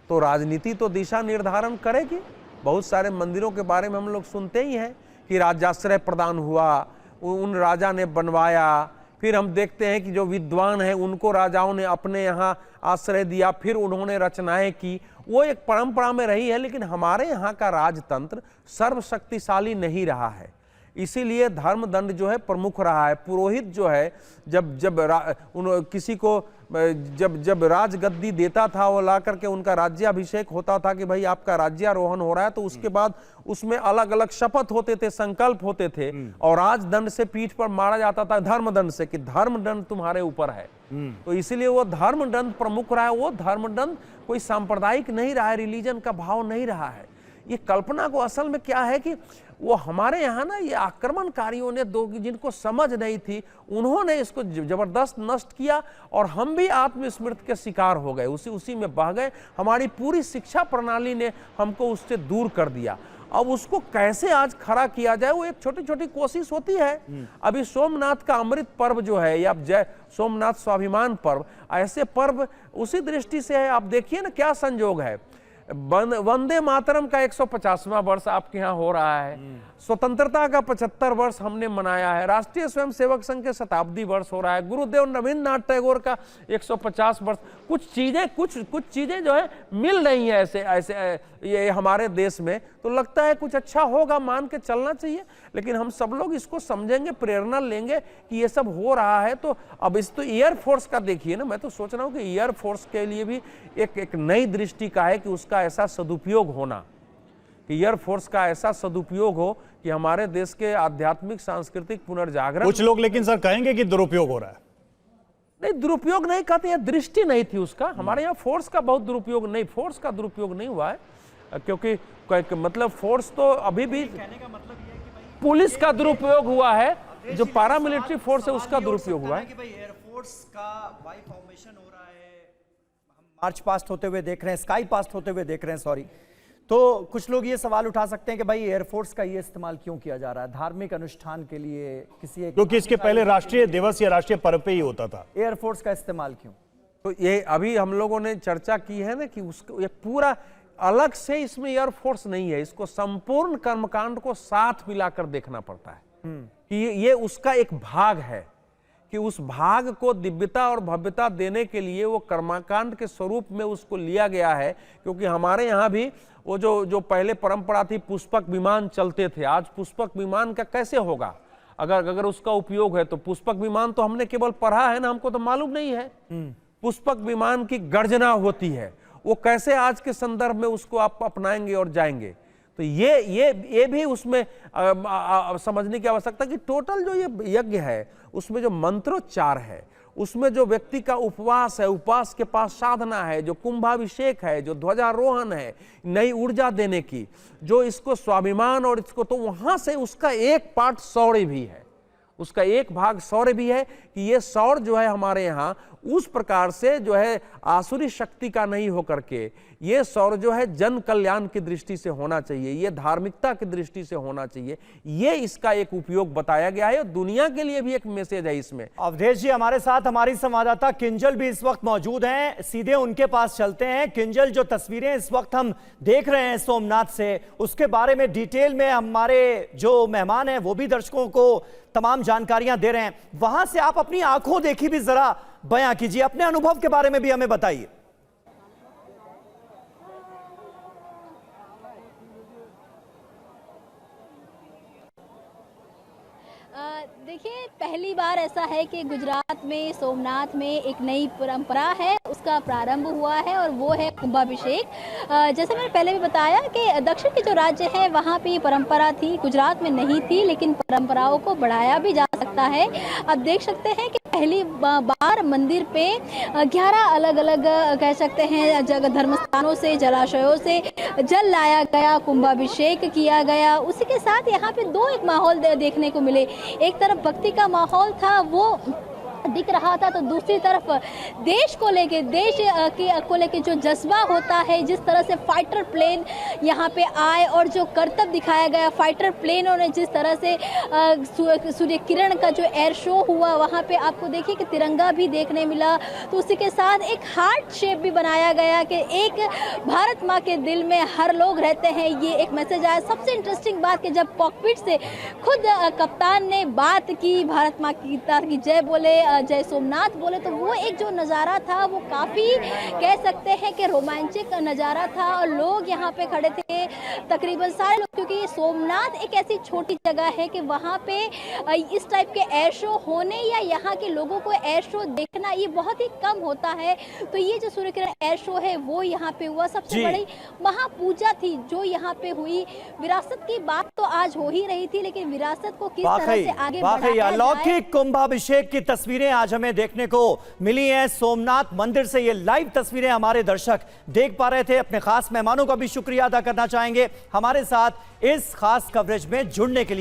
तो राजनीति तो दिशा निर्धारण करेगी। बहुत सारे मंदिरों के बारे में हम लोग सुनते ही हैं कि राजाश्रय प्रदान हुआ, उन राजा ने बनवाया। फिर हम देखते हैं कि जो विद्वान हैं उनको राजाओं ने अपने यहाँ आश्रय दिया, फिर उन्होंने रचनाएं की। वो एक परंपरा में रही है, लेकिन हमारे यहाँ का राजतंत्र सर्वशक्तिशाली नहीं रहा है। इसीलिए धर्म दंड जो है प्रमुख रहा है। पुरोहित जो है, किसी को जब राजगद्दी देता था, वो ला करके उनका राज्याभिषेक होता था कि भाई आपका राज्यारोहण हो रहा है, तो उसके बाद उसमें अलग अलग शपथ होते थे, संकल्प होते थे, और राजदंड से पीठ पर मारा जाता था धर्मदंड से, कि धर्मदंड तुम्हारे ऊपर है। तो इसीलिए वो धर्मदंड प्रमुख रहा है। वो धर्मदंड कोई सांप्रदायिक नहीं रहा है, रिलीजन का भाव नहीं रहा है। ये कल्पना को असल में क्या है कि वो हमारे यहाँ ना ये आक्रमणकारियों ने जिनको समझ नहीं थी उन्होंने इसको जबरदस्त नष्ट किया और हम भी आत्मस्मृति के शिकार हो गए, उसी में बह गए। हमारी पूरी शिक्षा प्रणाली ने हमको उससे दूर कर दिया। अब उसको कैसे आज खड़ा किया जाए वो एक छोटी छोटी कोशिश होती है। अभी सोमनाथ का अमृत पर्व जो है या जय सोमनाथ स्वाभिमान पर्व, ऐसे पर्व उसी दृष्टि से है। आप देखिए ना क्या संजोग है, वंदे मातरम का 150वां वर्ष आपके यहाँ हो रहा है, स्वतंत्रता का 75 वर्ष हमने मनाया है, राष्ट्रीय स्वयंसेवक संघ के शताब्दी वर्ष हो रहा है, गुरुदेव रविन्द्रनाथ टैगोर का 150 वर्ष। कुछ चीजें जो है मिल रही हैं ऐसे ये हमारे देश में, तो लगता है कुछ अच्छा होगा, मान के चलना चाहिए। लेकिन हम सब लोग इसको समझेंगे, प्रेरणा लेंगे कि ये सब हो रहा है। तो अब इस तो एयरफोर्स का देखिए ना, मैं तो सोच रहा हूँ कि एयरफोर्स के लिए भी एक नई दृष्टि का है कि उसका ऐसा सदुपयोग होना, कि एयरफोर्स का ऐसा सदुपयोग हो कि हमारे देश के आध्यात्मिक सांस्कृतिक पुनर्जागरण। कुछ लोग लेकिन सर कहेंगे कि दुरुपयोग हो रहा है। नहीं, दुरुपयोग नहीं कहते, यह दृष्टि नहीं थी उसका। हमारे यहाँ फोर्स का बहुत दुरुपयोग नहीं, फोर्स का दुरुपयोग नहीं हुआ है, क्योंकि मतलब फोर्स तो अभी भी पुलिस का दुरुपयोग हुआ है, जो पारामिलिट्री फोर्स है उसका दुरुपयोग हुआ है। एयरफोर्स का वाई फॉर्मेशन हो रहा है, हम मार्च पास्ट होते हुए देख रहे हैं, स्काई पास्ट होते हुए देख रहे हैं, सॉरी। तो कुछ लोग ये सवाल उठा सकते हैं कि भाई एयरफोर्स का ये इस्तेमाल क्यों किया जा रहा है धार्मिक अनुष्ठान के लिए, किसी एक, क्योंकि इसके पहले राष्ट्रीय दिवस या राष्ट्रीय पर्व पे ही होता था। एयरफोर्स का इस्तेमाल क्यों? तो ये अभी हम लोगों ने चर्चा की है ना कि उसको ये पूरा अलग से इसमें एयरफोर्स नहीं है, इसको संपूर्ण कर्मकांड को साथ मिलाकर देखना पड़ता है कि ये उसका एक भाग है, कि उस भाग को दिव्यता और भव्यता देने के लिए वो कर्मकांड के स्वरूप में उसको लिया गया है। क्योंकि हमारे यहाँ भी वो जो पहले परंपरा थी, पुष्पक विमान चलते थे, आज पुष्पक विमान का कैसे होगा? अगर उसका उपयोग है तो पुष्पक विमान तो हमने केवल पढ़ा है ना, हमको तो मालूम नहीं है। पुष्पक विमान की गर्जना होती है, वो कैसे आज के संदर्भ में उसको आप अपनाएंगे और जाएंगे? तो ये भी उसमें समझने की आवश्यकता कि टोटल जो ये यज्ञ है उसमें जो मंत्रोच्चार है, उसमें जो व्यक्ति का उपवास है, उपवास के पास साधना है, जो कुंभाभिषेक है, जो ध्वजारोहण है, नई ऊर्जा देने की, जो इसको स्वाभिमान और इसको, तो वहां से उसका एक पार्ट शौर्य भी है, उसका एक भाग शौर्य भी है कि ये शौर्य जो है हमारे यहाँ उस प्रकार से जो है आसुरी शक्ति का नहीं होकर के ये शौर्य जो है जन कल्याण की दृष्टि से होना चाहिए, ये धार्मिकता की दृष्टि से होना चाहिए। ये इसका एक उपयोग बताया गया है और दुनिया के लिए भी एक मैसेज है इसमें। अवधेश जी हमारे साथ हमारी संवाददाता किंजल भी इस वक्त मौजूद हैं, सीधे उनके पास चलते हैं। किंजल, जो तस्वीरें इस वक्त हम देख रहे हैं सोमनाथ से, उसके बारे में डिटेल में हमारे जो मेहमान हैं वो भी दर्शकों को तमाम जानकारियां दे रहे हैं। वहां से आप अपनी आंखों देखी भी जरा बयां कीजिए, अपने अनुभव के बारे में भी हमें बताइए। देखिए, पहली बार ऐसा है कि गुजरात में सोमनाथ में एक नई परंपरा है, उसका प्रारंभ हुआ है और वो है कुंभाभिषेक। जैसे मैंने पहले भी बताया कि दक्षिण के जो राज्य हैं वहाँ पे परंपरा थी, गुजरात में नहीं थी, लेकिन परंपराओं को बढ़ाया भी जा सकता है। अब देख सकते हैं कि पहली बार मंदिर पे 11 अलग अलग कह सकते हैं जगह धर्मस्थानों से, जलाशयों से जल लाया गया, कुंभाभिषेक किया गया। उसी के साथ यहाँ पे दो एक माहौल देखने को मिले, एक तरफ भक्ति का माहौल था वो दिख रहा था, तो दूसरी तरफ देश को लेके, देश को लेके जो जज्बा होता है, जिस तरह से फाइटर प्लेन यहाँ पे आए और जो करतब दिखाया गया फाइटर प्लेनों ने, जिस तरह से सूर्य किरण का जो एयर शो हुआ वहाँ पे आपको देखिए कि तिरंगा भी देखने मिला। तो उसी के साथ एक हार्ट शेप भी बनाया गया कि एक भारत माँ के दिल में हर लोग रहते हैं, ये एक मैसेज आया। सबसे इंटरेस्टिंग बात कि जब कॉकपिट से खुद कप्तान ने बात की, भारत माँ की जय बोले, जय सोमनाथ बोले, तो वो एक जो नज़ारा था वो काफ़ी कह सकते हैं कि रोमांचक नज़ारा था और लोग यहाँ पे खड़े थे, तकरीबन सारे लोग, क्योंकि ये सोमनाथ एक ऐसी छोटी जगह है कि वहाँ पे इस टाइप के एयर शो होने या यहाँ के लोगों को एयर शो देखना ये बहुत ही कम होता है। तो ये जो सूर्य किरण एयर शो है वो यहाँ पे हुआ। सबसे बड़ी महापूजा थी जो यहाँ पे हुई। विरासत की बात तो आज हो ही रही थी, लेकिन विरासत को किस तरह से आगे बढ़ाया जाए। अलौकिक कुंभाभिषेक की तस्वीरें तस्वीरें आज हमें देखने को मिली हैं सोमनाथ मंदिर से। ये लाइव तस्वीरें हमारे दर्शक देख पा रहे थे। अपने खास मेहमानों का भी शुक्रिया अदा करना चाहेंगे हमारे साथ इस खास कवरेज में जुड़ने के लिए।